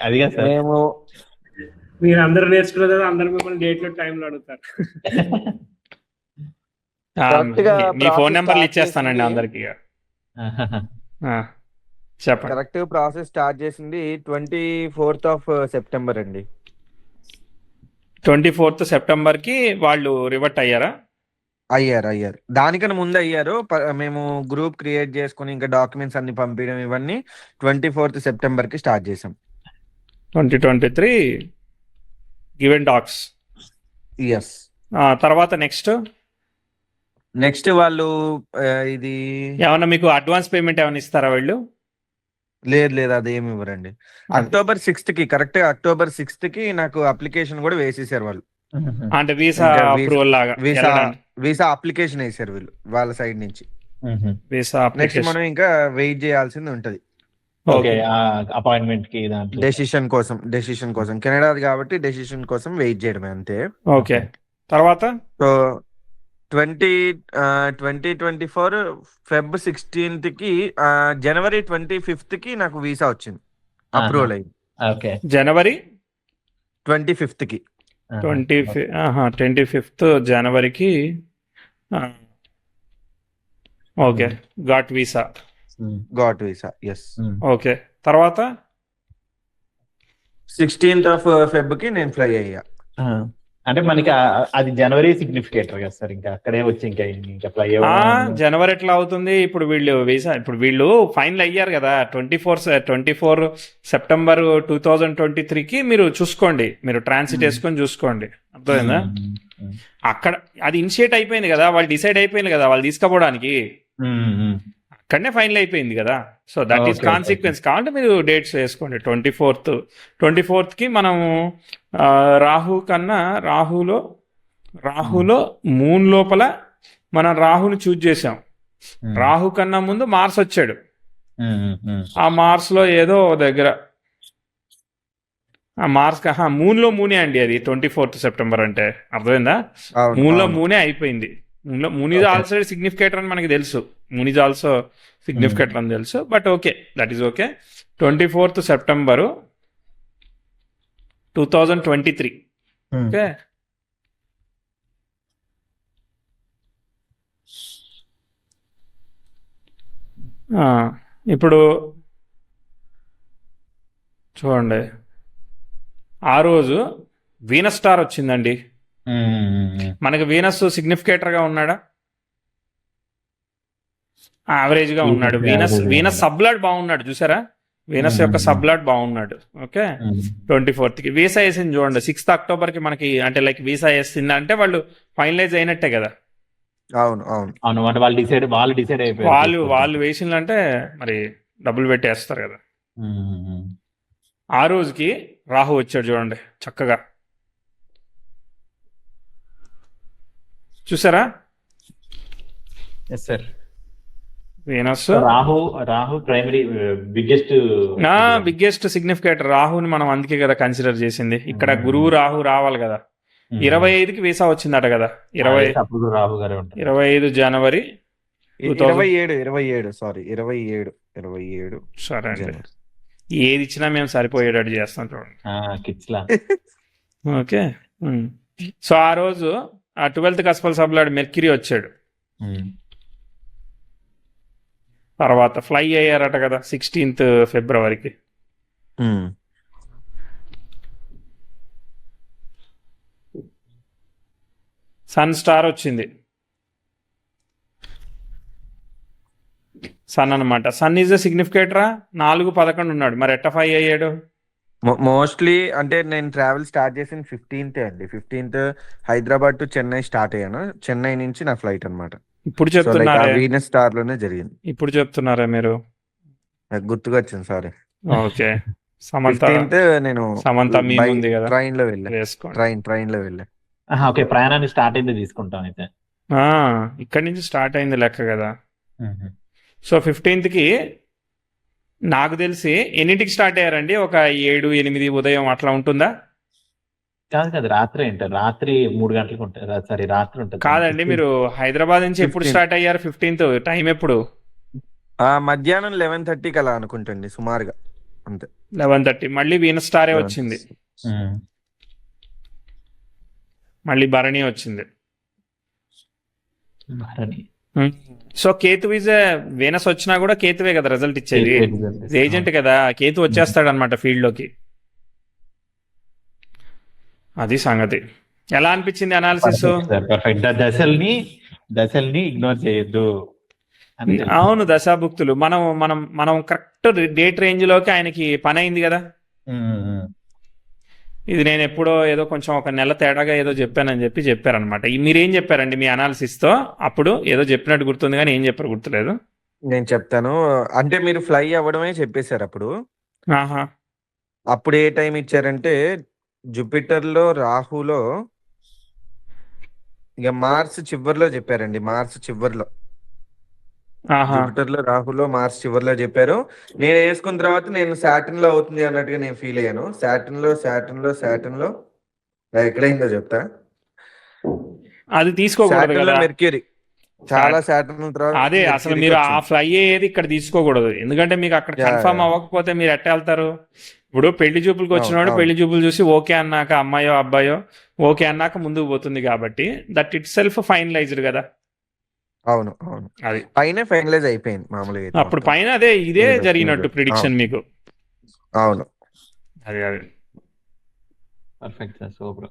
Speaker 2: అదిగా సార్,
Speaker 6: మేము
Speaker 7: మీరు అందరూ నేర్చుకున్న తర్వాత అందరు మిమ్మల్ని డేట్లో టైంలో అడుగుతారు.
Speaker 6: Correct గా
Speaker 1: మీ ఫోన్
Speaker 6: process
Speaker 1: నెంబర్లు
Speaker 6: start
Speaker 1: ఇచ్చేస్తానండి
Speaker 6: చేసింది.
Speaker 1: అందరికి. చెప్పండి.
Speaker 6: కరెక్ట్ ప్రాసెస్ స్టార్ట్ చేసింది 24th సెప్టెంబర్ అండి.
Speaker 1: 24th సెప్టెంబర్ కి వాళ్ళు రివర్ట్ అయ్యారా?
Speaker 6: అయ్యారు. దానికన్నా ముందు అయ్యారు. మేము గ్రూప్ క్రియేట్ చేసుకుని ఇంకా డాక్యుమెంట్స్ అన్ని పంపించడం ఇవన్నీ 24th సెప్టెంబర్ కి స్టార్ట్ చేసాం.
Speaker 1: 2023 గివెన్ డాక్స్.
Speaker 6: ఎస్.
Speaker 1: తర్వాత
Speaker 6: నెక్స్ట్ వాళ్ళు ఇది
Speaker 1: ఏమన్నా మీకు అడ్వాన్స్ పేమెంట్ ఏమైనా ఇస్తారా వాళ్ళు?
Speaker 6: లేదు అదేమి ఇవ్వరండి. అక్టోబర్ 6th కి కరెక్ట్ గా అక్టోబర్ 6th కి నాకు అప్లికేషన్ కూడా వేసేసారు వాళ్ళు.
Speaker 1: అంటే వీసా
Speaker 6: ఇంకా
Speaker 1: అప్రూవల్ లాగా
Speaker 6: వీసా అప్లికేషన్ వేసారు వీళ్ళు వాళ్ళ సైడ్ నుంచి.
Speaker 1: Visa
Speaker 6: next
Speaker 1: application.
Speaker 6: మనం ఇంకా వెయిట్ చేయాల్సింది ఉంటది
Speaker 2: ఓకే, అపాయింట్మెంట్ కి దాంట్లో.
Speaker 6: డెసిషన్ కోసం కెనడా కాబట్టి డెసిషన్ కోసం వెయిట్ చేయడమే అంతే.
Speaker 1: ఓకే, తర్వాత
Speaker 6: సో 2024 Feb 16th కి జనవరి 25th కి నాకు వీసా వచ్చింది, అప్రూవల్ అయింది.
Speaker 2: ఓకే,
Speaker 1: జనవరి
Speaker 6: 25th కి
Speaker 1: 25th జనవరికి. Okay, got visa.
Speaker 6: Got visa. Yes.
Speaker 1: Okay, తర్వాత
Speaker 6: 16th Feb కి నేను ఫ్లై అయ్యా.
Speaker 2: అంటే మనకి అది జనవరి సిగ్నిఫికేటర్ కదా సార్, ఇంకా అక్కడే వచ్చి ఇంకా ఫ్లై
Speaker 1: జనవరి ఎట్లా అవుతుంది? ఇప్పుడు వీళ్ళు ఫైనల్ అయ్యారు కదా 24 సెప్టెంబర్ 2023కి. మీరు చూసుకోండి, మీరు ట్రాన్సిట్ వేసుకొని చూసుకోండి, అర్థమైందా? అక్కడ అది ఇనిషియేట్ అయిపోయింది కదా, వాళ్ళు డిసైడ్ అయిపోయింది కదా వాళ్ళు తీసుకుపోవడానికి, అక్కడనే ఫైనల్ అయిపోయింది కదా. So that is consequence. కాబట్టి మీరు డేట్స్ వేసుకోండి. 24th కి మనము రాహులో మూన్ లోపల మనం రాహుని చూజ్ చేసాం. రాహు కన్నా ముందు మార్స్ వచ్చాడు. ఆ మార్స్ లో ఏదో దగ్గర మూన్ లో మూనే అండి అది 24th సెప్టెంబర్ అంటే, అర్థమైందా? మూన్ లో మూనే అయిపోయింది. మూన్ ఈజ్ ఆల్సో సిగ్నిఫికేటర్ అని మనకి తెలుసు, మూన్ ఈజ్ ఆల్సో సిగ్నిఫికేటర్ అని తెలుసు. But okay, that is okay. 24th September 2023. Okay, ఇప్పుడు చూడండి, ఆ రోజు వీనస్ స్టార్ వచ్చిందండి. మనకి వీనస్ సిగ్నిఫికేటర్గా ఉన్నాడా? యావరేజ్గా ఉన్నాడు. వీనస్ సబ్లాట్ బాగున్నాడు, చూసారా? వీనస్ యొక్క సబ్లాట్ బాగున్నాడు. ఓకే, 24th వీసా వేసింది చూడండి. 6th Octoberకి మనకి అంటే లైక్ వీసా వేసింది అంటే వాళ్ళు ఫైనలైజ్ అయినట్టే కదా.
Speaker 6: అవును అవును
Speaker 2: అవును, అంటే వాళ్ళు డిసైడ్ అయిపోయారు.
Speaker 1: వాళ్ళు వేసిందంటే మరి డబ్బులు పెట్టి వేస్తారు కదా. ఆ రోజుకి రాహు వచ్చాడు చూడండి చక్కగా, చూసారా?
Speaker 2: Sir
Speaker 1: Venus
Speaker 2: Rahu primary
Speaker 1: biggest significator. రాహుని మనం అందుకే కదా కన్సిడర్ చేసింది. ఇక్కడ గురువు రాహు రావాలి కదా. 25కి వీసా వచ్చిందట కదా. 25 జనవరి
Speaker 6: 27 సారీ 27
Speaker 1: సరే అండి, ఏది ఇచ్చినా మేము సరిపోయేటట్టు చేస్తాం చూడండి. ఓకే, సో ఆ రోజు ఆ 12th కస్పల్ సబ్లాడ్ మెర్క్యూరీ వచ్చాడు. తర్వాత ఫ్లై అయ్యారట కదా 16th ఫిబ్రవరికి. సన్ స్టార్ వచ్చింది. సన్ అనమాట. సన్ ఈజ్ ద సిగ్నిఫికేటరా? 4-11 ఉన్నాడు, మరి ఎట్ట 5 అయ్యాడు?
Speaker 6: మోస్ట్లీ అంటే నేను ట్రావెల్ స్టార్ట్ చేసిన 15th అండి. 15th Hyderabad to Chennai start అయ్యాను. చెన్నై నుంచి నా ఫ్లైట్ అనమాట.
Speaker 1: ఇప్పుడు చెప్తున్నారా?
Speaker 6: వీనస్ స్టార్ లోనే జరిగింది.
Speaker 1: ఇప్పుడు చెప్తున్నారా మీరు?
Speaker 6: నాకు గుర్తుగా వచ్చింది, సారీ.
Speaker 1: ఓకే, సమంత
Speaker 6: నేను
Speaker 1: ఉంది కదా,
Speaker 6: ట్రైన్ లో వెళ్ళా.
Speaker 1: వేసుకోండి.
Speaker 6: ట్రైన్ లో వెళ్ళా.
Speaker 2: ఓకే, ప్రయాణాన్ని స్టార్ట్ అయింది తీసుకుంటాం అయితే.
Speaker 1: ఇక్కడి నుంచి స్టార్ట్ అయింది లెక్క కదా. సో 15th నాకు తెలిసి ఎన్నింటికి స్టార్ట్ అయ్యారండి? ఒక 7-8 ఉదయం అట్లా ఉంటుందా?
Speaker 2: కాదు, రాత్రి ఏంటారు, రాత్రి 3 గంటలకు ఉంటుంది. సారీ, రాత్రి ఉంటుంది.
Speaker 1: కాదండి, మీరు హైదరాబాద్ నుంచి ఎప్పుడు స్టార్ట్ అయ్యారు? 15th టైం ఎప్పుడు?
Speaker 6: మధ్యాహ్నం 11:30కి అలా అనుకుంటండి, సుమారుగా అంతే.
Speaker 1: 11:30. మళ్ళీ వీనస్ స్టారే వచ్చింది, మళ్ళీ భరణి వచ్చింది. సో కేతు ఈజ్ వీనస్ వచ్చినా కూడా కేతువే కదా రిజల్ట్ ఇచ్చేది, ఏజెంట్ కదా. కేతు వచ్చేస్తాడు అనమాట ఫీల్డ్ లోకి. అది సంగతి. ఎలా అనిపించింది అనాలిసిస్?
Speaker 2: దశల్ని ఇగ్నోర్ చేయొద్దు.
Speaker 1: అవును, దశాభుక్తులు. మనం కరెక్ట్ డేట్ రేంజ్ లోకి ఆయనకి పని అయింది కదా. ఇది నేను ఎప్పుడో ఏదో కొంచెం ఒక నెల తేడాగా ఏదో చెప్పానని చెప్పారనమాట. మీరేం చెప్పారండి మీ అనాలిసిస్ తో? అప్పుడు ఏదో చెప్పినట్టు గుర్తుంది కానీ ఏం చెప్పారు గుర్తులేదు.
Speaker 6: నేను చెప్తాను. అంటే మీరు ఫ్లై అవ్వడమే చెప్పేశారు అప్పుడు. అప్పుడు ఏ టైం ఇచ్చారంటే జూపిటర్ లో రాహులో ఇక మార్స్ చివరిలో చెప్పారండి. జూపిటర్ లో రాహులో మార్స్ చివరిలో చెప్పారు. నేను వేసుకున్న తర్వాత నేను సాటర్న్ లో అవుతుంది అన్నట్టుగా నేను ఫీల్ అయ్యాను. సాటర్న్ లో ఎక్కడైందో చెప్తా.
Speaker 1: అది తీసుకోకూడదు కదా
Speaker 6: మెర్క్యూరీ. చాలా సాటర్న్ తర్వాత
Speaker 1: అదే అసలు మీరు ఆ ఫ్లై అయ్యేది ఇక్కడ తీసుకోకూడదు. ఎందుకంటే మీకు అక్కడ కన్ఫర్మ్ అవ్వకపోతే మీరు ఎట్ట వెళ్తారు? ఇప్పుడు పెళ్లి చూపులకు వచ్చినవాడు పెళ్లి చూపులు చూసి ఓకే అన్నాక అమ్మాయో అబ్బాయో ఓకే అన్నాక ముందుకు పోతుంది కాబట్టి దట్ ఇట్ సెల్ఫ్ ఫైనలైజ్డ్ కదా.
Speaker 6: అవును, అది పైన ఫైనలైజ్ అయిపోయింది మామూలుగా.
Speaker 1: అప్పుడు పైన ఇదే జరిగినట్టు ప్రిడిక్షన్ మీకు.
Speaker 6: అవును,
Speaker 1: అదే
Speaker 2: పర్ఫెక్ట్ సార్, సూపర్.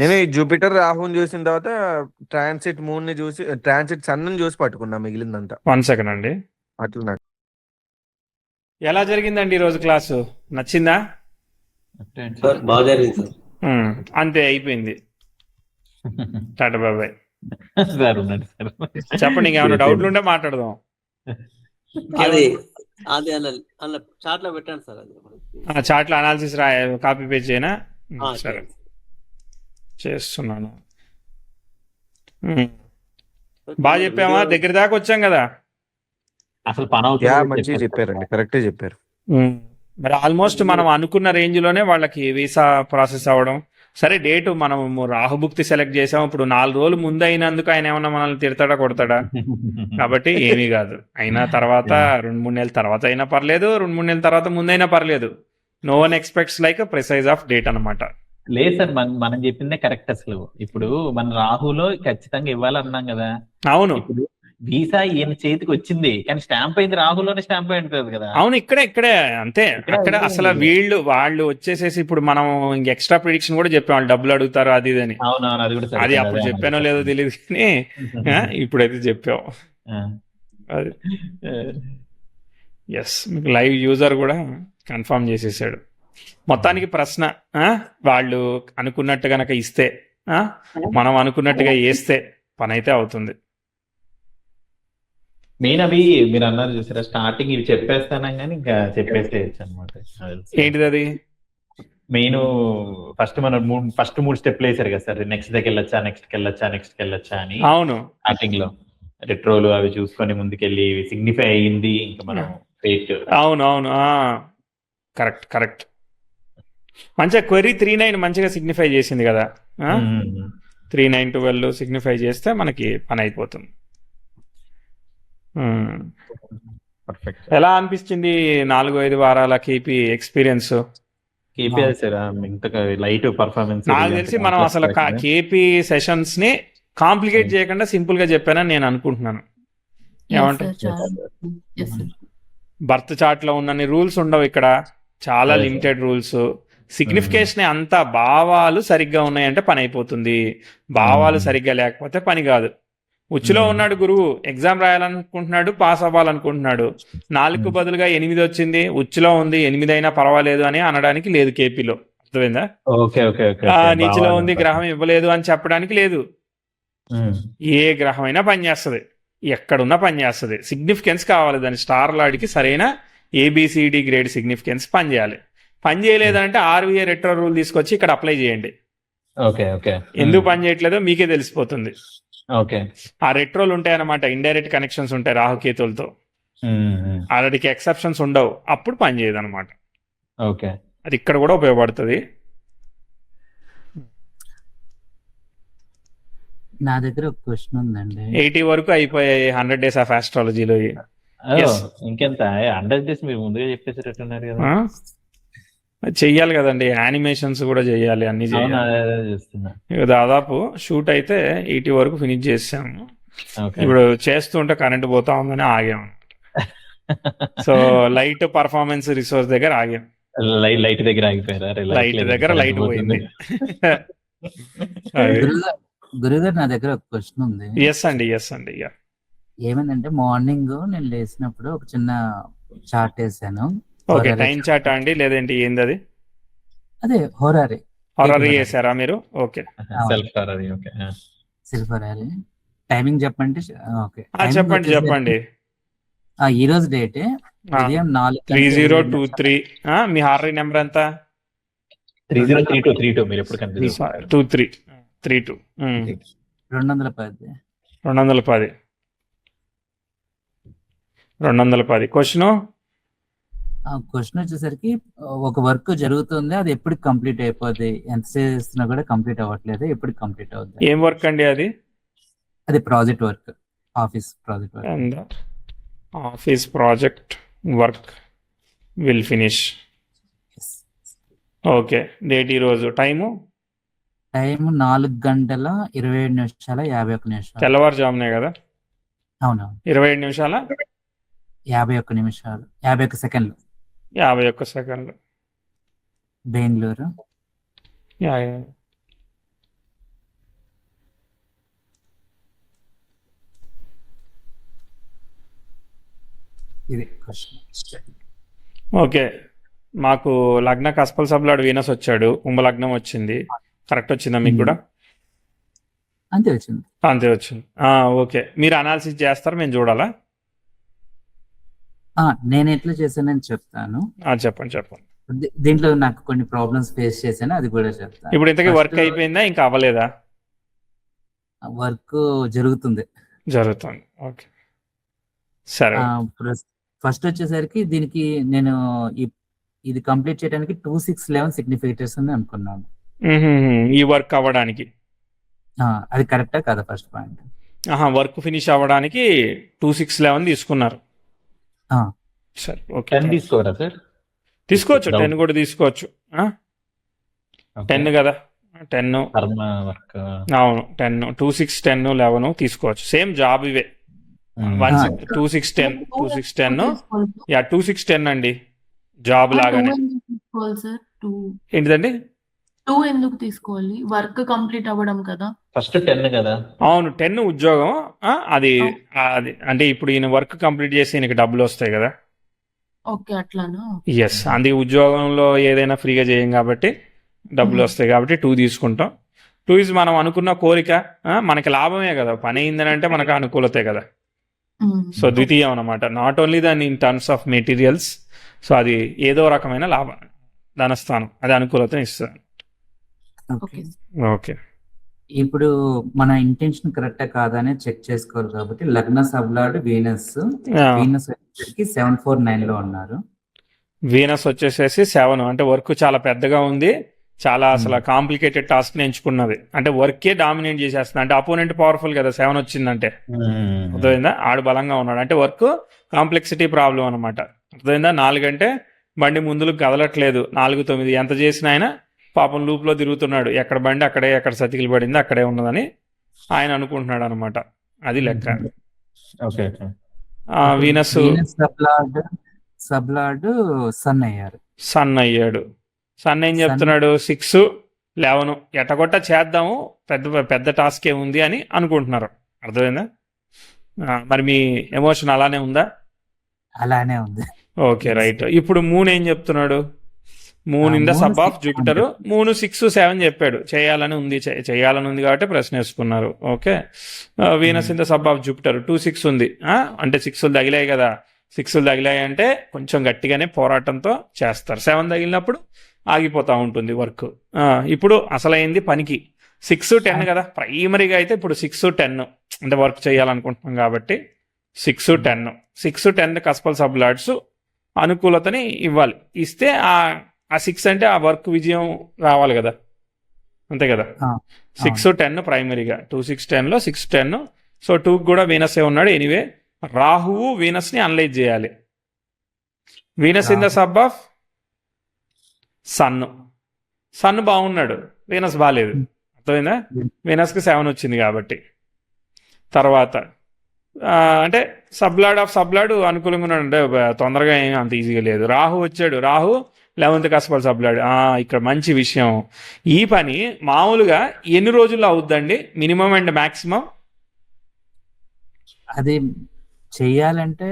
Speaker 6: నేను ఈ జూపిటర్ రాహుని చూసిన తర్వాత ట్రాన్సిట్ మూన్ ని చూసి, ట్రాన్సిట్ సన్ ని చూసి పట్టుకున్నా మిగిలిందంతా.
Speaker 1: 1 సెకండ్ అండి.
Speaker 6: అట్లా నాకు
Speaker 1: ఎలా జరిగిందండి ఈ రోజు క్లాసు? నచ్చిందా?
Speaker 4: బాగా జరిగింది సార్.
Speaker 1: అంతే, అయిపోయింది. టాటా బాబాయ్.
Speaker 2: సార్ ఉన్నాడు సార్,
Speaker 1: చెప్పండి, ఇంకేమైనా డౌట్లు ఉంటే మాట్లాడదాం.
Speaker 4: అది అలా చాట్ లో పెట్టండి సార్. అది
Speaker 1: చాట్ లో అనాలిసిస్ కాపీ పేజ్ చేయనా? సరే, చేస్తున్నాను. బాగా చెప్పామా? దగ్గర దాకా వచ్చాం కదా.
Speaker 2: అసలు పని
Speaker 6: మంచిగా చెప్పారండి, కరెక్ట్ చెప్పారు.
Speaker 1: మరి ఆల్మోస్ట్ మనం అనుకున్న రేంజ్ లోనే వాళ్ళకి వీసా ప్రాసెస్ అవ్వడం. సరే, డేటు మనం రాహుభుక్తి సెలెక్ట్ చేసాం. ఇప్పుడు 4 రోజులు ముందు అయినందుకు ఆయన ఏమన్నా మనల్ని తిడతాడా కొడతాడా? కాబట్టి ఏమీ కాదు. అయినా తర్వాత 2-3 నెలల తర్వాత అయినా పర్లేదు, 2-3 నెలల తర్వాత ముందైనా పర్లేదు. No one expects like precise of date అనమాట.
Speaker 2: లేదు సార్, మనం చెప్పిందే కరెక్ట్. అసలు ఇప్పుడు మన రాహులో ఖచ్చితంగా ఇవ్వాలన్నాం కదా.
Speaker 1: అవును,
Speaker 2: వీసా ఈయన చేతికి వచ్చింది కానీ స్టాంప్ అయింది రాహుల్లోనే స్టాంప్ అయి ఉంటుంది కదా.
Speaker 1: అవును, ఇక్కడే అంతే.
Speaker 2: ఇక్కడే
Speaker 1: అక్కడ
Speaker 2: ఉంది.
Speaker 1: అసలు వాళ్ళు వచ్చేసేసి ఇప్పుడు మనం ఇంక ఎక్స్ట్రా ప్రిడిక్షన్ కూడా చెప్పాం, వాళ్ళు డబ్బులు అడుగుతారు అది ఇది అని.
Speaker 2: అవునవును, అది కూడా సరే.
Speaker 1: అది అప్పుడు చెప్పానో లేదో తెలియదు కానీ ఇప్పుడైతే చెప్పాం. అది ఎస్, మీకు లైవ్ యూజర్ కూడా కన్ఫర్మ్ చేసేసాడు. మొత్తానికి ప్రశ్న, వాళ్ళు అనుకున్నట్టు గనక ఇస్తే, మనం అనుకున్నట్టుగా వేస్తే పని అయితే అవుతుంది.
Speaker 2: మెయిన్ అవి మీరు అన్నారు చూసారా, స్టార్టింగ్ ఇవి చెప్పేస్తాను కానీ ఇంకా చెప్పేసేయచ్చు అనమాట.
Speaker 1: ఏంటిది అది?
Speaker 2: మెయిన్ ఫస్ట్ మనం ఫస్ట్ 3 స్టెప్లు వేసారు కదా సార్, నెక్స్ట్ దగ్గర వెళ్ళొచ్చా, నెక్స్ట్ వెళ్ళొచ్చా అని.
Speaker 1: అవును,
Speaker 2: స్టార్టింగ్ లో రెట్రోలు అవి చూసుకొని ముందుకెళ్ళి సిగ్నిఫై అయ్యింది ఇంకా మనం ఫేట్.
Speaker 1: అవును, కరెక్ట్. మంచిగా క్వెరీ 39 మంచిగా సిగ్నిఫై చేసింది కదా. 3912 సిగ్నిఫై చేస్తే మనకి పని అయిపోతుంది.
Speaker 2: పర్ఫెక్ట్.
Speaker 1: ఎలా అనిపించింది 4-5 వారాల కేపీ ఎక్స్పీరియన్స్?
Speaker 2: కేపీఎల్ సార్ ఇంత లైట్ పర్ఫార్మెన్స్.
Speaker 1: నాకు తెలిసి మనం అసలు కేపీ సెషన్స్ ని కాంప్లికేట్ చేయకుండా సింపుల్ గా చెప్పానని నేను అనుకుంటున్నాను. ఏమంటారు? బర్త్ చార్ట్ లో ఉన్నన్ని రూల్స్ ఉండవు ఇక్కడ, చాలా లిమిటెడ్ రూల్స్. సిగ్నిఫికేషన్ అంతా భావాలు సరిగ్గా ఉన్నాయంటే పని అయిపోతుంది, భావాలు సరిగ్గా లేకపోతే పని కాదు. ఉచ్చులో ఉన్నాడు గురువు, ఎగ్జామ్ రాయాలనుకుంటున్నాడు, పాస్ అవ్వాలనుకుంటున్నాడు. 4కు బదులుగా 8 వచ్చింది, ఉచ్చులో ఉంది, 8 అయినా పర్వాలేదు అని అనడానికి లేదు కేపీలో. అర్థమైందా? నీచులో ఉంది, గ్రహం ఇవ్వలేదు అని చెప్పడానికి లేదు. ఏ గ్రహం అయినా పనిచేస్తుంది, ఎక్కడున్నా పనిచేస్తుంది. సిగ్నిఫికెన్స్ కావాలి దాని. స్టార్ లార్డ్కి సరైన ఏబిసిడి గ్రేడ్ సిగ్నిఫికెన్స్ పనిచేయాలి. పని చేయలేదంటే ఆర్వీఏ రెట్రో రూల్ తీసుకొచ్చి ఇక్కడ అప్లై చేయండి. ఎందుకు పని చేయట్లేదో మీకే తెలిసిపోతుంది. ఆ రెట్రోలు ఉంటాయి అన్నమాట, ఇండైరెక్ట్ కనెక్షన్స్ ఉంటాయి రాహుకేతులతో. అలాంటికి ఎక్సెప్షన్స్ ఉండవు, అప్పుడు పని చేయదు అనమాట. అది ఇక్కడ కూడా ఉపయోగపడుతుంది.
Speaker 5: నా దగ్గర ఒక క్వశ్చన్ ఉందండి.
Speaker 1: 80 వరకు అయిపోయాయి 100 days ఆఫ్ ఆస్ట్రాలజీలో.
Speaker 2: ఇంకెంత 100 days మీరు ముందుగా చెప్పేసేటట్టున్నారు కదా.
Speaker 1: చెయ్యాలి కదండి, యానిమేషన్స్ కూడా చెయ్యాలి, అన్ని చేయాలి. దాదాపు షూట్ అయితే 80 వరకు ఫినిష్ చేసాము. ఇప్పుడు చేస్తుంటే కరెంట్ పోతా ఉందని ఆగాము. సో లైట్ పర్ఫార్మెన్స్ రిసోర్స్ దగ్గర ఆగాం.
Speaker 2: లైట్ దగ్గర ఆగిపోయారా?
Speaker 1: లైట్ దగ్గర లైట్ పోయింది.
Speaker 5: గురుగారు నా దగ్గర ఒక క్వశ్చన్ ఉంది.
Speaker 1: ఎస్ అండి.
Speaker 5: ఏమైందంటే మార్నింగ్ నేను లేచినప్పుడు ఒక చిన్న చార్ట్ వేసాను.
Speaker 1: ఓకే, టైం చార్ట్ అండి లేదంటే ఏంది అది?
Speaker 5: అదే హోరారీ
Speaker 1: చేశారా మీరు? ఓకే,
Speaker 5: సిల్వర్ టైమింగ్ చెప్పండి. ఓకే,
Speaker 1: చెప్పండి.
Speaker 5: ఈ రోజు డేట్ ఉదయం
Speaker 1: 3023. మీ హారరీ నెంబర్ ఎంత?
Speaker 2: 3032. మీరు ఎప్పుడు
Speaker 1: 2332. 210.
Speaker 5: క్వశ్చన్ వచ్చేసరికి ఒక వర్క్ జరుగుతుంది, అది ఎప్పుడు కంప్లీట్ అయిపోద్ది, ఎంత చేస్తున్నా కూడా కంప్లీట్ అవ్వట్లేదు, ఎప్పుడు కంప్లీట్ అవుద్ది?
Speaker 1: ఏం వర్క్ అండి అది?
Speaker 5: అది project work, office project work.
Speaker 1: Office project work will finish. Okay, date ఈ రోజు, టైము
Speaker 5: 4:27:51.
Speaker 1: తెల్లవారుజామునే కదా?
Speaker 5: అవును,
Speaker 1: 27 నిమిషాల
Speaker 5: 51 సెకండ్లు.
Speaker 1: 51 సెకండ్లు.
Speaker 5: బెంగళూరు. ఇది క్వశ్చన్.
Speaker 1: ఓకే, మాకు లగ్న కస్పల్ సబ్లాడ్ వీనస్ వచ్చాడు, కుంభలగ్నం వచ్చింది. కరెక్ట్ వచ్చిందా మీకు కూడా?
Speaker 5: అంతే వచ్చింది.
Speaker 1: ఓకే, మీరు అనాలిసిస్ చేస్తారు, మేము చూడాలా?
Speaker 5: నేను ఎట్లా చేశానని చెప్తాను.
Speaker 1: చెప్పండి.
Speaker 5: దీంట్లో నాకు కొన్ని ప్రాబ్లమ్స్ ఫేస్ చేశాను, అది కూడా చెప్తాను.
Speaker 1: ఇప్పుడు ఇంతకీ వర్క్ అయిపోయిందా, ఇంకా అవ్వలేదా?
Speaker 5: వర్క్ జరుగుతుంది.
Speaker 1: ఓకే, సరే.
Speaker 5: ఫస్ట్ వచ్చేసరికి దీనికి నేను ఇది కంప్లీట్ చేయడానికి 2611 సిగ్నిఫికేటర్స్ అని అనుకున్నాను.
Speaker 1: ఈ వర్క్ అవ్వడానికి
Speaker 5: అది కరెక్టా కదా? First point.
Speaker 1: వర్క్ ఫినిష్ అవ్వడానికి 2611 తీసుకున్నారు. సరే, ఓకే.
Speaker 2: 10 తీసుకోరా సార్?
Speaker 1: తీసుకోవచ్చు, 10 కూడా తీసుకోవచ్చు. 10 కదా, 10. అవును, 10, 2, 6, 10, 11 తీసుకోవచ్చు. సేమ్ జాబ్ ఇవే. టూ సిక్స్ టెన్
Speaker 3: తీసుకోవాలి
Speaker 1: యా 2610 అండి, జాబ్ లాగానే.
Speaker 3: ఎందుకు తీసుకోవాలి సార్?
Speaker 1: ఏంటిదండి?
Speaker 3: 2 ఎందుకు తీసుకోవాలి? వర్క్ కంప్లీట్ అవ్వడం కదా.
Speaker 2: ఫస్ట్ 10 కదా.
Speaker 1: అవును 10 ఉద్యోగం. అది అది అంటే ఇప్పుడు ఈయన వర్క్ కంప్లీట్ చేసి ఈయనకి డబ్బులు వస్తాయి కదా.
Speaker 3: ఓకే, అట్లానా?
Speaker 1: ఎస్, అందుకే ఉద్యోగంలో ఏదైనా ఫ్రీగా చేయం కాబట్టి డబ్బులు వస్తాయి కాబట్టి 2 తీసుకుంటాం. 2 ఇస్ మనం అనుకున్న కోరిక, మనకి లాభమే కదా, పని అయిందని అంటే మనకు అనుకూలతే కదా. సో ద్వితీయం అనమాట, నాట్ ఓన్లీ దాని in terms of materials. So అది ఏదో రకమైన లాభం, ధనస్థానం, అది అనుకూలతను ఇస్తుంది.
Speaker 3: ఓకే.
Speaker 1: ఓకే,
Speaker 5: ఇప్పుడు మన ఇంటెన్షన్ కరెక్టా కాదా అనేది చెక్ చేసుకోవాలి కాబట్టి లగ్న సబ్లాడ్ వీనస్ వచ్చేసరికి 749 లో ఉన్నారు.
Speaker 1: వీనస్ వచ్చేసేసి 7, అంటే వర్క్ చాలా పెద్దగా ఉంది, చాలా అసలు కాంప్లికేటెడ్ టాస్క్ ఎంచుకున్నది, అంటే వర్కే డామినేట్ చేసేస్తుంది. అంటే అపోనెంట్ పవర్ఫుల్ కదా 7 వచ్చిందంటే, అర్థమైందా? ఆడు బలంగా ఉన్నాడు అంటే వర్క్ కాంప్లెక్సిటీ ప్రాబ్లం అనమాట, అర్థమైందా? 4 అంటే బండి ముందుకు కదలట్లేదు, 4, 9 ఎంత చేసినా ఆయన పాపం లూప్లో తిరుగుతున్నాడు, ఎక్కడ బండి అక్కడే, ఎక్కడ సతికిలు పడింది అక్కడే ఉన్నదని ఆయన అనుకుంటున్నాడు అనమాట. అది లెక్క. వీనస్
Speaker 5: సబ్లాడ్ సన్ అయ్యారు.
Speaker 1: సన్ ఏం చెప్తున్నాడు? 6, 11 ఎట్టగొట్ట చేద్దాము, పెద్ద టాస్క్ ఏముంది అని అనుకుంటున్నారు, అర్థమైందా? మరి మీ ఎమోషన్ అలానే ఉందా?
Speaker 5: అలానే ఉంది.
Speaker 1: Okay, right. ఇప్పుడు మూన్ ఏం చెప్తున్నాడు? Moon in the sub of Jupiter. Moon 6, 7 చెప్పాడు, చేయాలని ఉంది కాబట్టి ప్రశ్న వేసుకున్నారు. Okay, Venus in the sub of Jupiter 2, 6 ఉంది, అంటే 6 తగిలాయి కదా. 6 తగిలాయి అంటే కొంచెం గట్టిగానే పోరాటంతో చేస్తారు. 7 తగిలినప్పుడు ఆగిపోతూ ఉంటుంది వర్క్. ఇప్పుడు అసలైంది పనికి 6, 10 కదా. ప్రైమరీగా అయితే ఇప్పుడు 6, 10 అంటే వర్క్ చేయాలనుకుంటున్నాం కాబట్టి 6, 10 కస్పల్ సబ్లాడ్స్ అనుకూలతని ఇవ్వాలి. ఇస్తే ఆ 6 అంటే ఆ వర్క్ విజయం రావాలి కదా, అంతే కదా. 6, 10 ప్రైమరీగా 2, 6, 10లో 6, 10. సో 2 కూడా వీనస్ ఏ ఉన్నాడు. ఎనీవే రాహువు వీనస్ని అనలైజ్ చేయాలి. Venus in the sub of sun బాగున్నాడు, వీనస్ బాగాలేదు, అర్థమైందా? వీనస్కి 7 వచ్చింది కాబట్టి. తర్వాత అంటే సబ్లాడ్ ఆఫ్ సబ్లాడ్ అనుకూలంగా ఉన్నాడు, అంటే తొందరగా ఏం అంత ఈజీగా లేదు. రాహు వచ్చాడు, రాహు 11th కస్పల్ సబ్లాడ్. ఇక్కడ మంచి విషయం, ఈ పని మామూలుగా ఎన్ని రోజుల్లో అవుద్దండి మినిమం అండ్ మాక్సిమం?
Speaker 5: అది చెయ్యాలంటే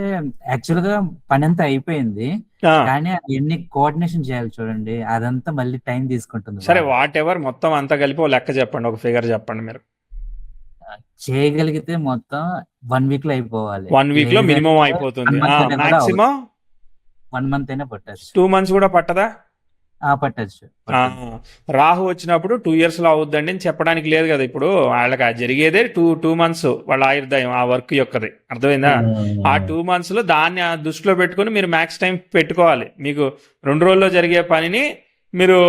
Speaker 5: యాక్చువల్ గా పని అంతా అయిపోయింది, కానీ ఎన్ని కోఆర్డినేషన్ చేయాలి చూడండి, అదంతా మళ్ళీ టైం తీసుకుంటుంది.
Speaker 1: సరే, వాట్ ఎవర్, మొత్తం అంతా కలిపి లెక్క చెప్పండి, ఒక ఫిగర్ చెప్పండి మీరు.
Speaker 5: చేయగలిగితే మొత్తం 1 వీక్ లో అయిపోవాలి.
Speaker 1: 1 వీక్ లో మినిమం అయిపోతుంది. మాక్సిమం
Speaker 5: 1 మంత్ అయినా పట్టచ్చు.
Speaker 1: 2 months కూడా పట్టదా?
Speaker 5: పట్టచ్చు.
Speaker 1: రాహు వచ్చినప్పుడు 2 years లో అవుద్దండి అని చెప్పడానికి లేదు కదా. ఇప్పుడు వాళ్ళకి జరిగేదే 2 months వాళ్ళ ఆయుర్దాయం ఆ వర్క్ యొక్కది, అర్థమైందా? ఆ 2 months లో దాన్ని దృష్టిలో పెట్టుకుని మీరు మ్యాక్స్ టైం పెట్టుకోవాలి. మీకు 2 రోజుల్లో జరిగే పనిని మీరు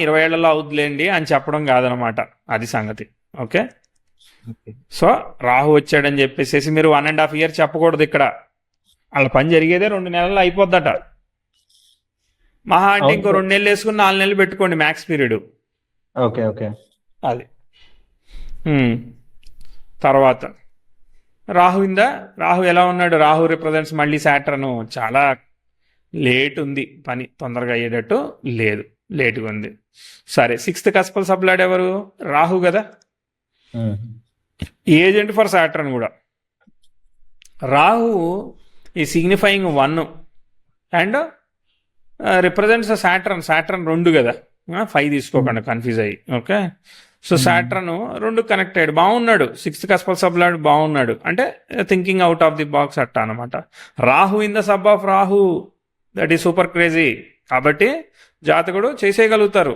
Speaker 1: 20 ఏళ్లలో అవుద్దులేండి అని చెప్పడం కాదనమాట, అది సంగతి. ఓకే, సో రాహు వచ్చాడని చెప్పేసి మీరు 1.5 years చెప్పకూడదు. ఇక్కడ వాళ్ళ పని జరిగేదే 2 నెలల్లో అయిపోద్దట. మహా అంటే ఇంకో 2 నెలలు వేసుకుని 4 నెలలు పెట్టుకోండి మ్యాక్స్ పీరియడ్.
Speaker 2: ఓకే,
Speaker 1: అది. తర్వాత రాహు ఎలా ఉన్నాడు? రాహు రిప్రజెంట్స్ మళ్ళీ సాటర్న్. చాలా లేట్ ఉంది, పని తొందరగా అయ్యేటట్టు లేదు, లేటుగా ఉంది. సరే, 6th కస్పల్ సబ్లాడ్ ఎవరు? రాహు కదా, ఏజెంట్ ఫర్ సాటర్న్ కూడా. రాహు ఈ సిగ్నిఫైయింగ్ 1 అండ్ రిప్రజెంట్స్ సాటర్న్ 2 కదా. 5 తీసుకోకండి, కన్ఫ్యూజ్ అయ్యి. ఓకే, సో సాటర్న్ 2 కనెక్ట్ అయ్యాడు, బాగున్నాడు. 6th కస్పల్ సబ్లాడ్ బాగున్నాడు, అంటే thinking out of the box అట్ట అనమాట. Rahu in the sub of Rahu, that is super crazy. కాబట్టి జాతకుడు చేసేయగలుగుతారు,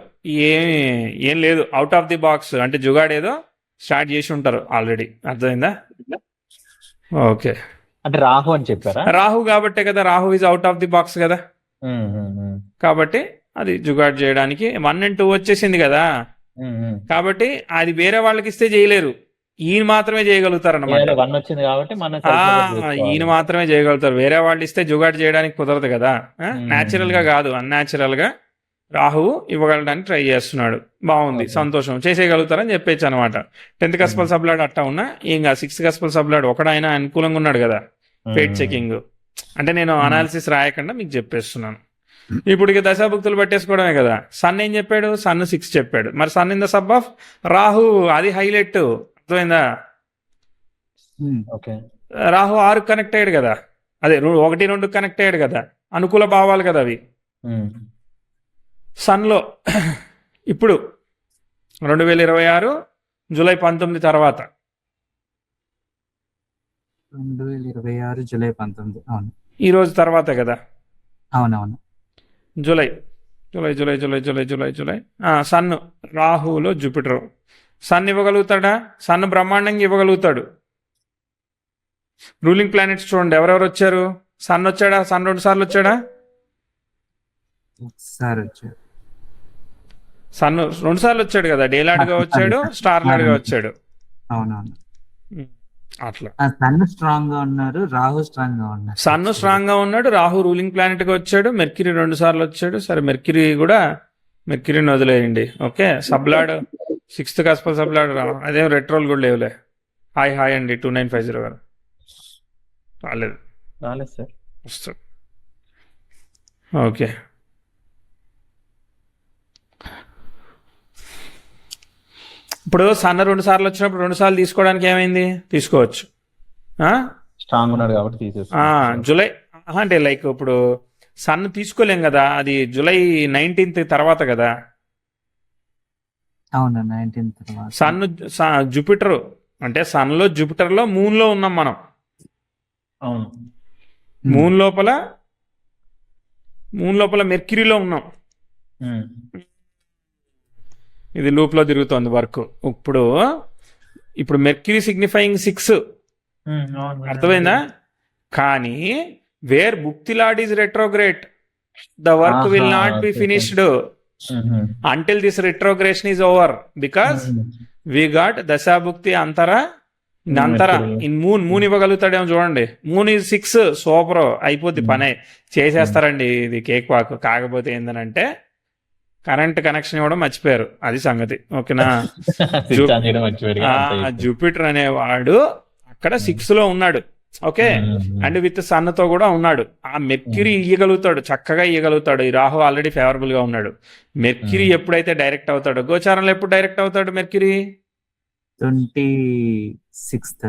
Speaker 1: ఏం లేదు, అవుట్ ఆఫ్ ది బాక్స్ అంటే జుగాడేదో స్టార్ట్ చేసి ఉంటారు ఆల్రెడీ, అర్థమైందా? ఓకే,
Speaker 2: అంటే రాహు అని చెప్పారా?
Speaker 1: రాహు కాబట్టే కదా, Rahu is out of the box కదా, కాబట్టి అది జుగాడ్ చేయడానికి 1 and 2 వచ్చేసింది కదా. కాబట్టి అది వేరే వాళ్ళకి ఇస్తే చేయలేరు, ఈయన మాత్రమే చేయగలుగుతారు అనమాట. ఈయన మాత్రమే చేయగలుగుతారు, వేరే వాళ్ళు ఇస్తే జుగాడ్ చేయడానికి కుదరదు కదా. న్యాచురల్ గా కాదు, అన్యాచురల్ గా రాహువు ఇవ్వగలడానికి ట్రై చేస్తున్నాడు. బాగుంది, సంతోషం, చేసేయగలుగుతారని చెప్పేచ్చు అనమాట. 10th కస్పల్ సబ్లాడ్ అట్టా ఉన్నా ఏం కాదు. 6th కస్పల్ సబ్లాడ్ ఒకడైనా అనుకూలంగా ఉన్నాడు కదా, ఫేట్ చెకింగ్. అంటే నేను అనాలిసిస్ రాయకుండా మీకు చెప్పేస్తున్నాను. ఇప్పుడు ఇక దశాభుక్తులు పట్టేసుకోవడమే కదా. సన్ ఏం చెప్పాడు? సన్ 6 చెప్పాడు. మరి sun in the sub of Rahu, అది హైలైట్. అర్థమైందా?
Speaker 2: ఓకే.
Speaker 1: రాహు 6 కనెక్ట్ అయ్యాడు కదా, అదే 1, 2 కనెక్ట్ అయ్యాడు కదా, అనుకూల భావాలు కదా అవి. సన్లో ఇప్పుడు 2026 జూలై 19 తర్వాత
Speaker 5: 2026 జూలై 19. అవును,
Speaker 1: ఈ రోజు తర్వాతే కదా.
Speaker 5: అవునవును.
Speaker 1: July July July July July July July sun రాహులో జూపిటర్. సన్ ఇవ్వగలుగుతాడా? సన్ బ్రహ్మాండంగా ఇవ్వగలుగుతాడు. రూలింగ్ ప్లానెట్స్ చూడండి ఎవరెవరు వచ్చారు. సన్ వచ్చాడా? సన్ 2 సార్లు వచ్చాడా?
Speaker 5: ఒకసారి వచ్చారు.
Speaker 1: సన్ 2 సార్లు వచ్చాడు కదా. డే లార్డ్ గా వచ్చాడు, స్టార్ లార్డ్ గా వచ్చాడు.
Speaker 5: అవునవును.
Speaker 1: అట్లా
Speaker 5: సన్ స్ట్రాంగ్ గా ఉన్నారు, రాహు స్ట్రాంగ్ గా ఉన్నారు.
Speaker 1: సన్ స్ట్రాంగ్ గా ఉన్నాడు, రాహు రూలింగ్ ప్లానెట్ గా వచ్చాడు, మెర్క్యూరీ 2 సార్లు వచ్చాడు. సరే మెర్క్యూరీని వదిలేయండి. ఓకే, సబ్లాడ్ 6th కస్పల్ సబ్లాడ్ అదేం రెట్రోల్ కూడా లేవులే. హాయ్ అండి 2950 గారు. రాలేదు
Speaker 2: సార్.
Speaker 1: వస్తాడు. ఓకే, ఇప్పుడు సన్న 2 సార్లు వచ్చినప్పుడు 2 సార్లు తీసుకోవడానికి ఏమైంది? తీసుకోవచ్చు.
Speaker 2: స్ట్రాంగ్ ఉన్నాడు కాబట్టి తీసేస్తా.
Speaker 1: జూలై అంటే లైక్ ఇప్పుడు సన్ తీసుకోలేం కదా, అది జూలై 19th తర్వాత కదా.
Speaker 5: అవును, 19 తర్వాత.
Speaker 1: సన్ జూపిటర్ అంటే సన్లో జూపిటర్లో మూన్లో ఉన్నాం మనం.
Speaker 2: అవును,
Speaker 1: మూన్ లోపల మెర్క్యూరీలో ఉన్నాం. ఇది లూప్లో తిరుగుతోంది వర్క్. ఇప్పుడు మెర్క్యూరీ సిగ్నిఫైయింగ్ 6, అర్థమైందా? కానీ వేర్ బుక్తి lord is retrograde, the work will not be finished until this retrogression is over, because we got దశాభుక్తి అంతరా ఇన్ మూన్ ఇవ్వగలుగుతాడేమో చూడండి. మూన్ ఈజ్ 6, సూపర్, అయిపోద్ది పనే, చేసేస్తారండి. ఇది కేక్ వాక్. కాకపోతే ఏంటంటే కరెంట్ కనెక్షన్ ఇవ్వడం మర్చిపోయారు, అది సంగతి. ఓకేనా? జూపిటర్ అనేవాడు అక్కడ 6 లో ఉన్నాడు. ఓకే, అండ్ విత్ సన్ తో కూడా ఉన్నాడు. ఆ మెర్క్యూరీ ఇయ్యగలుగుతాడు, చక్కగా ఇయ్యగలుగుతాడు. ఈ రాహు ఆల్రెడీ ఫేవరబుల్ గా ఉన్నాడు. మెర్క్యూరీ ఎప్పుడైతే డైరెక్ట్ అవుతాడో, గోచారంలో ఎప్పుడు డైరెక్ట్ అవుతాడు మెర్క్యూరీ?
Speaker 5: 26th.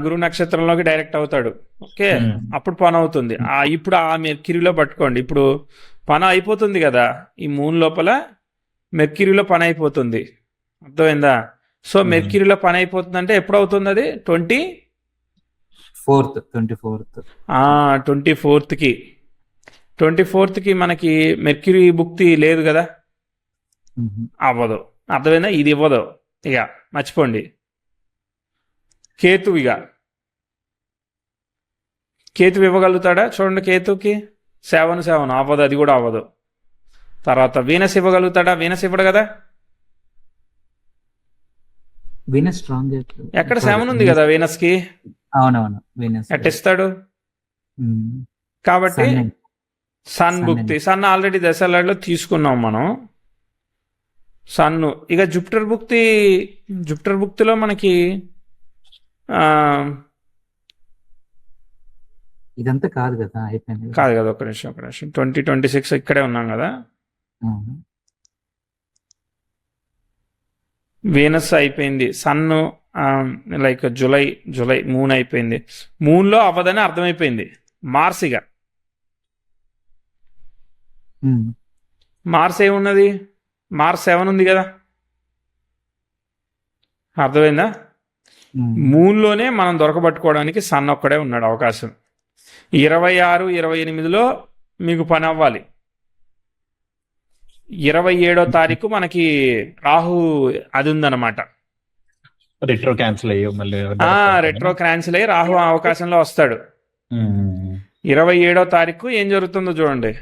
Speaker 1: గురు నక్షత్రంలోకి డైరెక్ట్ అవుతాడు. ఓకే, అప్పుడు పని అవుతుంది. ఇప్పుడు ఆ మెర్క్యూరీలో పట్టుకోండి. ఇప్పుడు పని అయిపోతుంది కదా, ఈ మూన్ లోపల మెర్క్యూరీలో పని అయిపోతుంది. అర్థమైందా? సో మెర్క్యూరీలో పని అయిపోతుంది అంటే ఎప్పుడు అవుతుంది అది? 24th కి మనకి మెర్క్యూరీ భుక్తి లేదు కదా, అవ్వదు. అర్థమైందా? ఇది ఇవ్వదు, ఇక మర్చిపోండి. కేతు ఇవ్వగలుగుతాడా? చూడండి, కేతుకి 7 అవ్వదు, అది కూడా అవ్వదు. తర్వాత వీనస్ ఇవ్వగలుగుతాడా? వీనస్ ఇవ్వడు కదా.
Speaker 5: Venus strong.
Speaker 1: ఎక్కడ 7 ఉంది కదా వీనస్ కి.
Speaker 5: అవునవును, వీనస్
Speaker 1: ఎట్టిస్తాడు? కాబట్టి సన్ భుక్తి, సన్ ఆల్రెడీ దశలాడ్లో తీసుకున్నాం మనం. సన్ను ఇక జూపిటర్ భుక్తిలో మనకి
Speaker 5: ఇదంతా కాదు కదా, అయిపోయింది.
Speaker 1: కాదు కదా, ఒక నిమిషం 2026 ఇక్కడే ఉన్నాం కదా. వీనస్ అయిపోయింది, సన్ను లైక్ జూలై మూన్ అయిపోయింది. మూన్లో అవ్వదని అర్థమైపోయింది. మార్స్ ఏమున్నది? మార్స్ 7 ఉంది కదా, అర్థమైందా? మూన్లోనే మనం దొరకబట్టుకోవడానికి సన్ ఒక్కడే ఉన్నాడు అవకాశం. 26, 28లో మీకు పని అవ్వాలి. 27వ తారీఖు మనకి రాహు అది ఉందన్నమాట.
Speaker 2: రెట్రో క్యాన్సిల్
Speaker 1: అయ్యి రాహు అవకాశంలో వస్తాడు. 27వ తారీఖు ఏం జరుగుతుందో చూడండి.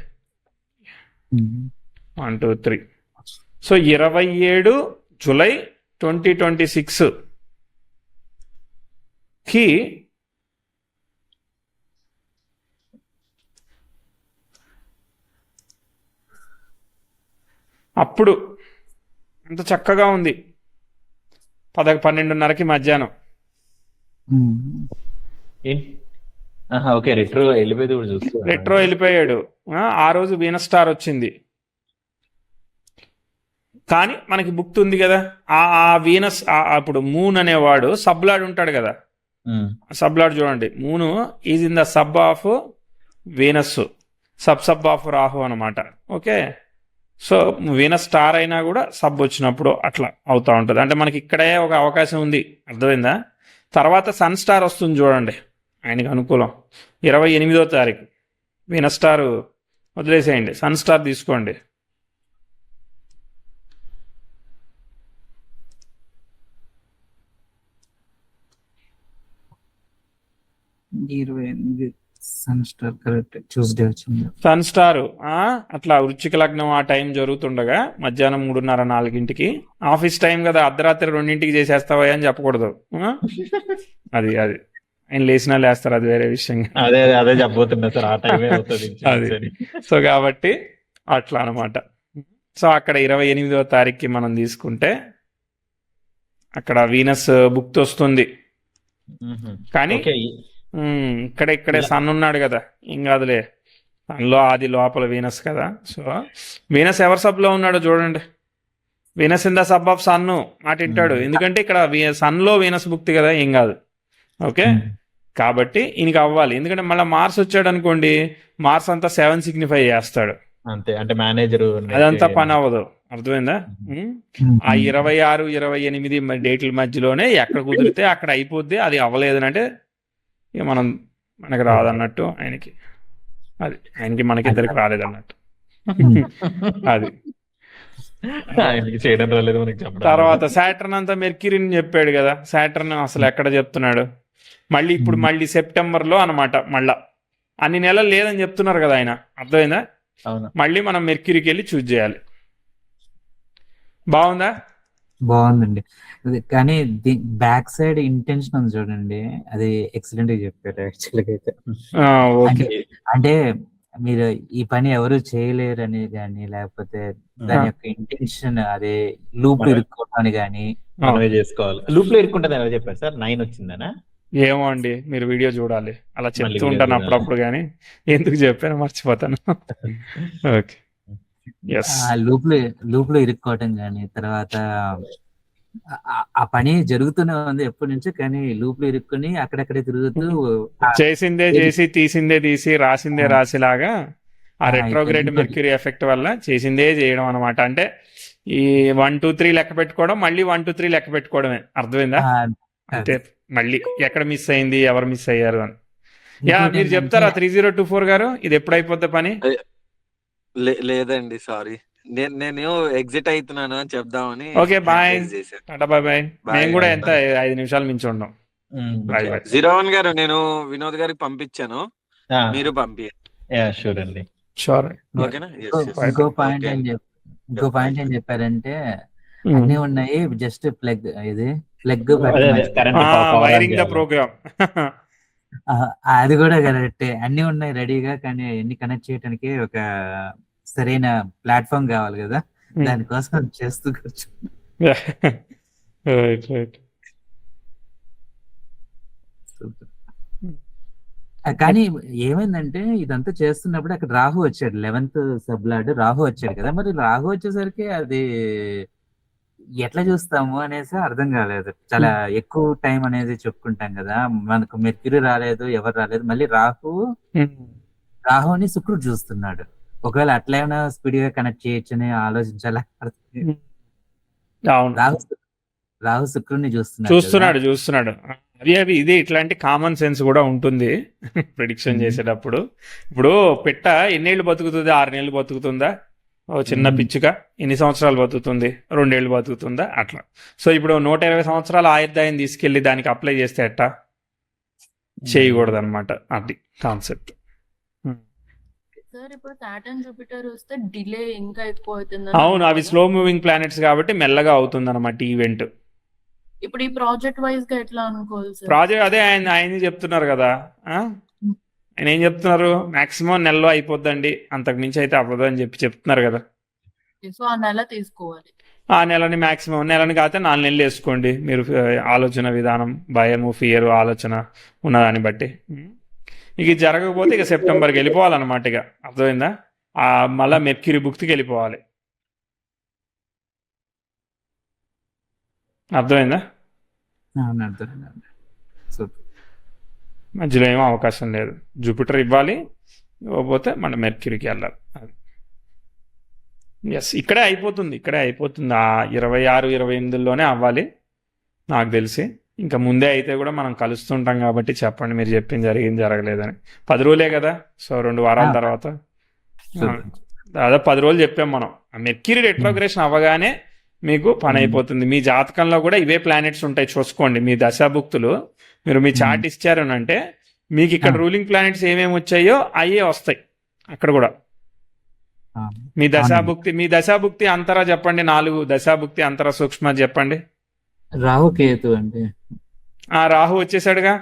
Speaker 1: 1, 2, 3. సో 27 జూలై 2026 కి అప్పుడు అంత చక్కగా ఉంది 12:30కి మధ్యాహ్నం.
Speaker 2: ఓకే, రెట్రో వెళ్ళిపోయేది కూడా చూస్తా.
Speaker 1: రెట్రో వెళ్ళిపోయాడు. ఆ రోజు వీనస్ స్టార్ వచ్చింది. కానీ మనకి బుక్ ఉంది కదా, ఆ వీనస్ అప్పుడు మూన్ అనేవాడు సబ్లాడ్ ఉంటాడు కదా, సబ్లాడ్ చూడండి, moon is in the sub of Venus, sub of Rahu అనమాట. ఓకే, సో వీనస్ స్టార్ అయినా కూడా సబ్ వచ్చినప్పుడు అట్లా అవుతూ ఉంటుంది. అంటే మనకి ఇక్కడే ఒక అవకాశం ఉంది, అర్థమైందా? తర్వాత సన్ స్టార్ వస్తుంది చూడండి, ఆయనకి అనుకూలం 28వ తారీఖు. వీనస్ స్టార్ వదిలేసేయండి, సన్ స్టార్ తీసుకోండి.
Speaker 5: సన్ స్టార్ కరెక్ట్ ట్యూస్డే వచ్చింది.
Speaker 1: సన్ స్టార్ అట్లా వృశ్చిక లగ్నం ఆ టైం జరుగుతుండగా మధ్యాహ్నం 3:30-4కి ఆఫీస్ టైం కదా, అర్ధరాత్రి 2ంటికి చేసేస్తావా అని చెప్పకూడదు. అది ఆయన లేచినా లేస్తారు, అది వేరే విషయం.
Speaker 2: అదే చెప్పబోతున్నా సార్, ఆ టైమే అవుతుంది
Speaker 1: అది. సో కాబట్టి అట్లా అనమాట. సో అక్కడ 28వ తారీఖుకి మనం తీసుకుంటే అక్కడ వీనస్ బుక్ వస్తుంది. కానీ ఇక్కడే సన్ ఉన్నాడు కదా, ఏం కాదులే, సన్లో ఆది లోపల వీనస్ కదా. సో వీనస్ ఎవరి సబ్లో ఉన్నాడో చూడండి, Venus in the sub of sun మాట వింటాడు. ఎందుకంటే ఇక్కడ సన్లో వీనస్ బుక్తి కదా, ఏం కాదు. ఓకే, కాబట్టి ఈయనకి అవ్వాలి. ఎందుకంటే మళ్ళీ మార్స్ వచ్చాడు అనుకోండి, మార్స్ అంతా 7 సిగ్నిఫై చేస్తాడు,
Speaker 2: అంతే. అంటే మేనేజర్
Speaker 1: అదంతా పని అవ్వదు, అర్థమైందా? ఆ 26, 28 డేట్ల మధ్యలోనే ఎక్కడ కుదిరితే అక్కడ అయిపోద్ది. అది అవ్వలేదు అంటే ఇక మనకి రాదన్నట్టు, ఆయనకి మనకిద్దరికి రాలేదన్నట్టు. అది
Speaker 2: చేయడం రాలేదు మనకి చెప్పడం.
Speaker 1: తర్వాత సాటర్న్ అంతా మెర్క్యూరీని చెప్పాడు కదా, సాటర్న్ అసలు ఎక్కడ చెప్తున్నాడు? మళ్ళీ సెప్టెంబర్లో అనమాట. మళ్ళా అన్ని నెలలు లేదని చెప్తున్నారు కదా ఆయన, అర్థమైందా? మళ్ళీ మనం మెర్క్యూరీకి వెళ్ళి చూజ్ చేయాలి. బాగుందా?
Speaker 5: బాగుందండి. కానీ బ్యాక్ సైడ్ ఇంటెన్షన్ ఉంది చూడండి, అది ఎక్సలెంట్ గా చెప్పారు యాక్చువల్గా అయితే. అంటే మీరు ఈ పని ఎవరు చేయలేరు అని కానీ, లేకపోతే దాని యొక్క ఇంటెన్షన్ అదే లూప్ ఇరుక్కోవడానికి కానీ
Speaker 2: మనమే చేసుకోవాలి. లూప్ లో ఇరుక్కుంటుంది ఎలా చెప్పారు సార్? 9 వచ్చిందనా?
Speaker 1: ఏమో అండి, మీరు వీడియో చూడాలి. అలా చెప్తూ ఉంటాను అప్పుడప్పుడు, కానీ ఎందుకు చెప్పాను మర్చిపోతాను. ఓకే,
Speaker 5: లూప్ లో ఇరుక్కోవటం కానీ, తర్వాత ఆ పని జరుగుతూనే ఉంది ఎప్పటి నుంచో, కానీ లూప్ లో ఇరుక్కుని అక్కడక్కడే తిరుగుతూ
Speaker 1: చేసిందే చేసి తీసిందే తీసి రాసిందే రాసిలాగా ఆ రెట్రోగ్రేడ్ మెర్క్యూరీ ఎఫెక్ట్ వల్ల చేసిందే చేయడం అనమాట. అంటే ఈ 1, 2, 3 లెక్క పెట్టుకోవడం, మళ్ళీ 1, 2, 3 లెక్క పెట్టుకోవడమే, అర్థమైందా? అంటే మళ్ళీ ఎక్కడ మిస్ అయింది, ఎవరు మిస్ అయ్యారు అని. మీరు చెప్తారా 3024 గారు, ఇది ఎప్పుడు అయిపోద్ది పని?
Speaker 6: లేదండి, సారీ, నేను ఎగ్జిట్ అవుతున్నాను అని చెప్దామని.
Speaker 1: Okay, bye, tata, bye bye. మేము కూడా ఎంత 5 నిమిషాలు మించి ఉన్నాం.
Speaker 6: 01 గారు, నేను వినోద్ గారికి పంపించాను, మీరు
Speaker 2: పంపించండి.
Speaker 1: షూర్.
Speaker 5: ఇంకో పాయింట్ ఏం చెప్పారంటే, అన్ని ఉన్నాయి, just plug
Speaker 1: wiring the program.
Speaker 5: అది కూడా కరెక్టే, అన్ని ఉన్నాయి రెడీగా, కానీ అన్ని కనెక్ట్ చేయడానికి ఒక సరైన ప్లాట్ఫామ్ కావాలి కదా, దానికోసం చేస్తూ కూర్చున్నా. కానీ ఏమైందంటే ఇదంతా చేస్తున్నప్పుడు అక్కడ రాహు వచ్చాడు, 11th సబ్లాడ్ రాహు వచ్చాడు కదా. మరి రాహు వచ్చేసరికి అది ఎట్లా చూస్తాము అనేసి అర్థం కాలేదు. చాలా ఎక్కువ టైం అనేది చెప్పుకుంటాం కదా, మనకు మెర్క్యూరీ రాలేదు, ఎవరు రాలేదు, మళ్ళీ రాహుని శుక్రుడు చూస్తున్నాడు. ఒకవేళ అట్లా ఏమైనా స్పీడ్ గా కనెక్ట్ చేయొచ్చని ఆలోచించాలా? రాహు శుక్రుడిని
Speaker 1: చూస్తున్నాడు. అవి ఇదే ఇట్లాంటి కామన్ సెన్స్ కూడా ఉంటుంది ప్రిడిక్షన్ చేసేటప్పుడు. ఇప్పుడు పిట్ట ఎన్నేళ్ళు బతుకుతుంది? 6 నెలలు బతుకుతుందా? చిన్న పిచ్చుక ఎన్ని సంవత్సరాలు బతుకుతుంది? 2 ఏళ్ళు బతుకుతుందా? అట్లా. సో ఇప్పుడు 120 సంవత్సరాల ఆయుర్దాయం తీసుకెళ్లి దానికి అప్లై చేస్తే ఎట్టా? చేయకూడదు అనమాట, అది కాన్సెప్ట్.
Speaker 3: సార్, ఇప్పుడు సాటర్న్ జూపిటర్ వస్తే డిలే ఇంకా ఎక్కువ అవుతుంది.
Speaker 1: అవును, అవి స్లో మూవింగ్ ప్లానెట్స్ కాబట్టి మెల్లగా అవుతుంది అనమాట ఈవెంట్.
Speaker 3: ఇప్పుడు ఈ ప్రాజెక్ట్ వైజ్ గా ఎట్లా అనుకోవాలి సార్?
Speaker 1: ప్రాజెక్ట్ అదే ఆయన చెప్తున్నారు కదా, ఆయన ఏం చెప్తున్నారు, మాక్సిమం నెలలో అయిపోద్దండి, అంతకు మించి అయితే అవ్వదు అని చెప్తున్నారు కదా.
Speaker 3: సో ఆ నెల తీసుకోవాలి.
Speaker 1: ఆ నెలని మ్యాక్సిమం నెలని కాకపోతే 4 నెలలు వేసుకోండి మీరు. ఆలోచన విధానం, భయము, ఫియర్, ఆలోచన ఉన్నదాన్ని బట్టి. ఇక ఇది జరగకపోతే ఇక సెప్టెంబర్కి వెళ్ళిపోవాలన్నమాట. ఇక అర్థమైందా? మళ్ళీ మెర్క్యూరీ భుక్తికి వెళ్ళిపోవాలి. అర్థమైందా?
Speaker 5: అవును, అర్థమైందండి. సూపర్.
Speaker 1: మధ్యలో ఏమో అవకాశం లేదు. జూపిటర్ ఇవ్వాలి, ఇవ్వకపోతే మన మెర్క్యూరీకి వెళ్ళాలి. అది ఎస్, ఇక్కడే అయిపోతుంది. ఆ 26, 28లోనే అవ్వాలి నాకు తెలిసి. ఇంకా ముందే అయితే కూడా మనం కలుస్తుంటాం కాబట్టి చెప్పండి మీరు చెప్పింది జరిగింది జరగలేదని. 10 రోజులే కదా, సో 2 వారాల తర్వాత దాదాపు 10 రోజులు చెప్పాం మనం. ఆ మెర్క్యూరీ రెట్రోగ్రేషన్ అవ్వగానే మీకు పని అయిపోతుంది. మీ జాతకంలో కూడా ఇవే ప్లానెట్స్ ఉంటాయి చూసుకోండి. మీ దశాభుక్తులు మీరు మీ చార్ట్ ఇచ్చారు అంటే మీకు ఇక్కడ రూలింగ్ ప్లానెట్స్ ఏమేమి వచ్చాయో అయ్యే వస్తాయి అక్కడ కూడా. మీ దశాభుక్తి అంతరా చెప్పండి. 4 దశాభుక్తి అంతరా సూక్ష్మ చెప్పండి.
Speaker 5: రాహు కేతు అండి.
Speaker 1: రాహు వచ్చేసాడుగా.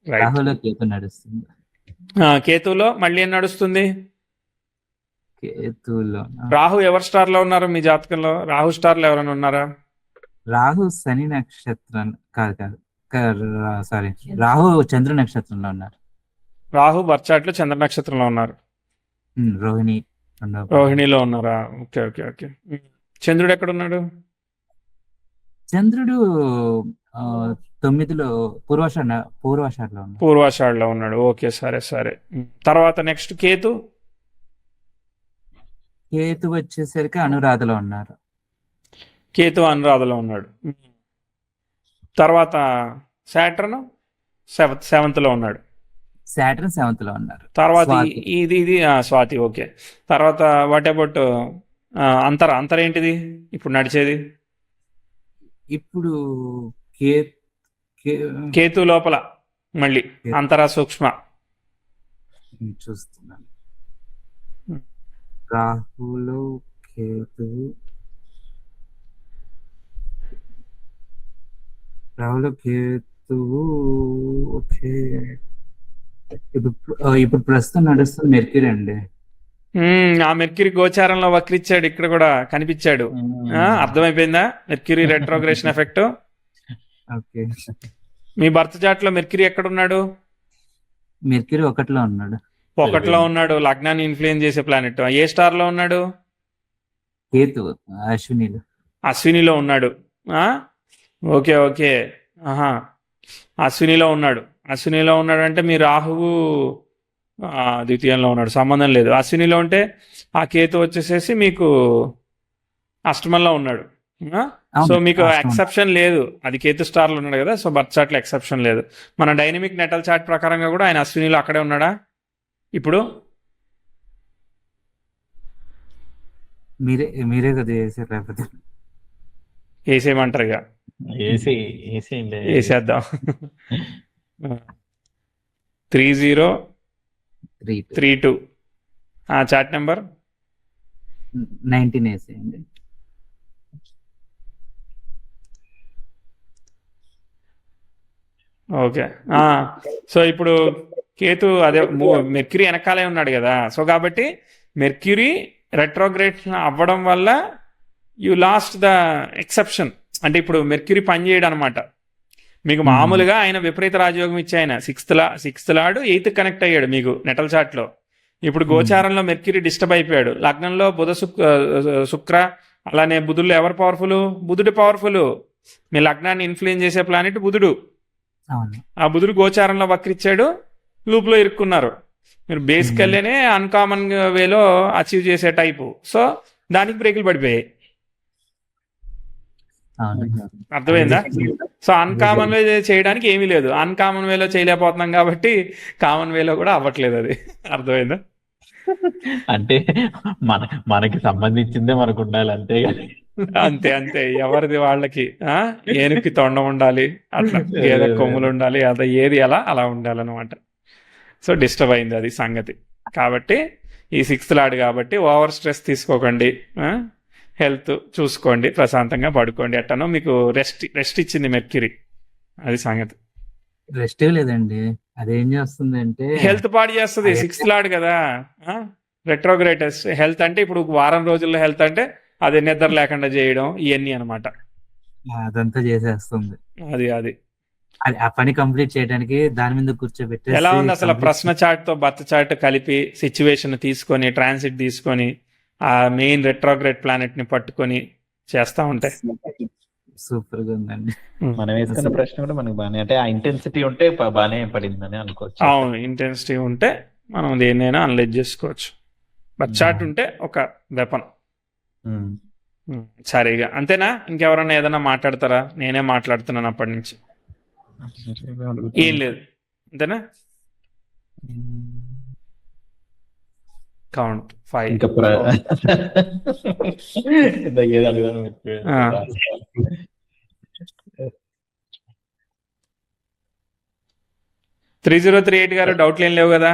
Speaker 5: రాహులో కేతు నడుస్తుంది.
Speaker 1: కేతులో మళ్ళీ ఏం నడుస్తుంది?
Speaker 5: కేతులో
Speaker 1: రాహు ఎవరి స్టార్ లో ఉన్నారు మీ జాతకంలో? రాహు స్టార్ లో ఎవరైనా ఉన్నారా?
Speaker 5: రాహు శని నక్షత్రం కాదు, సారీ, రాహు చంద్ర నక్షత్రంలో ఉన్నారు.
Speaker 1: రాహు బర్చాట్లో చంద్ర నక్షత్రంలో ఉన్నారు. రోహిణిలో ఉన్నారా? Okay okay okay. చంద్రుడు ఎక్కడ ఉన్నాడు?
Speaker 5: చంద్రుడు 9లో
Speaker 1: పూర్వాషాఢలో ఉన్నాడు. ఓకే, సరే సరే. తర్వాత నెక్స్ట్ కేతు
Speaker 5: వచ్చేసరికి అనురాధలో ఉన్నారు.
Speaker 1: కేతు అనురాధలో ఉన్నాడు. తర్వాత సాటర్న్ 7th లో ఉన్నాడు.
Speaker 5: సాటర్న్ 7th లో ఉన్నారు.
Speaker 1: తర్వాత ఇది స్వాతి. ఓకే. తర్వాత వాట్ అబౌట్ అంతర ఏంటిది ఇప్పుడు నడిచేది?
Speaker 5: ఇప్పుడు
Speaker 1: కేతు లోపల మళ్ళీ అంతరా సూక్ష్మ
Speaker 5: చూస్తున్నాను. రాహులో కేతువు ఓకే. ఇప్పుడు ప్రస్తుతం నడుస్తుంది మెర్క్యూరీ అండి.
Speaker 1: ఆ మెర్క్యూరీ గోచారంలో వక్రిచ్చాడు. ఇక్కడ కూడా కనిపించాడు. అర్థమైపోయిందా మెర్క్యూరీ రెట్రోగ్రేషన్ ఎఫెక్ట్?
Speaker 5: ఓకే.
Speaker 1: మీ బర్త్ చార్ట్ లో మెర్క్యూరీ ఎక్కడ ఉన్నాడు?
Speaker 5: మెర్క్యూరీ 1లో ఉన్నాడు.
Speaker 1: 1లో ఉన్నాడు. లగ్నాన్ని ఇన్ఫ్లుయెన్స్ చేసే ప్లానెట్. ఏ స్టార్ లో ఉన్నాడు?
Speaker 5: కేతు
Speaker 1: అశ్వినిలో ఉన్నాడు. Okay okay. అశ్వినిలో ఉన్నాడు అంటే మీ రాహువు ద్వితీయంలో ఉన్నాడు, సంబంధం లేదు. అశ్వినిలో ఉంటే ఆ కేతు వచ్చేసేసి మీకు అష్టమంలో ఉన్నాడు. సో మీకు ఎక్సెప్షన్ లేదు. అది కేతు స్టార్లో ఉన్నాడు కదా, సో బర్త్ చార్ట్లో ఎక్సెప్షన్ లేదు. మన డైనమిక్ నెటల్ చార్ట్ ప్రకారంగా కూడా ఆయన అశ్వినిలో అక్కడే ఉన్నాడా? ఇప్పుడు
Speaker 5: మీరే కదా చేసారు, లేకపోతే
Speaker 1: వేసేయమంటారు. ఇక వేసేద్దాం. 3032 చార్ట్ నెంబర్
Speaker 5: 19 వేసేయండి.
Speaker 1: ఓకే. సో ఇప్పుడు కేతు అదే మెర్క్యూరీ వెనకాలే ఉన్నాడు కదా, సో కాబట్టి మెర్క్యూరీ రెట్రోగ్రేషన్ అవ్వడం వల్ల యు లాస్ట్ ద ఎక్సెప్షన్. అంటే ఇప్పుడు మెర్క్యూరీ పనిచేయడం అనమాట. మీకు మామూలుగా ఆయన విపరీత రాజయోగం ఇచ్చి ఆయన 6th లాడు 8th కనెక్ట్ అయ్యాడు మీకు నెటల్ చార్ట్లో. ఇప్పుడు గోచారంలో మెర్క్యూరీ డిస్టర్బ్ అయిపోయాడు. లగ్నంలో బుధ శుక్ర అలానే బుధుల్లో ఎవరు పవర్ఫుల్? బుధుడు పవర్ఫుల్. మీ లగ్నాన్ని ఇన్ఫ్లుయెన్స్ చేసే ప్లానెట్ బుధుడు. ఆ బుధుడు గోచారంలో వక్రిచ్చాడు, లూప్లో ఇరుక్కున్నారు. మీరు బేసికల్లీనే అన్కామన్ వేలో అచీవ్ చేసే టైపు, సో దానికి బ్రేకులు పడిపోయాయి. అర్థమైందా? సో అన్కామన్ వే చేయడానికి ఏమీ లేదు. అన్కామన్ వేలో చేయలేకపోతున్నాం కాబట్టి కామన్ వేలో కూడా అవ్వట్లేదు. అది అర్థమైందా?
Speaker 2: అంటే మనకి సంబంధించిందే మనకు ఉండాలి, అంతే.
Speaker 1: అంతే అంతే. ఎవరిది వాళ్ళకి. ఏనుగుకి తొండం ఉండాలి, అట్లా ఏదో కొమ్ములు ఉండాలి, అదే ఏది అలా ఉండాలన్నమాట. సో డిస్టర్బ్ అయింది అది సంగతి. కాబట్టి ఈ 6th లార్డ్ కాబట్టి ఓవర్ స్ట్రెస్ తీసుకోకండి. హెల్త్ చూసుకోండి, ప్రశాంతంగా పడుకోండి. ఎట్టనో మీకు రెస్ట్ ఇచ్చింది మెర్క్యూరీ, అది సంగతి.
Speaker 5: రెస్ట్ లేదండి, అదేం చేస్తుంది అంటే
Speaker 1: హెల్త్ పాడు చేస్తుంది. 6th లార్డ్ కదా. రెట్రోగ్రేటస్ హెల్త్ అంటే ఇప్పుడు వారం రోజుల్లో హెల్త్ అంటే అది నిద్ర లేకుండా చేయడం ఇవన్నీ అనమాట.
Speaker 5: అదంతా చేసేస్తుంది.
Speaker 1: అది
Speaker 5: ఆ పని కంప్లీట్ చేయడానికి దాని మీద కూర్చోబెట్టేసి
Speaker 1: ఎలా ఉంది అసలు ప్రశ్న చాట్ తో బర్త్ చార్ట్ కలిపి సిచ్యువేషన్ తీసుకొని ట్రాన్సిట్ తీసుకొని ఆ మెయిన్ రెట్రోగ్రేట్ ప్లానెట్ ని పట్టుకొని చేస్తా ఉంటాయి.
Speaker 5: సూపర్ గా ఉందండి.
Speaker 2: మనం వేసుకున్న ప్రశ్న కూడా మనకి బాగానే, అంటే ఆ ఇంటెన్సిటీ ఉంటే బాగానే పడిందని అనుకోవచ్చు.
Speaker 1: అవును, ఇంటెన్సిటీ ఉంటే మనం దేన్నైనా అనలైజ్ చేసుకోవచ్చు. బర్త్ చార్ట్ ఉంటే ఒక వెపన్. సరే, ఇక అంతేనా? ఇంకెవరన్నా ఏదైనా మాట్లాడతారా? నేనే మాట్లాడుతున్నాను అప్పటి నుంచి. ఏం లేదు, అంతేనా? కౌంట్ 5.
Speaker 2: ఇంకా ఏదో అడుగుదాం.
Speaker 1: 3038 గారు డౌట్లు ఏం లేవు కదా?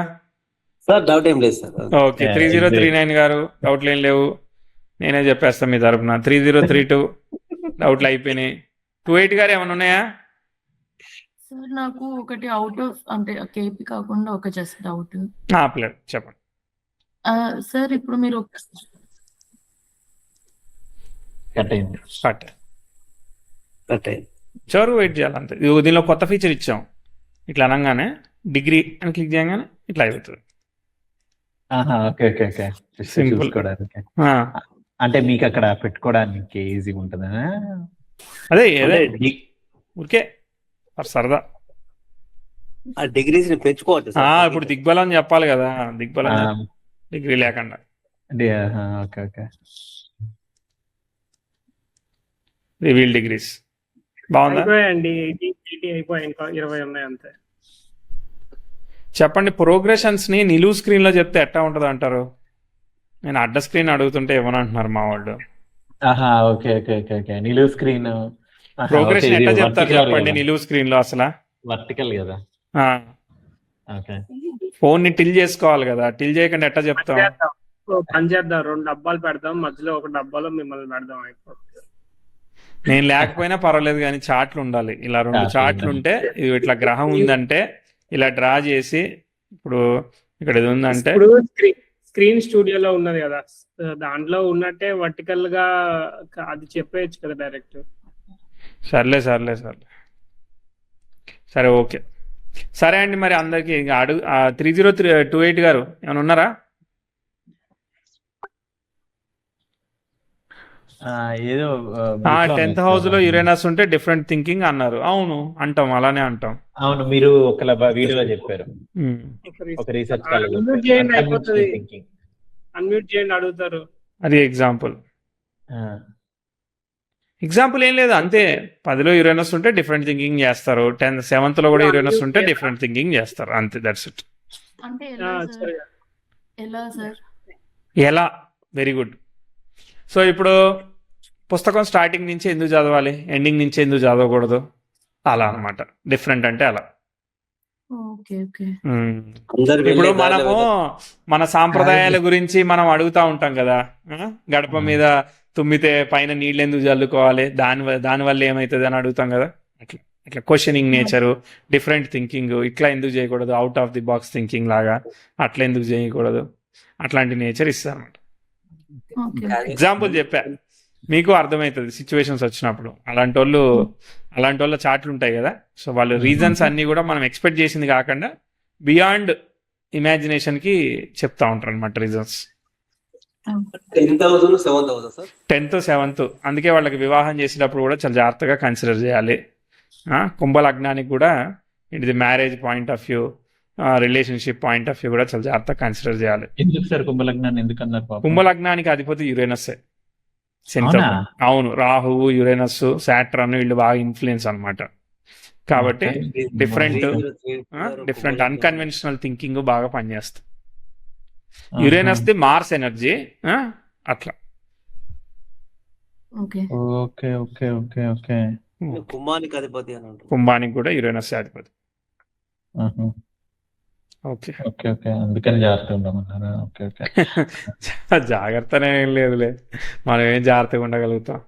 Speaker 4: సార్ డౌట్ ఏం లేదు సార్.
Speaker 1: ఓకే. 3039 గారు డౌట్లు ఏం లేవు, నేనే చెప్పేస్తాను మీ తరపున. 3032 డౌట్లు అయిపోయినాయి. 28 గారు ఏమైనా ఉన్నాయా?
Speaker 3: సార్ నాకు ఒకటి అవుట్ ఆఫ్ అంటే కేపీ కాకుండా ఒక జస్ట్ డౌట్.
Speaker 1: ప్లేట్ చెప్పండి
Speaker 3: సార్. ఇప్పుడు మీరు
Speaker 2: కట్ అయింది.
Speaker 1: చివరికి వెయిట్ చేయాలంతే. ఇదిగో దీనిలో కొత్త ఫీచర్ ఇచ్చాం. ఇట్లా అనగానే డిగ్రీ అని క్లిక్ చేయగానే ఇట్లా అయిపోతుంది.
Speaker 2: Okay okay okay.
Speaker 1: సింపుల్.
Speaker 2: చూసుకోవడానికి అంటే మీకు అక్కడ పెట్టుకోవడానికి ఈజీగా ఉంటుందా?
Speaker 1: అదే ఊరికే సరదా.
Speaker 4: ఆ డిగ్రీస్ ని పెంచుకోవచ్చు సార్.
Speaker 1: ఇప్పుడు దిగ్బలం చెప్పాలి కదా, దిగ్బలం డిగ్రీ లేకుండా.
Speaker 2: Okay okay.
Speaker 1: రివీల్ డిగ్రీస్ బాగుందా?
Speaker 7: అయిపోయాయండి. 80 అయిపోయాయి, ఇంకా 20 ఉన్నాయి అంతే.
Speaker 1: చెప్పండి, ప్రోగ్రెషన్స్ ని నిలువు స్క్రీన్ లో చెప్తే ఎట్టా ఉంటది అంటారు? నేను అడ్డ స్క్రీన్ అడుగుతుంటే ఏమనంటున్నారు మా వాళ్ళు.
Speaker 2: Okay okay okay okay. నిలువు స్క్రీన్
Speaker 1: ప్రోగ్రెషన్ ఎట్లా చెప్తారు చెప్పండి నిలువు స్క్రీన్ లో అసలు?
Speaker 2: వర్టికల్ కదా. ఓకే.
Speaker 1: ఫోన్ ని టిల్ చేసుకోవాలి కదా, టిల్ చేయకుండా ఎట్లా చెప్తాం?
Speaker 7: పని చేద్దాం, 2 డబ్బాలు పెడదాం, మధ్యలో ఒక డబ్బాలో మిమ్మల్ని పెడదాం. అయిపోతుంది.
Speaker 1: నేను లేకపోయినా పర్వాలేదు కానీ చార్ట్లు ఉండాలి. ఇలా 2 చార్ట్లు ఉంటే, ఇది ఇట్లా గ్రహం ఉందంటే ఇలా డ్రా చేసి, ఇప్పుడు ఇక్కడ ఇది ఉందంటే
Speaker 7: ఇప్పుడు స్క్రీన్ స్టూడియోలో ఉన్నది కదా, దాంట్లో ఉన్నట్టే వర్టికల్ గా అది చెప్పేయచ్చు కదా డైరెక్ట్.
Speaker 1: సర్లే సరే ఓకే. సరే అండి, మరి అందరికి అడుగు. 3028 గారు ఏమైనా ఉన్నారా?
Speaker 2: ఏదో
Speaker 1: 10th హౌస్ లో యురేనస్ ఉంటే డిఫరెంట్ థింకింగ్ అన్నారు. అవును అంటాం, అలానే అంటాం.
Speaker 2: అవును, మీరు ఒక వీడియోలో చెప్పారు, ఒక రీసెర్చ్
Speaker 7: అన్మ్యూట్ చేయండి, అయిపోతుంది. అన్మ్యూట్ చేయండి, అడుగుతారు.
Speaker 1: అది ఎగ్జాంపుల్ ఏం లేదు, అంతే. 10లో యురేనస్ ఉంటే డిఫరెంట్ థింకింగ్ చేస్తారు, 7th లో కూడా యురేనస్ ఉంటే డిఫరెంట్ థింకింగ్ చేస్తారు, అంతే. That's it.
Speaker 3: అంటే ఎలా సార్?
Speaker 1: ఎలా? Very good. సో ఇప్పుడు పుస్తకం స్టార్టింగ్ నుంచి ఎందుకు చదవాలి, ఎండింగ్ నుంచి ఎందుకు చదవకూడదు, అలా అన్నమాట. డిఫరెంట్ అంటే అలా. ఇప్పుడు మనము మన సాంప్రదాయాల గురించి మనం అడుగుతా ఉంటాం కదా, గడప మీద తుమ్మితే పైన నీళ్ళు ఎందుకు చల్లుకోవాలి, దానివల్ల ఏమవుతుంది అని అడుగుతాం కదా. ఇట్లా క్వశ్చనింగ్ నేచరు, డిఫరెంట్ థింకింగ్, ఇట్లా ఎందుకు చేయకూడదు, out of the box thinking లాగా అట్లా ఎందుకు చేయకూడదు, అట్లాంటి నేచర్ ఇస్తారు అన్నమాట. ఎగ్జాంపుల్ చెప్పా, మీకు అర్థమవుతుంది సిచ్యువేషన్స్ వచ్చినప్పుడు. అలాంటి వాళ్ళ చార్ట్లు ఉంటాయి కదా, సో వాళ్ళు రీజన్స్ అన్ని కూడా మనం ఎక్స్పెక్ట్ చేసింది కాకుండా బియాండ్ ఇమాజినేషన్ కి చెప్తా ఉంటారు అనమాట రీజన్స్. 10th 7th అందుకే వాళ్ళకి వివాహం చేసేటప్పుడు కూడా చాలా జాగ్రత్తగా కన్సిడర్ చేయాలి. కుంభలగ్నానికి కూడా ఇది marriage point of view, relationship point of view కూడా చాలా జాగ్రత్తగా కన్సిడర్ చేయాలి.
Speaker 2: ఎందుకు సార్ కుంభలగ్నాన్ని ఎందుకన్నారు?
Speaker 1: కుంభలగ్నానికి అధిపతి యురేనస్. అవును, రాహువు, యురేనస్, సాటర్న్ వీళ్ళు బాగా ఇన్ఫ్లుయెన్స్ అన్నమాట. కాబట్టి డిఫరెంట్ అన్కన్వెన్షనల్ థింకింగ్ బాగా పనిచేస్తుంది. యురేనస్ ది మార్స్ ఎనర్జీ, అట్లా. కుంభానికి కూడా యురేనస్ అధిపతి. Okay
Speaker 2: okay okay. అందుకని జాగ్రత్తగా ఉండమన్నారా? Okay okay.
Speaker 1: జాగ్రత్తనే ఏం లేదులే, మనం ఏం జాగ్రత్తగా ఉండగలుగుతాం.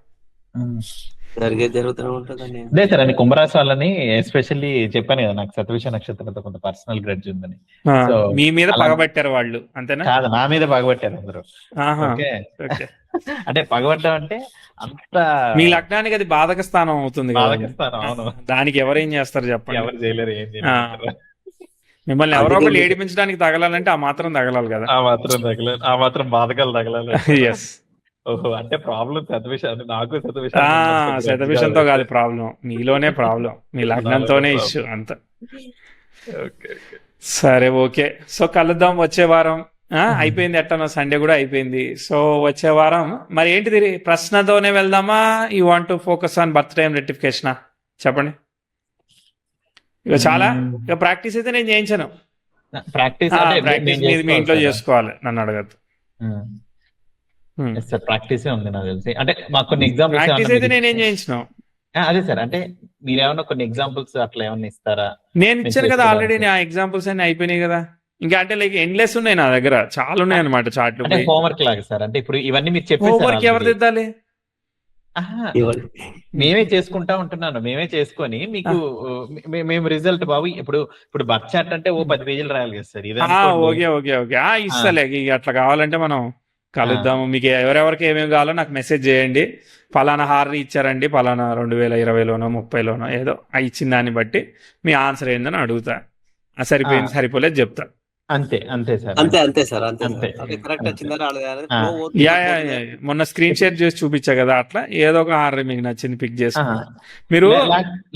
Speaker 4: జరిగేది జరుగుతూనే ఉంటుందండి.
Speaker 2: అదే సార్ అని కుంభరాశి వాళ్ళని ఎస్పెషల్లీ చెప్పాను కదా, నాకు శతవిష నక్షత్రంతో కొంత పర్సనల్ గ్రడ్జ్ ఉందని.
Speaker 1: ఆ,
Speaker 2: సో
Speaker 1: మీ మీద
Speaker 2: అలా
Speaker 1: పగబట్టారు వాళ్ళు అంతేనా?
Speaker 2: కాదు, నా మీద పగబట్టారు అందరూ.
Speaker 1: ఆహా,
Speaker 2: ఓకే,
Speaker 1: ఓకే.
Speaker 2: అంటే పగబడ్డం అంటే అంత
Speaker 1: మీ లగ్నానికి అది బాధక స్థానం అవుతుంది కదా.
Speaker 2: బాధకిస్తాను. అవును,
Speaker 1: దానికి ఎవరేం చేస్తారు చెప్పండి.
Speaker 2: ఎవరు చేయలేరు, ఏం
Speaker 1: ఆ,
Speaker 2: చేయలేరు.
Speaker 1: మిమ్మల్ని ఎవరో
Speaker 4: అందుకే
Speaker 1: ఒకళ్ళు
Speaker 4: మీకు
Speaker 1: ఏడిపించడానికి తగలాలంటే ఆ మాత్రం తగలాలి కదా.
Speaker 2: ఆ మాత్రం తగలేదు, ఆ మాత్రం బాధకాలు తగలాలి.
Speaker 1: ఎస్.
Speaker 2: ఓహో, అంటే ప్రాబ్లం శతవిష, అంటే నాకు శతవిష
Speaker 1: ఆ, శతవిషంతో కాదు ప్రాబ్లం, మీలోనే ప్రాబ్లం, మీ లగ్నంతోనే ఇష్యూ అంత.
Speaker 2: Okay okay.
Speaker 1: సరే, ఓకే. సో కలుద్దాం వచ్చే వారం. అయిపోయింది ఎట్టనో, సండే కూడా అయిపోయింది. సో వచ్చే వారం మరి ఏంటిది, ప్రశ్నతోనే వెళ్దామా? You want to focus on birth time రెక్టిఫికేషనా? చెప్పండి. ఇక చాలా ఇక ప్రాక్టీస్ అయితే నేను చేయించాను.
Speaker 2: ప్రాక్టీస్
Speaker 1: ప్రాక్టీస్ మీ ఇంట్లో చేసుకోవాలి, నన్ను అడగద్దు.
Speaker 2: సార్ ప్రాక్టీసే ఉంది నాకు తెలిసి. అంటే మాకు కొన్ని ఎగ్జాంపుల్స్
Speaker 1: ప్రాక్టీస్ అయితే నేనేం చేయించిన.
Speaker 2: అదే సార్, అంటే మీరేమన్నా కొన్ని ఎగ్జాంపుల్స్ అట్లా ఏమన్నా ఇస్తారా?
Speaker 1: నేను ఇచ్చాను కదా ఆల్రెడీ, నా ఎగ్జాంపుల్స్ అన్ని అయిపోయినాయి కదా. ఇంకా అంటే లైక్ ఎండ్లెస్ ఉన్నాయి నా దగ్గర, చాలా ఉన్నాయి అనమాట చార్ట్లు.
Speaker 2: అంటే హోంవర్క్ లాగా సార్, అంటే ఇప్పుడు ఇవన్నీ మీరు
Speaker 1: హోంవర్క్ ఎవరు
Speaker 2: చెప్పేసారు.
Speaker 1: దిద్దాలి?
Speaker 2: మేమే చేసుకుంటా ఉంటున్నాను, మేమే చేసుకొని మీకు మేము రిజల్ట్ బాబు ఇప్పుడు బర్త్ చార్ట్ అంటే 10 పేజీలు రాయాలి కదా సార్. ఇది
Speaker 1: ఓకే ఓకే ఓకే, ఇస్తలే. ఇక అట్లా కావాలంటే మనం కలుద్దాము. మీకు ఎవరెవరికి ఏమేమి కావాలో నాకు మెసేజ్ చేయండి. పలానా హార్రీ ఇచ్చారండి, పలానా 2020లోనో 30లోనో ఏదో ఇచ్చిన దాన్ని బట్టి మీ ఆన్సర్ ఏందని అడుగుతా. సరిపోయింది సరిపోలేదు చెప్తా.
Speaker 2: అంతే అంతే సార్,
Speaker 4: అంతే సార్,
Speaker 2: అంతే.
Speaker 4: కరెక్ట్ వచ్చిందా
Speaker 1: మొన్న స్క్రీన్ షేర్ చేసి చూపించా కదా, అట్లా ఏదో ఒక హార్రీ మీకు నచ్చింది పిక్ చేసుకోండి. మీరు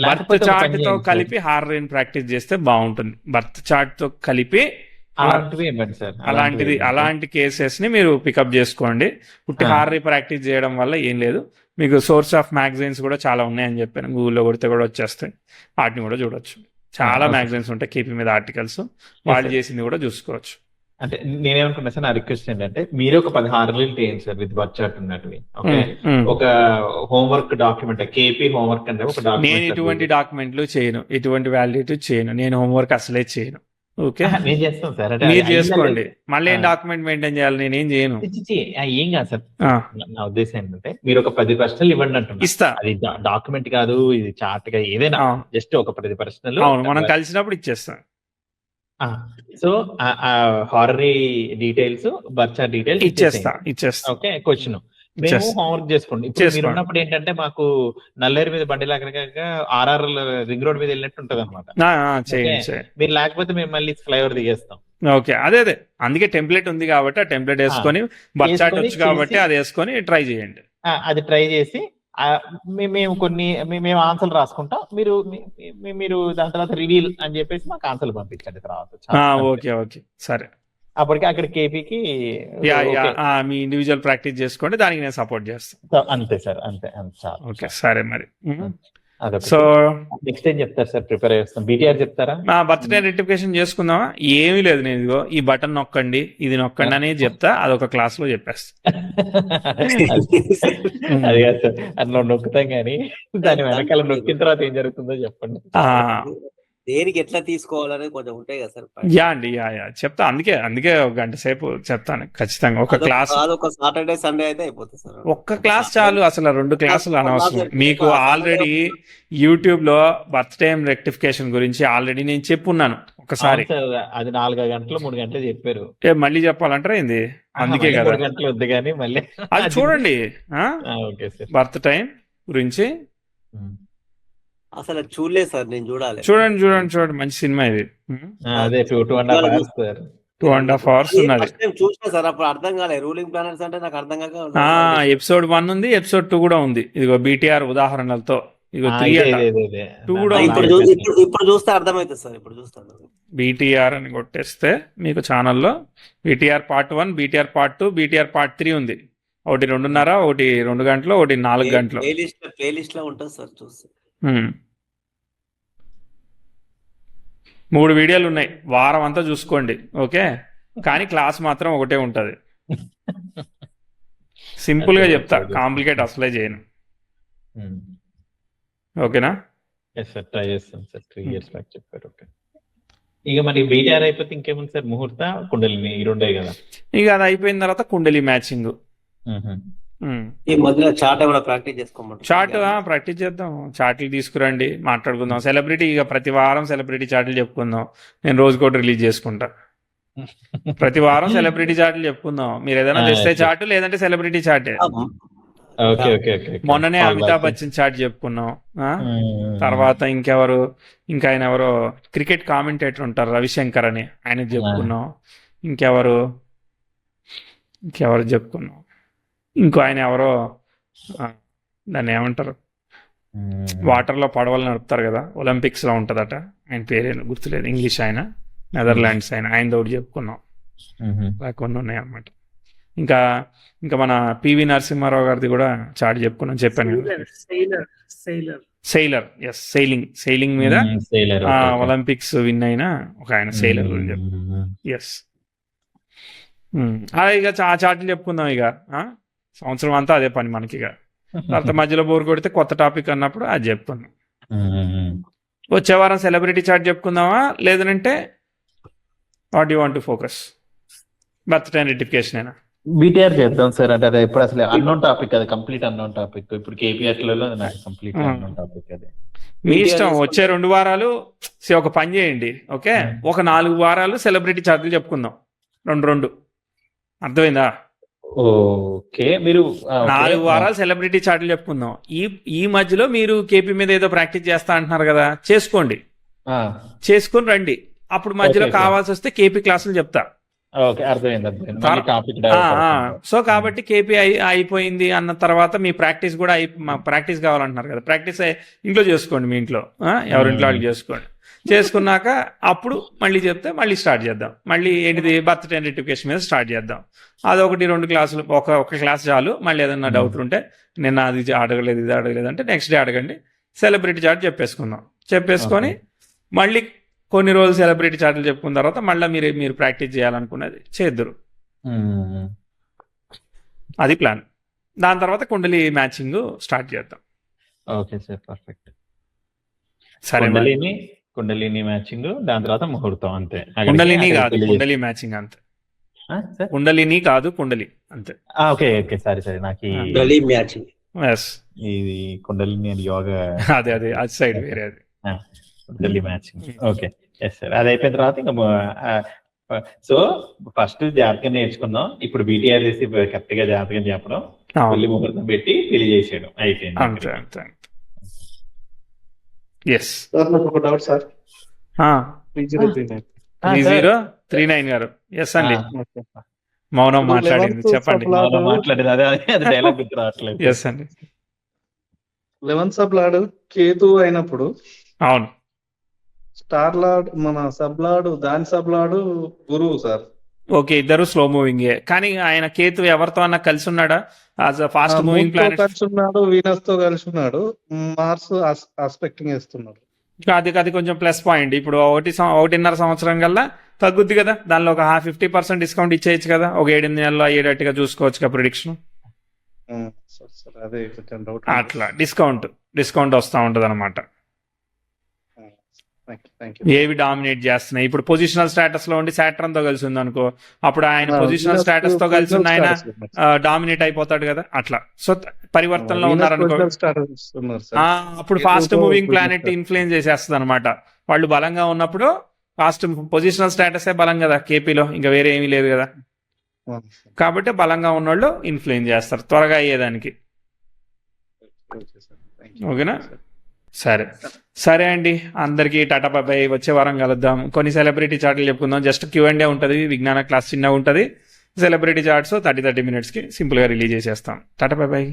Speaker 1: బర్త్ చార్ట్ తో కలిపి హార్రీని ప్రాక్టీస్ చేస్తే బాగుంటుంది. బర్త్ చార్ట్ తో కలిపి అలాంటి కేసెస్ ని మీరు పికప్ చేసుకోండి. పుట్టి హార్రీ ప్రాక్టీస్ చేయడం వల్ల ఏం లేదు. మీకు సోర్స్ ఆఫ్ మ్యాగజైన్స్ కూడా చాలా ఉన్నాయని చెప్పాను, గూగుల్లో కొడితే కూడా వచ్చేస్తాయి, వాటిని కూడా చూడొచ్చు. చాలా మ్యాగజైన్స్ ఉంటాయి కేపీ మీద ఆర్టికల్స్, వాళ్ళు చేసింది కూడా చూసుకోవచ్చు.
Speaker 2: అంటే నేనేమనుకున్నా సార్, నా రిక్వెస్ట్ ఏంటంటే మీరు ఒక 10 హార్రీలు చేయండి సార్ విత్ బర్త్ చార్ట్ ఉన్నట్టువి. ఓకే, ఒక హోంవర్క్ డాక్యుమెంట్, కేపీ హోంవర్క్ అంటే ఒక డాక్యుమెంట్.
Speaker 1: నేను ఎటువంటి డాక్యుమెంట్లు చేయను, ఎటువంటి వ్యాలిడేటివ్ చేయను, నేను హోంవర్క్ అసలే చేయను. ఓకే,
Speaker 2: నేను చేస్తాను సార్.
Speaker 1: మీరు చేసుకోండి. మళ్ళీ ఏం డాక్యుమెంట్ మెయింటైన్ చేయాలి, నేనేం చేయను.
Speaker 2: ఏం కాదు సార్, నా ఉద్దేశం ఏంటంటే మీరు ఒక 10 ప్రశ్నలు ఇవ్వండి అంటున్నా.
Speaker 1: ఇస్తా.
Speaker 2: అది డాక్యుమెంట్ కాదు, ఇది చార్ట్ గా ఏదైనా, జస్ట్ ఒక 10 ప్రశ్నలు.
Speaker 1: అవును, మనం కలిసినప్పుడు ఇచ్చేస్తాం.
Speaker 2: So horary details, birth chart details
Speaker 1: ఇచ్చేస్తా.
Speaker 2: ఓకే, క్వశ్చన్ మేము హోంవర్క్ చేసుకోండి. ఇప్పుడు మీరు ఉన్నప్పుడు ఏంటంటే మాకు నల్లేరు మీద బండి లాగా ఆర్ఆర్ రింగ్ రోడ్ మీద వెళ్ళినట్టు ఉంటది అనమాట. మీరు లేకపోతే మేము మళ్ళీ ఫ్లైఓవర్ దిగేస్తాం.
Speaker 1: ఓకే, అదే అందుకే టెంప్లెట్ ఉంది కాబట్టి ఆ టెంప్లెట్ వేసుకొని, బర్త్ చార్ట్ వచ్చు కాబట్టి అది వేసుకొని ట్రై చేయండి.
Speaker 2: అది ట్రై చేసి మేము ఆన్సర్లు రాసుకుంటాం, మీరు దాని తర్వాత రివీల్ అని చెప్పేసి మాకు ఆన్సర్లు పంపించండి తర్వాత.
Speaker 1: ఓకే ఓకే, సరే.
Speaker 2: అప్పటికి అక్కడ కేపీకి
Speaker 1: మీ ఇండివిజువల్ ప్రాక్టీస్ చేసుకోండి, దానికి నేను సపోర్ట్ చేస్తాను.
Speaker 2: అంతే సార్, అంతే.
Speaker 1: ఓకే, సరే మరి.
Speaker 2: సో నెక్స్ట్ ఏం చెప్తారు సార్? ప్రిపేర్ చేస్తాం. బీటీఆర్ చెప్తారా? బర్త్డే
Speaker 1: రెక్టిఫికేషన్ చేసుకుందామా? ఏమీ లేదు, నేను ఇదిగో ఈ బటన్ నొక్కండి, ఇది నొక్కండి అని చెప్తా, అదొక క్లాస్ లో చెప్పేస్తా.
Speaker 2: అది కాదు సార్, అట్లా నొక్కుతాం కానీ దాని వెనకాల నొక్కిన తర్వాత ఏం జరుగుతుందో చెప్పండి.
Speaker 4: దేనికి ఎట్లా తీసుకోవాలనేది కొంచెం ఉంటాయి కదా సార్.
Speaker 1: చెప్తా, అందుకే ఒక గంట సేపు చెప్తాను ఖచ్చితంగా. ఒక క్లాస్,
Speaker 4: ఒక సాటర్డే సండే అయితే అయిపోతుంది సార్.
Speaker 1: ఒక్క క్లాస్ చాలు, అసలు 2 క్లాసులు అనవసరం. మీకు already YouTube low birth time rectification గురించి ఆల్రెడీ నేను చెప్పున్నాను ఒకసారి.
Speaker 2: అది 4 గంటలు 3 గంటలు చెప్పారు.
Speaker 1: మళ్ళీ చెప్పాలంటారా ఏంది? అందుకే కదా,
Speaker 2: 3 గంటలు వద్దు కానీ మళ్ళీ
Speaker 1: అది చూడండి. బర్త్ టైం గురించి
Speaker 4: అసలు చూడలేదు సార్, నేను చూడాలి.
Speaker 1: చూడండి, మంచి సినిమా ఇది.
Speaker 2: అదే 2.5 hours
Speaker 1: 2.5 hours ఉన్నది.
Speaker 4: చూసిన సార్, అప్పుడు అర్థం కాలేదు. రూలింగ్ ప్లానర్స్ అంటే నాకు అర్థం కాక.
Speaker 1: ఎపిసోడ్ 1 ఉంది, ఎపిసోడ్ 2 కూడా ఉంది. ఇదిగో బీటీఆర్ ఉదాహరణలతో, ఇదిగో 3 కూడా
Speaker 4: ఇప్పుడు చూస్తే అర్థమవుతుంది సార్. ఇప్పుడు చూస్తాను,
Speaker 1: బీటీఆర్ అని కొట్టేస్తే మీకు ఛానల్లో BTR part 1, BTR part 2, BTR part 3 ఉంది. ఒకటి 2:30, ఒకటి 2 గంటలు, ఒకటి 4 గంటలు.
Speaker 4: ప్లేలిస్ట్ లో ఉంటుంది సార్, చూస్తే
Speaker 1: 3 వీడియోలు ఉన్నాయి. వారం అంతా చూసుకోండి. ఓకే, కానీ క్లాస్ మాత్రం ఒకటే ఉంటది. సింపుల్ గా చెప్తా, కాంప్లికేట్ అసలే చేయను. ఓకేనా?
Speaker 2: ట్రై చేస్తాం సార్. 3 years బ్యాక్ చెప్పారు. ఓకే, ఇక మరి బీటీఆర్ అయిపోతే ఇంకేముంది సార్? ముహూర్త, కుండలిని, ఈ 2 కదా.
Speaker 1: ఇక అది అయిపోయిన తర్వాత కుండలి మ్యాచింగ్.
Speaker 4: ఈ మధ్యలో చాట్ ఏమైనా ప్రాక్టీస్ చేసుకోమంటారు
Speaker 1: చాట్ ప్రాక్టీస్ చేద్దాం, చాట్లు తీసుకురండి, మాట్లాడుకుందాం. సెలబ్రిటీ ఇక ప్రతి వారం సెలబ్రిటీ చాట్లు చెప్పుకుందాం. నేను రోజుకోటి రిలీజ్ చేసుకుంటా. ప్రతి వారం సెలబ్రిటీ చాట్లు చెప్పుకుందాం. మీరు ఏదైనా తెస్తే చాటు, లేదంటే సెలబ్రిటీ చాటే.
Speaker 2: ఓకే ఓకే ఓకే
Speaker 1: మొన్ననే అమితాబ్ బచ్చన్ చాట్ చెప్పుకున్నాం. తర్వాత ఇంకెవరు, ఇంకా ఆయన ఎవరో క్రికెట్ కామెంటేటర్ ఉంటారు రవిశంకర్ అని, ఆయన చెప్పుకున్నాం. ఇంకెవరు చెప్పుకున్నాం, ఇంకో ఆయన ఎవరో దాన్ని ఏమంటారు, వాటర్లో పడవలు నడుపుతారు కదా, ఒలింపిక్స్ లో ఉంటదట, ఆయన పేరు గుర్తులేదు, ఇంగ్లీష్ ఆయన, నెదర్లాండ్స్ ఆయన ఒకటి చెప్పుకున్నాం. అలా కొన్ని ఉన్నాయి అన్నమాట. ఇంకా మన పివి నరసింహారావు గారిది కూడా చాట్ చెప్పుకున్నాం, చెప్పాను కదా. సెయిలర్, ఎస్, సెయిలింగ్ మీద ఒలింపిక్స్ విన్ అయిన ఒక ఆయన సెయిలర్ గురించి చెప్పు. ఎస్, ఇక ఆ చాట్లు చెప్పుకుందాం. ఇక సంవత్సరం అంతా అదే పని మనకి. ఇక తర్వాత మధ్యలో బోర్ కొడితే కొత్త టాపిక్ అన్నప్పుడు అది చెప్పుకుందాం. వచ్చే వారం సెలబ్రిటీ చాట్ చెప్పుకుందామా, లేదంటే what you want to focus? Birthday notification అయినా
Speaker 2: బీటీఆర్ చేద్దాం సార్. అంటే అది ఇప్పుడు అసలు అన్నోన్ టాపిక్, అది కంప్లీట్ అన్నోన్ టాపిక్. ఇప్పుడు కేపీఆర్ లలో నాకు కంప్లీట్ అన్నోన్ టాపిక్. అది
Speaker 1: మీ ఇష్టం. వచ్చే 2 వారాలు ఒక పని చేయండి. ఓకే, ఒక 4 వారాలు సెలబ్రిటీ చాట్లు చెప్పుకుందాం, 2 అర్థమైందా?
Speaker 2: ఓకే, మీరు
Speaker 1: 4 వారాలు సెలబ్రిటీ చాట్లు చెప్పుకుందాం. ఈ మధ్యలో మీరు కేపీ మీద ఏదో ప్రాక్టీస్ చేస్తా అంటున్నారు కదా, చేసుకోండి, చేసుకుని రండి. అప్పుడు మధ్యలో కావాల్సి వస్తే కేపీ క్లాసులు చెప్తా. సో కాబట్టి కేపీ అయిపోయింది అన్న తర్వాత మీ ప్రాక్టీస్ కూడా ప్రాక్టీస్ కావాలంటున్నారు కదా, ప్రాక్టీస్ ఇంట్లో చేసుకోండి, మీ ఇంట్లో ఎవరింట్లో వాళ్ళు చేసుకోండి. చేసుకున్నాక అప్పుడు మళ్ళీ చెప్తే మళ్ళీ స్టార్ట్ చేద్దాం. మళ్ళీ ఏంటిది, బర్త్డే నోటిఫికేషన్ మీద స్టార్ట్ చేద్దాం. అదొకటి 2 క్లాసులు, ఒక క్లాస్ చాలు. మళ్ళీ ఏదన్నా డౌట్ ఉంటే నిన్న అది అడగలేదు, ఇది అడగలేదు అంటే నెక్స్ట్ డే అడగండి. సెలబ్రిటీ చాట్ చెప్పేసుకుందాం. చెప్పేసుకొని మళ్ళీ కొన్ని రోజులు సెలబ్రిటీ చాట్లు చెప్పుకున్న తర్వాత మళ్ళీ మీరు ప్రాక్టీస్ చేయాలనుకున్నది చేద్దురు. అది ప్లాన్. దాని తర్వాత కుండలి మ్యాచింగ్ స్టార్ట్ చేద్దాం.
Speaker 2: Okay sir, perfect.
Speaker 1: సరే,
Speaker 2: కుండలిని మ్యాచింగ్, దాని తర్వాత ముహూర్తం, అంతే.
Speaker 1: కుండలిని కాదు, కుండలి మ్యాచింగ్ అంతే. కుండలిని కాదు, కుండలి అంతే.
Speaker 2: ఓకే ఓకే, సరే నాకు
Speaker 4: మ్యాచింగ్.
Speaker 2: ఇది కుండలిని అని యోగా,
Speaker 1: అదే అది సైడ్ వేరే, అది
Speaker 2: kundali matching. Okay, yes sir. అది అయిపోయిన తర్వాత ఇంకా సో ఫస్ట్ జాతకం నేర్చుకున్నాం. ఇప్పుడు బీటీఆర్ చేసి కరెక్ట్ గా జాతకం చెప్పడం, మళ్ళీ ముహూర్తం పెట్టి పెళ్లి చేసేయడం అయిపోయింది.
Speaker 1: అంతే. ఎస్,
Speaker 8: ఒక డౌట్ సార్.
Speaker 1: 3039 గారు. ఎస్ అండి, మౌనం మాట్లాడింది, చెప్పండి.
Speaker 2: మాట్లాడేది అదే డైలాగ్ గుర్తు రావట్లేదు.
Speaker 1: ఎస్ అండి.
Speaker 8: 11th సబ్ లార్డ్ కేతు అయినప్పుడు,
Speaker 1: అవును,
Speaker 8: స్టార్ లార్డ్ మన సబ్ లార్డ్, దాని సబ్ లార్డ్ గురువు సార్.
Speaker 1: ఓకే, ఇద్దరు స్లో మూవింగ్. కానీ ఆయన కేతు ఎవరితో అన్నా కలిసి ఉన్నాడా? ఫాస్ట్ మూవింగ్ ప్లానెట్
Speaker 8: కలిసి ఉన్నాడు, వీనస్ తో కలిసి ఉన్నాడు, మార్స్ ఆస్పెక్టింగ్ చేస్తున్నాడు.
Speaker 1: అది కొంచెం ప్లస్ పాయింట్. ఇప్పుడు 1.5 సంవత్సరం కల్లా తగ్గుద్ది కదా, దానిలో ఒక 50% డిస్కౌంట్ ఇచ్చేయచ్చు కదా, ఒక 7 నెలల్లో అయ్యేటట్టుగా చూసుకోవచ్చు ప్రిడిక్షన్.
Speaker 8: అదే కొంచెం డౌట్.
Speaker 1: అట్లా డిస్కౌంట్ వస్తూ ఉంటది అనమాట. ఏవి డామినేట్ చేస్తున్నాయి ఇప్పుడు పొజిషనల్ స్టేటస్ లో ఉండి సాటర్న్ తో కలిసి ఉంది అనుకో, అప్పుడు ఆయన పొజిషనల్ స్టేటస్ తో కలిసి ఉన్న ఆయన డామినేట్ అయిపోతాడు కదా, అట్లా. సో పరివర్తనలో ఉన్నారనుకో, అప్పుడు ఫాస్ట్ మూవింగ్ ప్లానెట్ ఇన్ఫ్లుయెన్స్ చేసేస్తుంది అనమాట. వాళ్ళు బలంగా ఉన్నప్పుడు ఫాస్ట్ పొజిషనల్ స్టేటసే బలం కదా కేపీలో, ఇంకా వేరే ఏమీ లేదు కదా. కాబట్టి బలంగా ఉన్నోళ్ళు ఇన్ఫ్లుయెన్స్ చేస్తారు త్వరగా అయ్యేదానికి. ఓకేనా? సరే అండి, అందరికీ టాటా బాయ్. వచ్చే వారం కలుద్దాం. కొన్ని సెలబ్రిటీ చాట్లు చెప్పుకుందాం. జస్ట్ Q&A ఉంటుంది, విజ్ఞాన క్లాస్ చిన్నగా ఉంటుంది. సెలబ్రిటీ చాట్స్ 30 minutes కి సింపుల్ గా రిలీజ్ చేసేస్తాం. టాటా బాయ్.